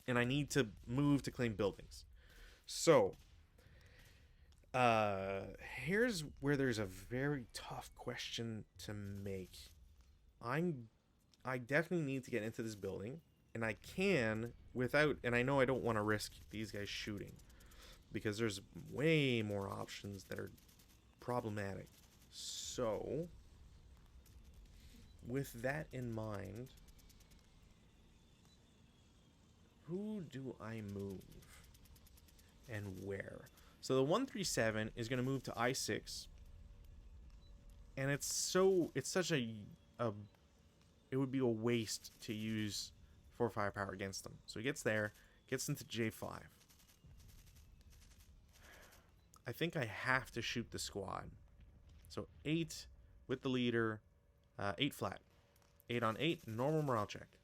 and I need to move to claim buildings. So, here's where there's a very tough question to make. I definitely need to get into this building, and I can without, and I know I don't want to risk these guys shooting because there's way more options that are problematic. So, with that in mind, who do I move and where? So the 137 is going to move to I6, and it's such a it would be a waste to use 4 firepower against them. So he gets there, gets into J5. I think I have to shoot the squad. So 8 with the leader, 8 flat. 8 on 8, normal morale check.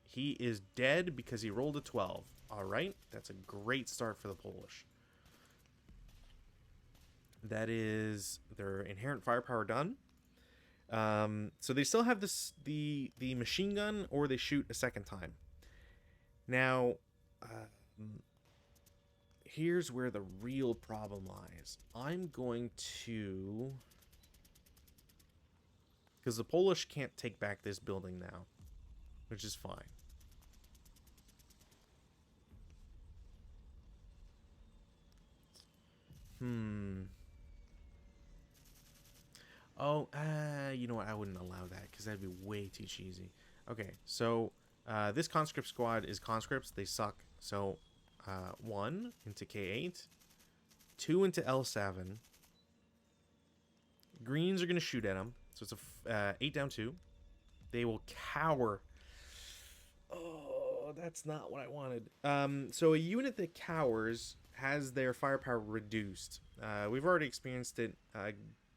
He is dead because he rolled a 12. Alright, that's a great start for the Polish. That is their inherent firepower done. So they still have the machine gun, or they shoot a second time. Now, here's where the real problem lies. I'm going to... because the Polish can't take back this building now, which is fine. Oh, you know what? I wouldn't allow that because that'd be way too cheesy. Okay, so this conscript squad is conscripts. They suck. So 1 into K8, 2 into L7. Greens are going to shoot at them. So it's a 8 down 2. They will cower. Oh, that's not what I wanted. So a unit that cowers has their firepower reduced. We've already experienced it.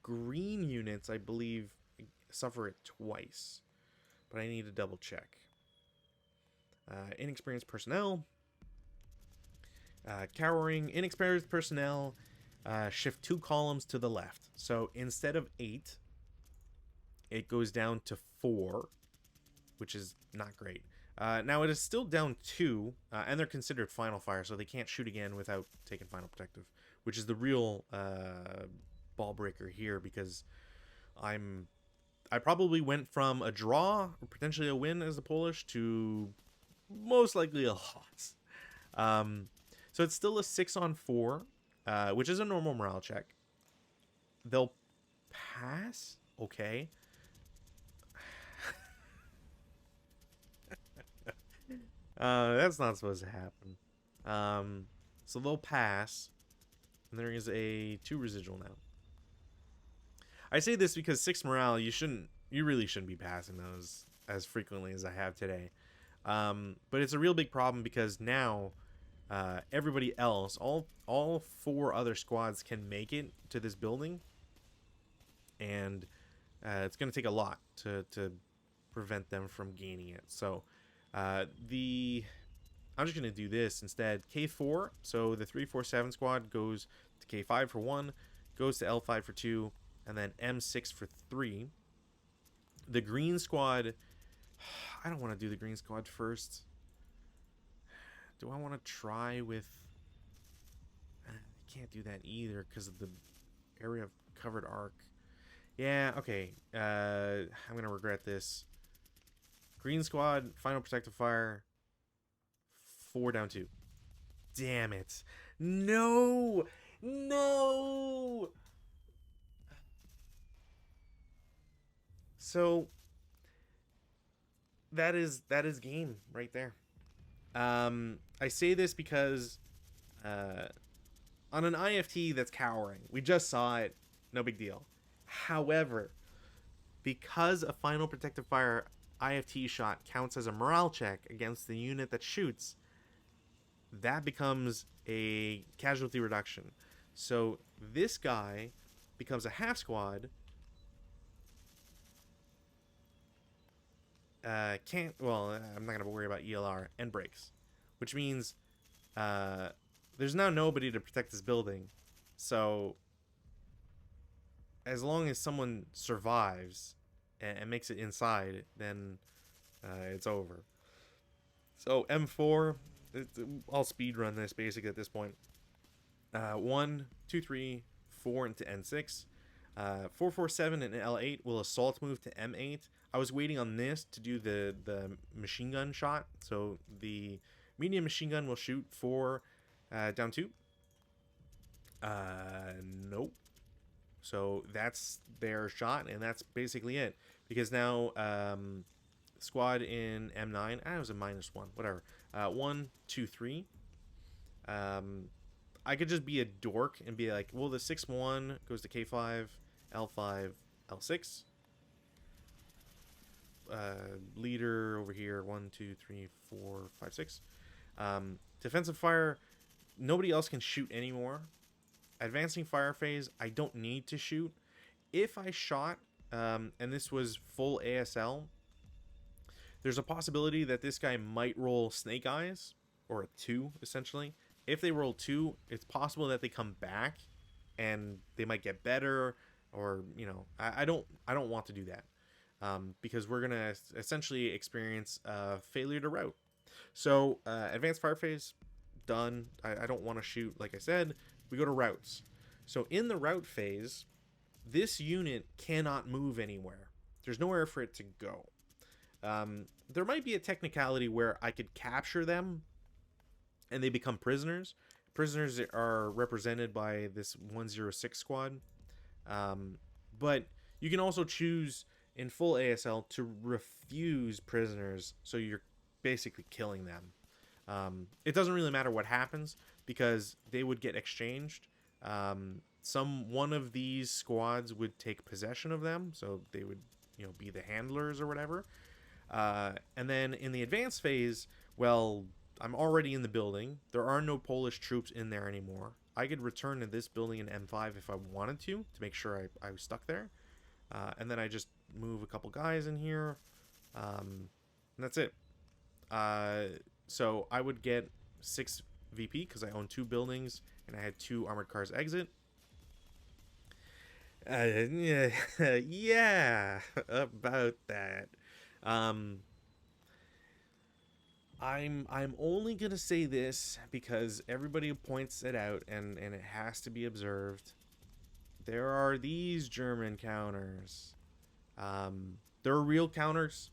Green units, I believe, suffer it twice, but I need to double check. Inexperienced personnel, cowering. Inexperienced personnel shift 2 columns to the left. So instead of 8, it goes down to 4, which is not great. Now it is still down 2, and they're considered final fire, so they can't shoot again without taking final protective, which is the real ball breaker here, because I probably went from a draw or potentially a win as the Polish to most likely a loss. So it's still a 6 on 4, which is a normal morale check. They'll pass, okay. That's not supposed to happen. So they'll pass, and there is a 2 residual now. I say this because 6 morale, you really shouldn't be passing those as frequently as I have today. But it's a real big problem because now everybody else, all 4 other squads can make it to this building, and it's going to take a lot to prevent them from gaining it. So I'm just going to do this instead. K4, so the 347 squad goes to K5 for 1, goes to L5 for 2, and then M6 for 3. The green squad, I don't want to do the green squad first. Do I want to try with... I can't do that either because of the area of covered arc. Yeah, okay. I'm going to regret this. Green squad, final protective fire, 4 down 2. Damn it. No! No! So that is game right there. I say this because on an IFT that's cowering, we just saw it, no big deal. However, because a final protective fire IFT shot counts as a morale check against the unit that shoots, that becomes a casualty reduction. So This guy becomes a half squad. Can't. Well, I'm not gonna worry about ELR and breaks, which means uh, there's now nobody to protect this building. So as long as someone survives and makes it inside, then it's over. So M4, I'll speed run this basically at this point. 1, 2, 3, 4 into N6. 447 and L8 will assault move to M8. I was waiting on this to do the machine gun shot. So the medium machine gun will shoot 4 down 2. Nope. So that's their shot, and that's basically it. Because now squad in M9, it was a -1, whatever. 1, 2, 3. I could just be a dork and be like, well, the 6-1 goes to K5, L5, L6. Leader over here, 1, 2, 3, 4, 5, 6. Defensive fire, nobody else can shoot anymore. Advancing fire phase, I don't need to shoot. If I shot, and this was full ASL, there's a possibility that this guy might roll Snake Eyes, or a 2, essentially. If they roll 2, it's possible that they come back, and they might get better, or, you know, I don't want to do that. Because we're going to essentially experience failure to route. So, advanced fire phase, done. I don't want to shoot, like I said. We go to routes. So, in the route phase, this unit cannot move anywhere. There's nowhere for it to go. There might be a technicality where I could capture them, and they become prisoners. Prisoners are represented by this 106 squad. But you can also choose in full ASL to refuse prisoners, so you're basically killing them. It doesn't really matter what happens because they would get exchanged. One of these squads would take possession of them, so they would, you know, be the handlers or whatever. And then in the advanced phase, well, I'm already in the building. There are no Polish troops in there anymore. I could return to this building in M5 if I wanted to make sure I was stuck there. And then I just move a couple guys in here. And that's it. So I would get 6 VP because I own 2 buildings and I had 2 armored cars exit. Yeah, about that. I'm only gonna say this because everybody points it out and it has to be observed. There are these German counters. They're real counters.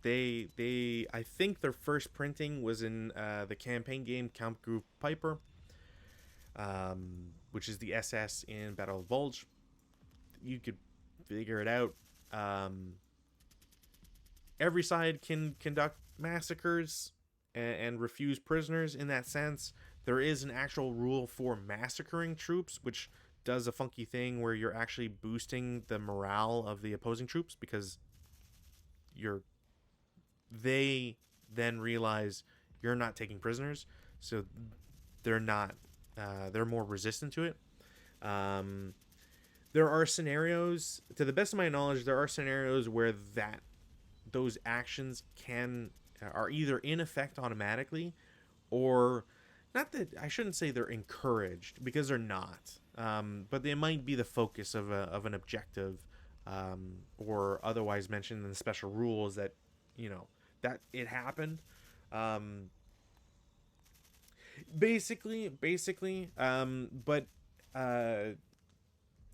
I think their first printing was in the campaign game Kampfgruppe Piper, which is the SS in Battle of Bulge. You could figure it out. Every side can conduct massacres and refuse prisoners in that sense. There is an actual rule for massacring troops, which does a funky thing where you're actually boosting the morale of the opposing troops because they then realize you're not taking prisoners, so they're more resistant to it. There are scenarios, to the best of my knowledge, there are scenarios where those actions are either in effect automatically, or not that I shouldn't say they're encouraged because they're not, but they might be the focus of an objective, or otherwise mentioned in the special rules that, you know, that it happened. Basically, but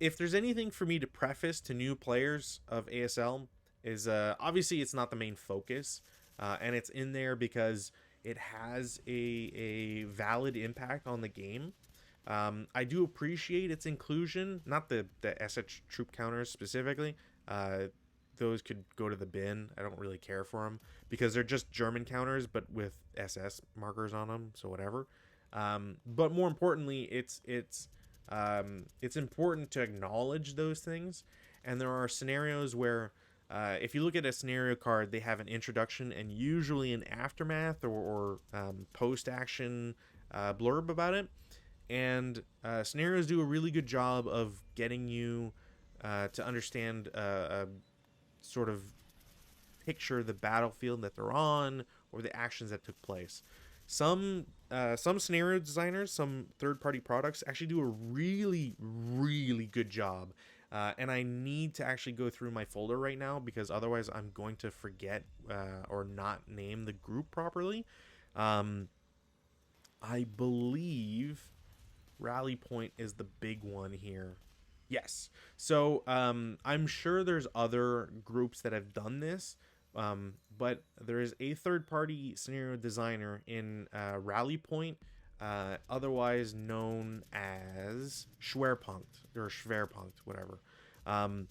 if there's anything for me to preface to new players of ASL is obviously it's not the main focus, and it's in there because it has a valid impact on the game. I do appreciate its inclusion, not the SH troop counters specifically. Those could go to the bin. I don't really care for them because they're just German counters but with SS markers on them, so whatever. But more importantly, it's important to acknowledge those things, and there are scenarios where if you look at a scenario card, they have an introduction and usually an aftermath or post-action blurb about it. And scenarios do a really good job of getting you to understand sort of picture the battlefield that they're on or the actions that took place. Some scenario designers, some third-party products actually do a really, really good job. And I need to actually go through my folder right now because otherwise I'm going to forget or not name the group properly. Um, I believe Rally Point is the big one here. Yes. So I'm sure there's other groups that have done this, but there is a third party scenario designer in Rally Point, otherwise known as Schwerpunkt or Schwerpunkt, whatever. Um,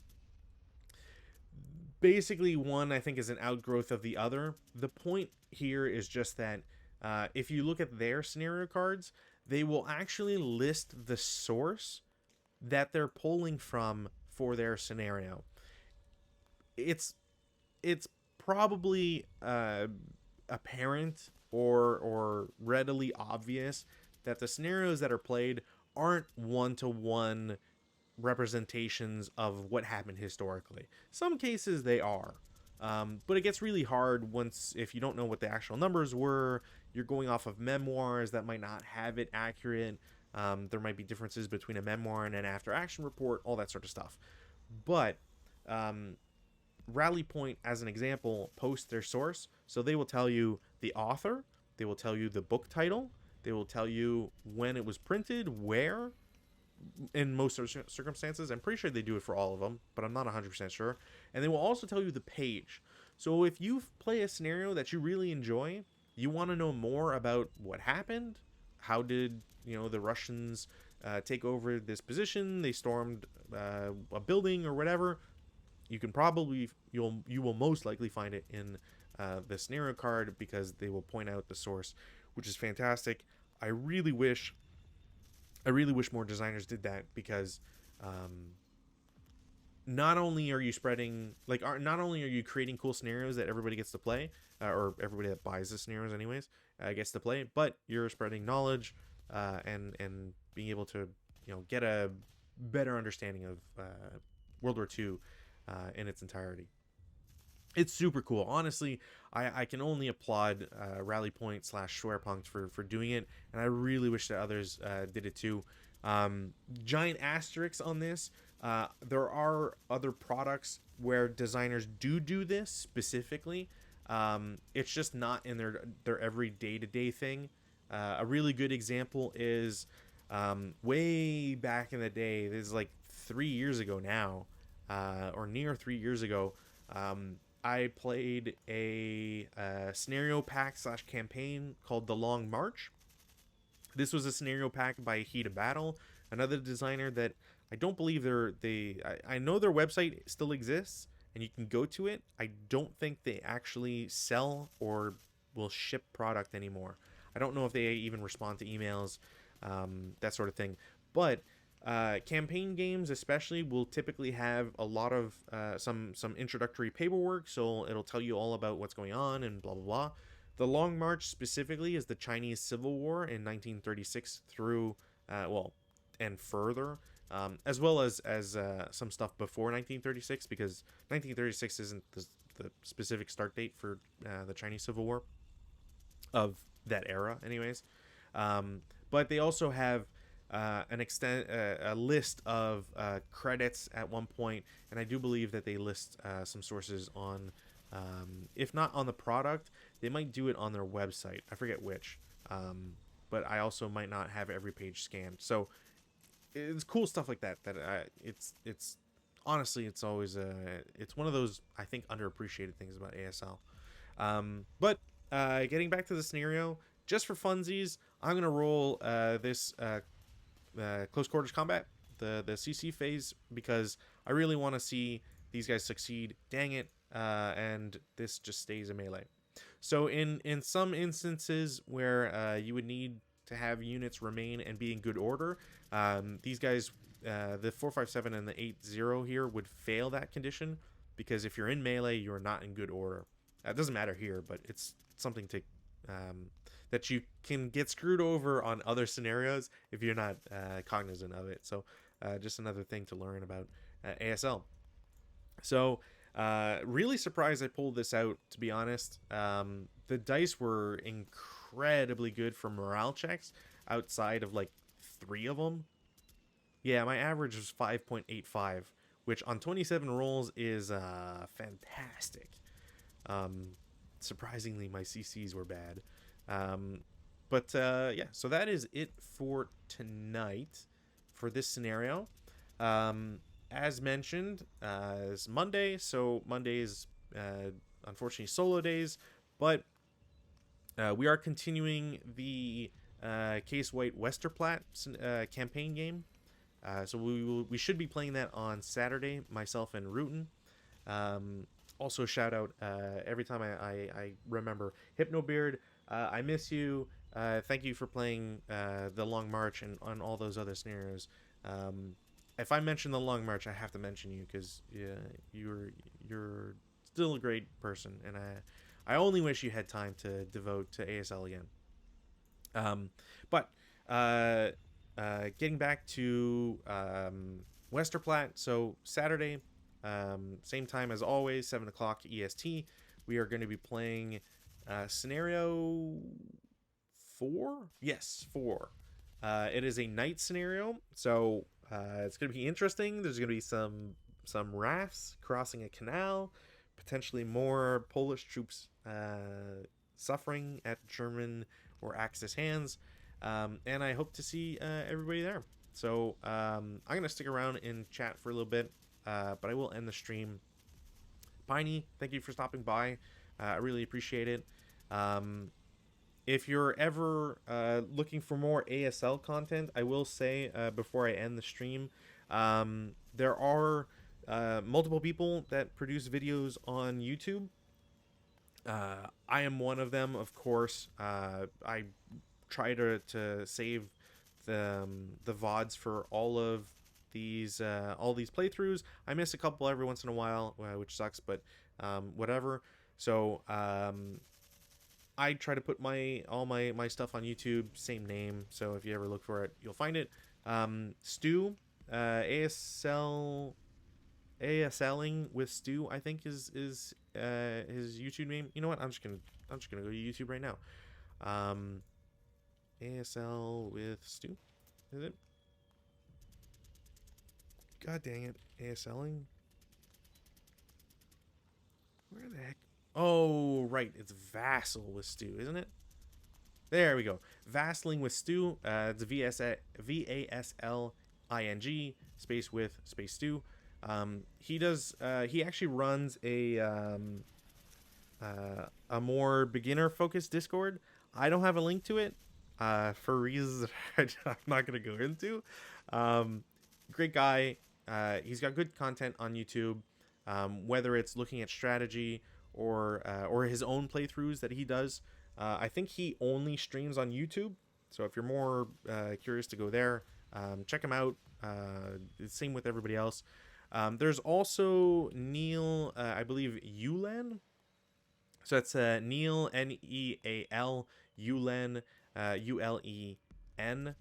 Basically, one I think is an outgrowth of the other. The point here is just that if you look at their scenario cards, they will actually list the source that they're pulling from for their scenario. It's it's probably apparent or readily obvious that the scenarios that are played aren't one to one representations of what happened historically. Some cases they are. But it gets really hard once, if you don't know what the actual numbers were, you're going off of memoirs that might not have it accurate. There might be differences between a memoir and an after action report, all that sort of stuff. But um, Rally Point, as an example, posts their source. So they will tell you the author, they will tell you the book title, they will tell you when it was printed, where, in most circumstances. I'm pretty sure they do it for all of them, but I'm not 100% sure. And they will also tell you the page. So if you play a scenario that you really enjoy, you want to know more about what happened, how did the Russians take over this position, they stormed a building or whatever, you can probably you will most likely find it in the scenario card because they will point out the source, which is fantastic. I really wish more designers did that because not only are you spreading not only are you creating cool scenarios that everybody gets to play, or everybody that buys the scenarios anyways gets to play, but you're spreading knowledge and being able to get a better understanding of World War II in its entirety. It's super cool. Honestly, I can only applaud Rally Point / Schwerpunkt for doing it, and I really wish that others did it too. Giant asterisks on this. There are other products where designers do this specifically. It's just not in their every day-to-day thing. A really good example is way back in the day. This is like 3 years ago now, or near 3 years ago. I played a scenario pack / campaign called The Long March. This was a scenario pack by Heat of Battle, another designer that I don't believe I know their website still exists and you can go to it. I don't think they actually sell or will ship product anymore. I don't know if they even respond to emails, that sort of thing. But campaign games especially will typically have a lot of some introductory paperwork, so it'll tell you all about what's going on and blah blah blah. The Long March specifically is the Chinese Civil War in 1936 through and further, as well as some stuff before 1936, because 1936 isn't the specific start date for the Chinese Civil War of that era anyways. But they also have a list of credits at one point, and I do believe that they list some sources on, if not on the product, they might do it on their website. I forget which, but I also might not have every page scanned. So it's cool stuff like that. It's honestly, it's always it's one of those, I think, underappreciated things about ASL. But getting back to the scenario, just for funsies, I'm gonna roll this close quarters combat, the CC phase, because I really want to see these guys succeed. Dang it, and this just stays a melee. So in some instances where you would need to have units remain and be in good order, these guys, the 457 and the 80 here, would fail that condition, because if you're in melee, you're not in good order. It doesn't matter here, but it's something to that you can get screwed over on other scenarios if you're not cognizant of it. So just another thing to learn about ASL. So really surprised I pulled this out, to be honest. The dice were incredibly good for morale checks outside of like 3 of them. Yeah, my average was 5.85, which on 27 rolls is fantastic. Um, Surprisingly, my CCs were bad. Um, but yeah, so that is it for tonight for this scenario. Um, as mentioned, it's Monday, so Mondays, unfortunately, solo days, but we are continuing the Case White Westerplatte campaign game. So we should be playing that on Saturday, myself and Rutin. Um, Also, shout out every time I remember Hypnobeard. I miss you. Thank you for playing the Long March and on all those other scenarios. Um, if I mention the Long March, I have to mention you because yeah, you're still a great person, and I only wish you had time to devote to ASL again. Um, but uh, getting back to Westerplatte, so Saturday, same time as always, 7 o'clock EST, we are going to be playing scenario 4? Yes, 4. It is a night scenario, so it's going to be interesting. There's going to be some rafts crossing a canal, potentially more Polish troops suffering at German or Axis hands, and I hope to see everybody there. So I'm going to stick around and chat for a little bit, but I will end the stream. Piney, thank you for stopping by. I really appreciate it. If you're ever looking for more ASL content, I will say before I end the stream, there are multiple people that produce videos on YouTube. I am one of them, of course. I try to save the VODs for all these playthroughs. I miss a couple every once in a while, which sucks, but whatever. So I try to put all my stuff on YouTube, same name. So if you ever look for it, you'll find it. Stu, ASLing with Stu, I think is his YouTube name. You know what? I'm just gonna go to YouTube right now. ASL with Stu, is it? God dang it, ASLing. Where the heck? Oh, right, it's Vassal with Stu, isn't it? There we go. Vassling with Stu. It's VASLING space with space Stu. He does. He actually runs a more beginner focused Discord. I don't have a link to it for reasons that I'm not going to go into. Great guy. He's got good content on YouTube. Whether it's looking at strategy or his own playthroughs that he does. I think he only streams on YouTube. So if you're more curious to go there, check him out. Same with everybody else. There's also Neil, I believe, Ulen. So that's Neil, Neal, Ulen, Ulen.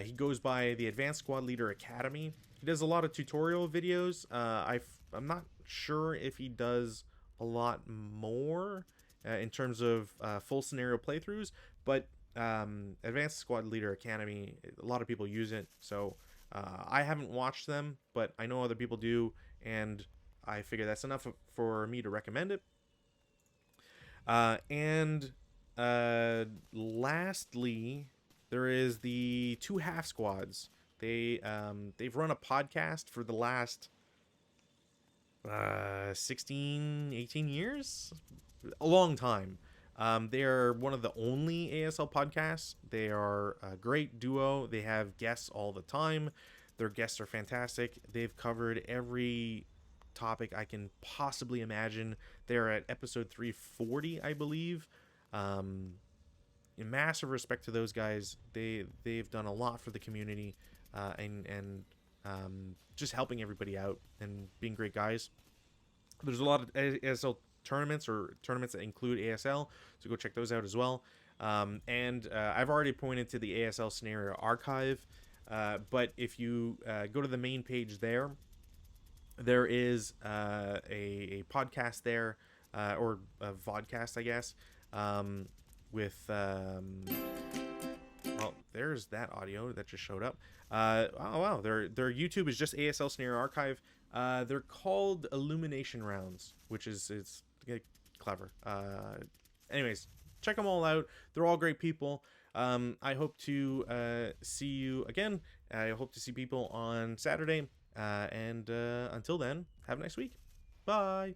He goes by the Advanced Squad Leader Academy. He does a lot of tutorial videos. I'm not sure if he does a lot more in terms of full scenario playthroughs, but Advanced Squad Leader Academy, a lot of people use it. So I haven't watched them, but I know other people do, and I figure that's enough for me to recommend it. And lastly, there is the Two Half Squads. They've run a podcast for the last 16, 18 years, a long time. They are one of the only ASL podcasts. They are a great duo. They have guests all the time. Their guests are fantastic. They've covered every topic I can possibly imagine. They're at episode 340, I believe. Massive respect to those guys. They've done a lot for the community, and just helping everybody out and being great guys. There's a lot of ASL tournaments or tournaments that include ASL. So go check those out as well. And I've already pointed to the ASL scenario archive, but if you go to the main page there is a podcast there, or a vodcast, I guess, with well, there's that audio that just showed up. Oh wow, their YouTube is just ASL Scenario Archive. They're called Illumination Rounds, which is it's clever. Anyways, check them all out. They're all great people. I hope to see you again. I hope to see people on Saturday. And until then, have a nice week. Bye.